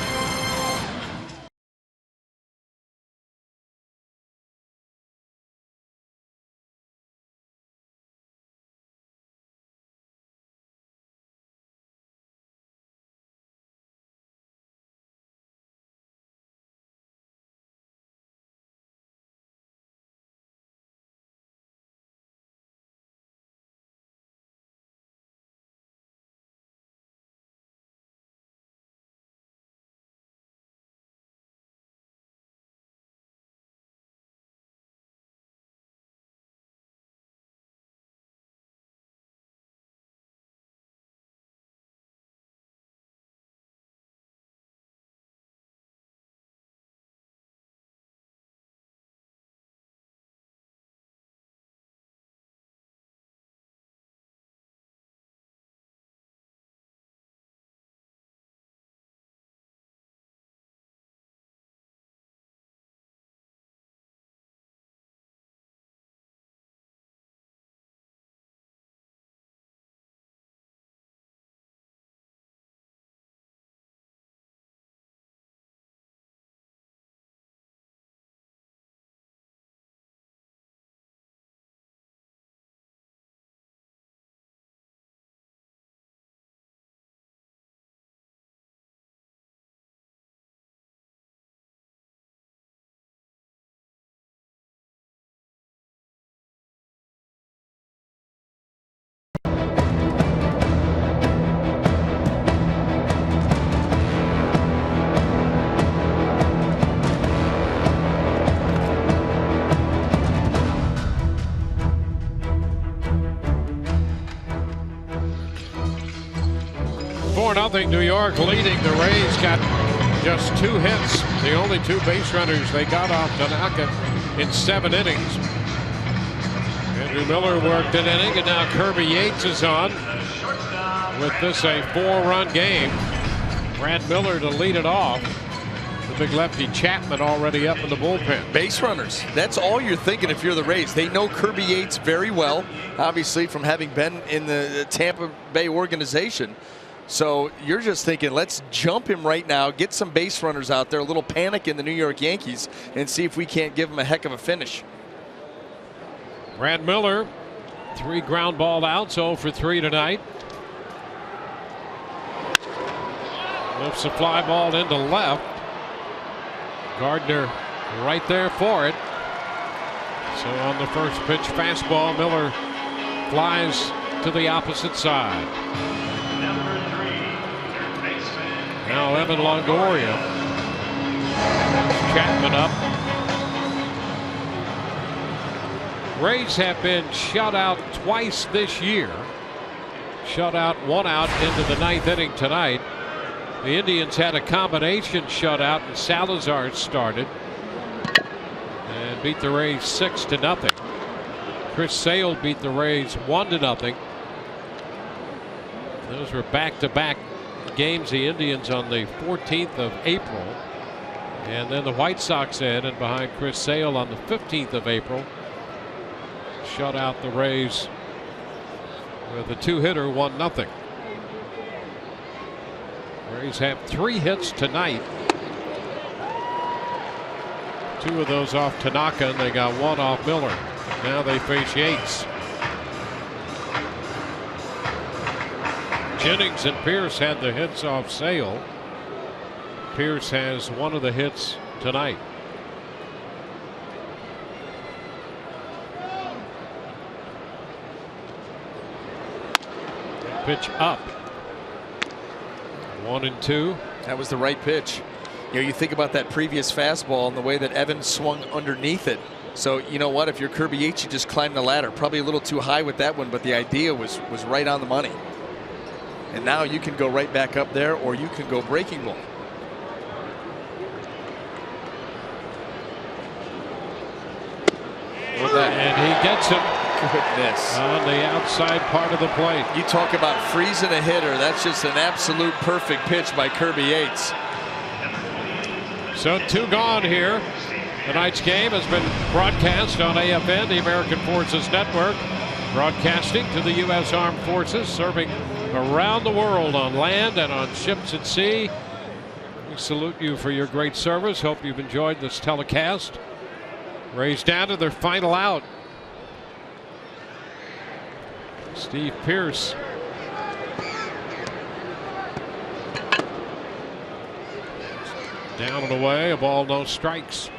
Nothing. New York leading. The Rays got just 2 hits. The only 2 base runners they got off Tanaka in 7 innings. Andrew Miller worked an inning, and now Kirby Yates is on. With this a 4-run game. Brad Miller to lead it off. The big lefty Chapman already up in the bullpen. Base runners. That's all you're thinking if you're the Rays. They know Kirby Yates very well, obviously from having been in the Tampa Bay organization. So you're just thinking, let's jump him right now, get some base runners out there, a little panic in the New York Yankees, and see if we can't give him a heck of a finish. Brad Miller, 3 ground ball outs, 0 for 3 tonight. Lifts a fly ball into left. Gardner right there for it. So on the first pitch fastball, Miller flies to the opposite side. Now Evan Longoria. Chapman up. Rays have been shut out twice this year. Shut out, 1 out into the 9th inning tonight. The Indians had a combination shutout, and Salazar started and beat the Rays 6-0. Chris Sale beat the Rays 1-0. Those were back-to-back games. The Indians on the 14th of April, and then the White Sox in and behind Chris Sale on the 15th of April. Shut out the Rays with a 2-hitter, 1-0. Rays have 3 hits tonight. 2 of those off Tanaka, and they got 1 off Miller. Now they face Yates. Jennings and Pierce had the hits off Sale. Pierce has 1 of the hits tonight. Pitch up. 1-2. That was the right pitch. You know, you think about that previous fastball and the way that Evans swung underneath it. So you know what, if you're Kirby Yates, you just climb the ladder. Probably a little too high with that one, but the idea was right on the money. And now you can go right back up there, or you can go breaking ball. And he gets him. Goodness. On the outside part of the plate. You talk about freezing a hitter. That's just an absolute perfect pitch by Kirby Yates. So 2 gone here. Tonight's game has been broadcast on AFN, the American Forces Network, broadcasting to the U.S. Armed Forces, serving around the world on land and on ships at sea. We salute you for your great service. Hope you've enjoyed this telecast. Rays down to their final out. Steve Pierce. Down and away, a ball, no strikes.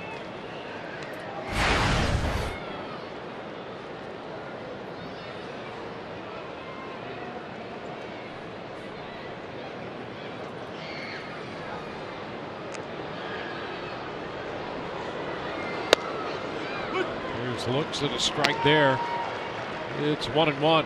Pierce looks at a strike there. It's 1-1.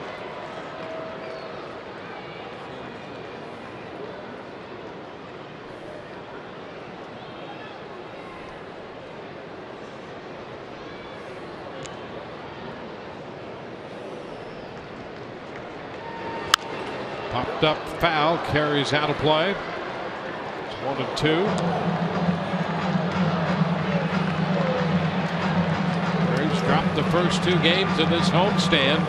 Popped up foul, carries out of play. It's 1-2. Braves dropped the first 2 games of this homestand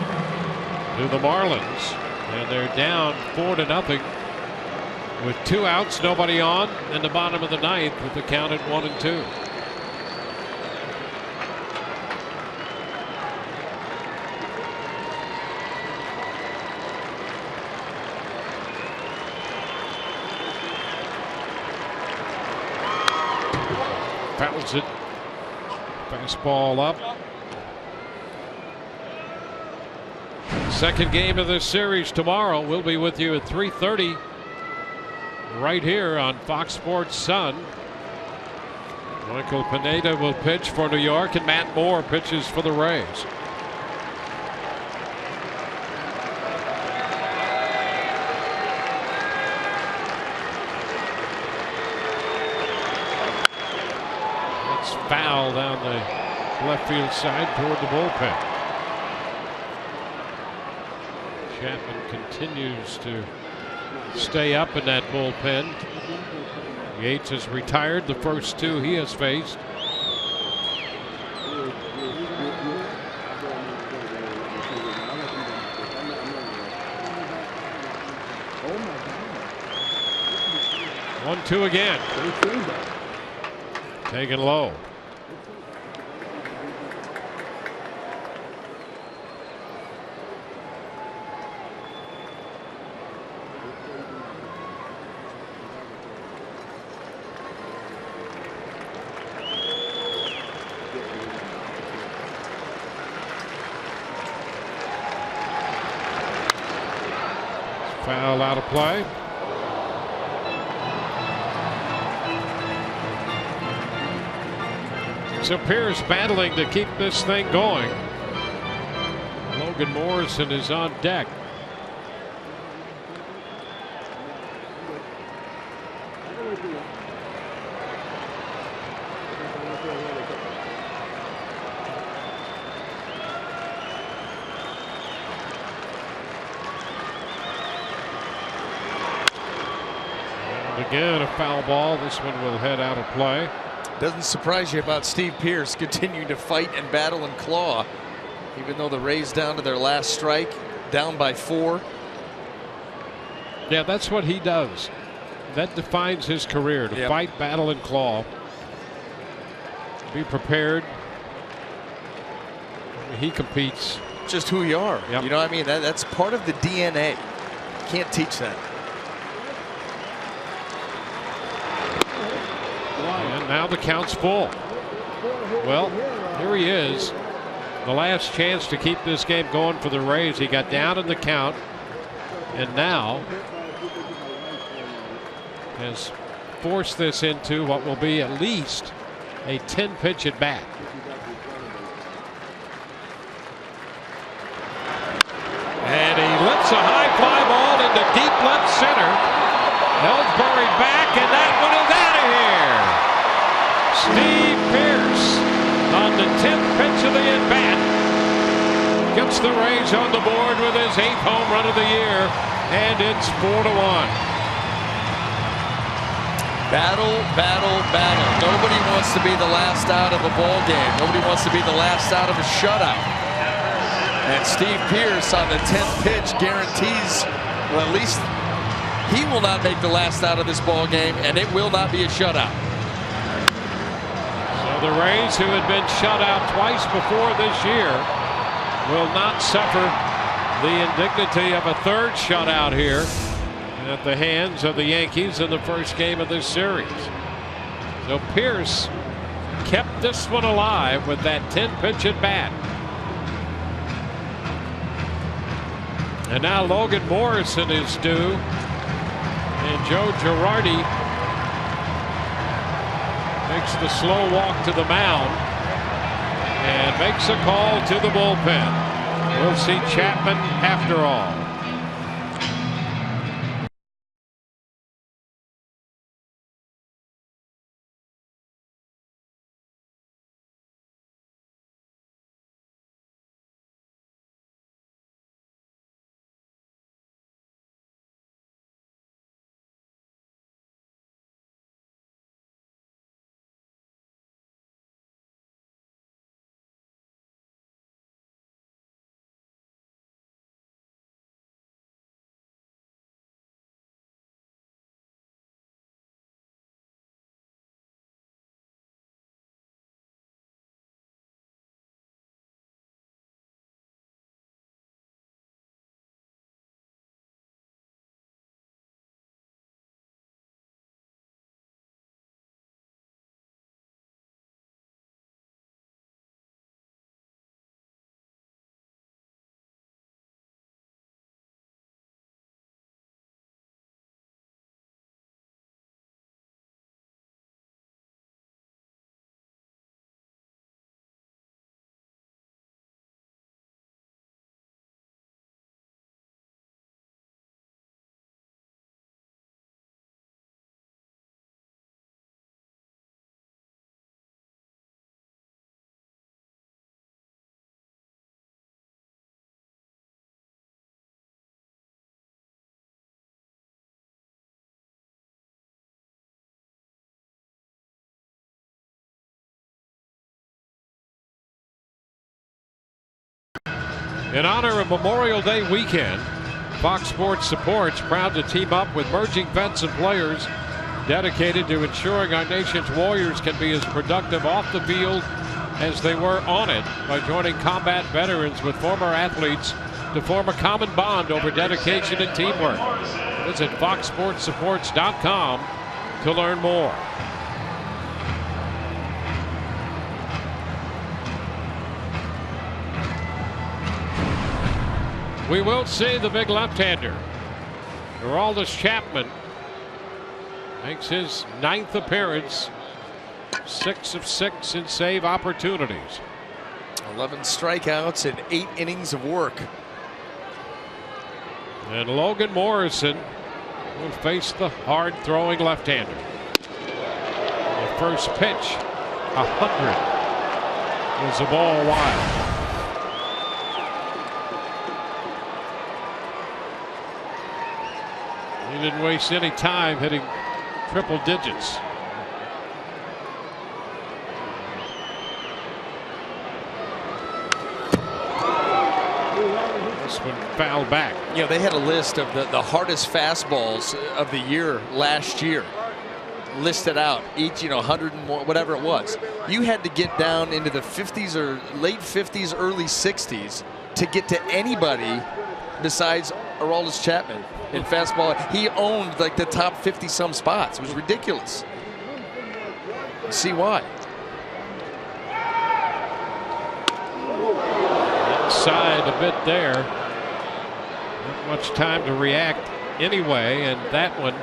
to the Marlins, and they're down 4-0 with 2 outs, nobody on, in the bottom of the 9th with the count at 1-2. Fouls it. Fastball up. Second game of this series tomorrow. We'll be with you at 3:30 right here on Fox Sports Sun. Michael Pineda will pitch for New York, and Matt Moore pitches for the Rays. Foul down the left field side toward the bullpen. Chapman continues to stay up in that bullpen. Yates has retired the first 2 he has faced. One, 2 again. Taken low. Foul out of play. So Pierce battling to keep this thing going. Logan Morrison is on deck. Again, a foul ball. This one will head out of play. Doesn't surprise you about Steve Pearce continuing to fight and battle and claw, even though the Rays down to their last strike, down by 4. Yeah, that's what he does. That defines his career, to fight, battle, and claw. Be prepared. He competes. Just who you are. Yep. You know what I mean? That's part of the DNA. You can't teach that. And now the count's full. Well, here he is. The last chance to keep this game going for the Rays. He got down in the count and now has forced this into what will be at least a 10-pitch at bat. And he lifts a high fly ball into deep left center. Ellsbury back, and that one is out of here. Steve Pearce on the 10th pitch of the at-bat gets the Rays on the board with his 8th home run of the year, and it's 4-1. Battle, battle, battle. Nobody wants to be the last out of a ball game. Nobody wants to be the last out of a shutout. And Steve Pearce on the 10th pitch guarantees, well, at least he will not make the last out of this ball game, and it will not be a shutout. So the Rays, who had been shut out twice before this year, will not suffer the indignity of a third shutout here at the hands of the Yankees in the first game of this series. So Pearce kept this one alive with that 10-pitch at bat. And now Logan Morrison is due, and Joe Girardi makes the slow walk to the mound and makes a call to the bullpen. We'll see Chapman after all. In honor of Memorial Day weekend, Fox Sports Supports proud to team up with Merging Vets and players dedicated to ensuring our nation's warriors can be as productive off the field as they were on it by joining combat veterans with former athletes to form a common bond over dedication and teamwork. Visit foxsportsupports.com to learn more. We will see the big left-hander. Aroldis Chapman makes his 9th appearance, 6 of 6 in save opportunities. 11 strikeouts and 8 innings of work. And Logan Morrison will face the hard-throwing left-hander. The first pitch, 100, is a ball wide. He didn't waste any time hitting triple digits. This one fouled back. You know, they had a list of the hardest fastballs of the year last year. Listed out each, 100 and more, whatever it was. You had to get down into the 50s or late 50s, early 60s to get to anybody besides Aroldis Chapman in fastball. He owned like the top 50-some spots. It was ridiculous. You see why. Inside a bit there. Not much time to react anyway, and that one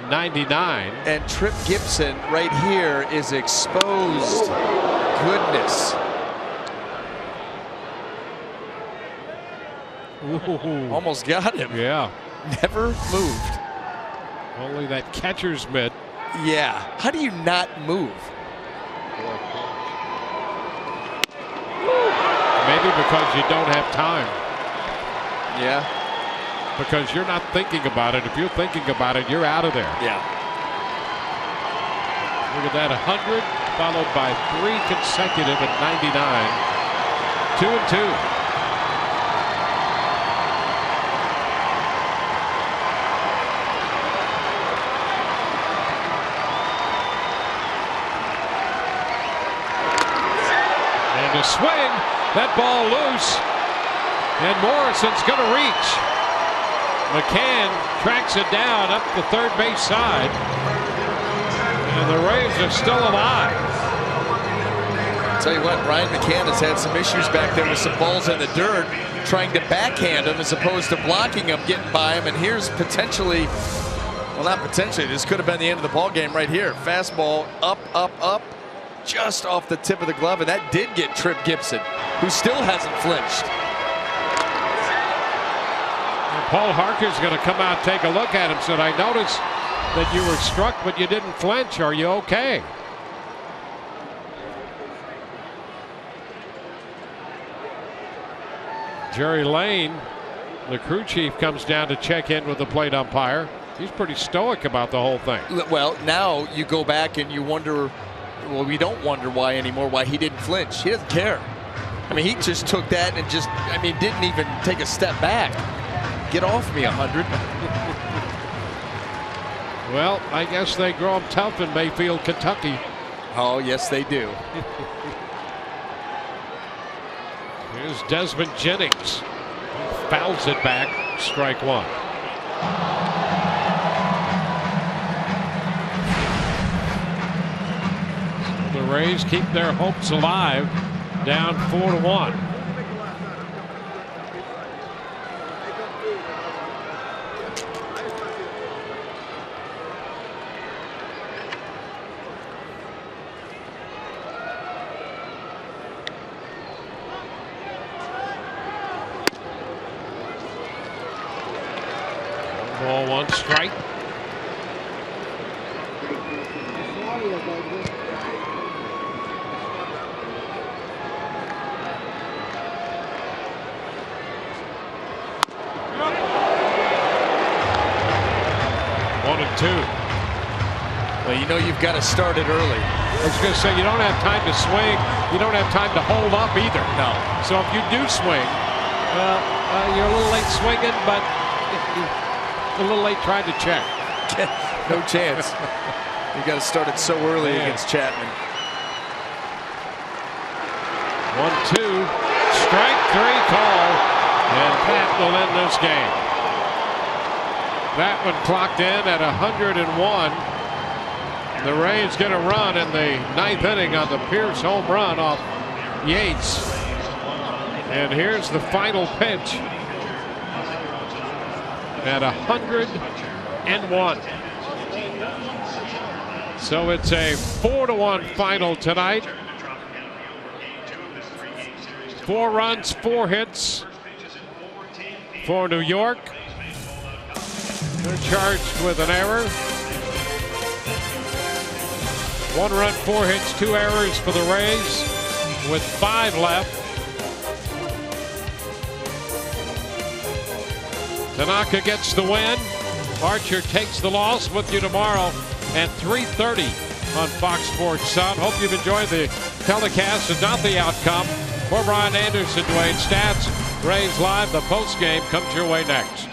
99. And Trip Gibson right here is exposed. Goodness. Ooh. Almost got him. Yeah. Never moved. Only that catcher's mitt. Yeah. How do you not move? Maybe because you don't have time. Yeah. Because you're not thinking about it. If you're thinking about it, you're out of there. Yeah. Look at that, 100 followed by 3 consecutive at 99. 2-2. And a swing, that ball loose, and Morrison's going to reach. McCann tracks it down up the third base side, and the Rays are still alive. I'll tell you what, Brian McCann has had some issues back there with some balls in the dirt, trying to backhand him as opposed to blocking him, getting by him, and here's potentially, well, not potentially, this could have been the end of the ball game right here. Fastball up, up, up, just off the tip of the glove, and that did get Trip Gibson, who still hasn't flinched. Paul Harker's going to come out and take a look at him. Said, I noticed that you were struck, but you didn't flinch. Are you okay? Jerry Lane, the crew chief, comes down to check in with the plate umpire. He's pretty stoic about the whole thing. Well, now you go back and you wonder, well, we don't wonder why anymore, why he didn't flinch. He doesn't care. I mean, he just took that and just, didn't even take a step back. Get off me, 100. Well, I guess they grow up tough in Mayfield, Kentucky. Oh, yes, they do. Here's Desmond Jennings. He fouls it back, strike one. The Rays keep their hopes alive, down 4-1. Ball, 1 strike. One and 2. Well, you know you've got to start it early. I was going to say, you don't have time to swing. You don't have time to hold up either. No. So if you do swing, you're a little late swinging, but a little late trying to check. No chance. You got to start it so early against Chapman. 1-2, strike 3 call, and that will end this game. That one clocked in at 101. The Rays get a run in the 9th inning on the Pierce home run off Yates. And here's the final pitch at 101. So it's a 4-1 final tonight. 4 runs, 4 hits for New York. They're charged with an error. 1 run, 4 hits, 2 errors for the Rays with 5 left. Tanaka gets the win. Archer takes the loss. With you tomorrow at 3:30 on Fox Sports Sun. Hope you've enjoyed the telecast and not the outcome. For Brian Anderson, Dwayne Stats, Rays Live, the postgame comes your way next.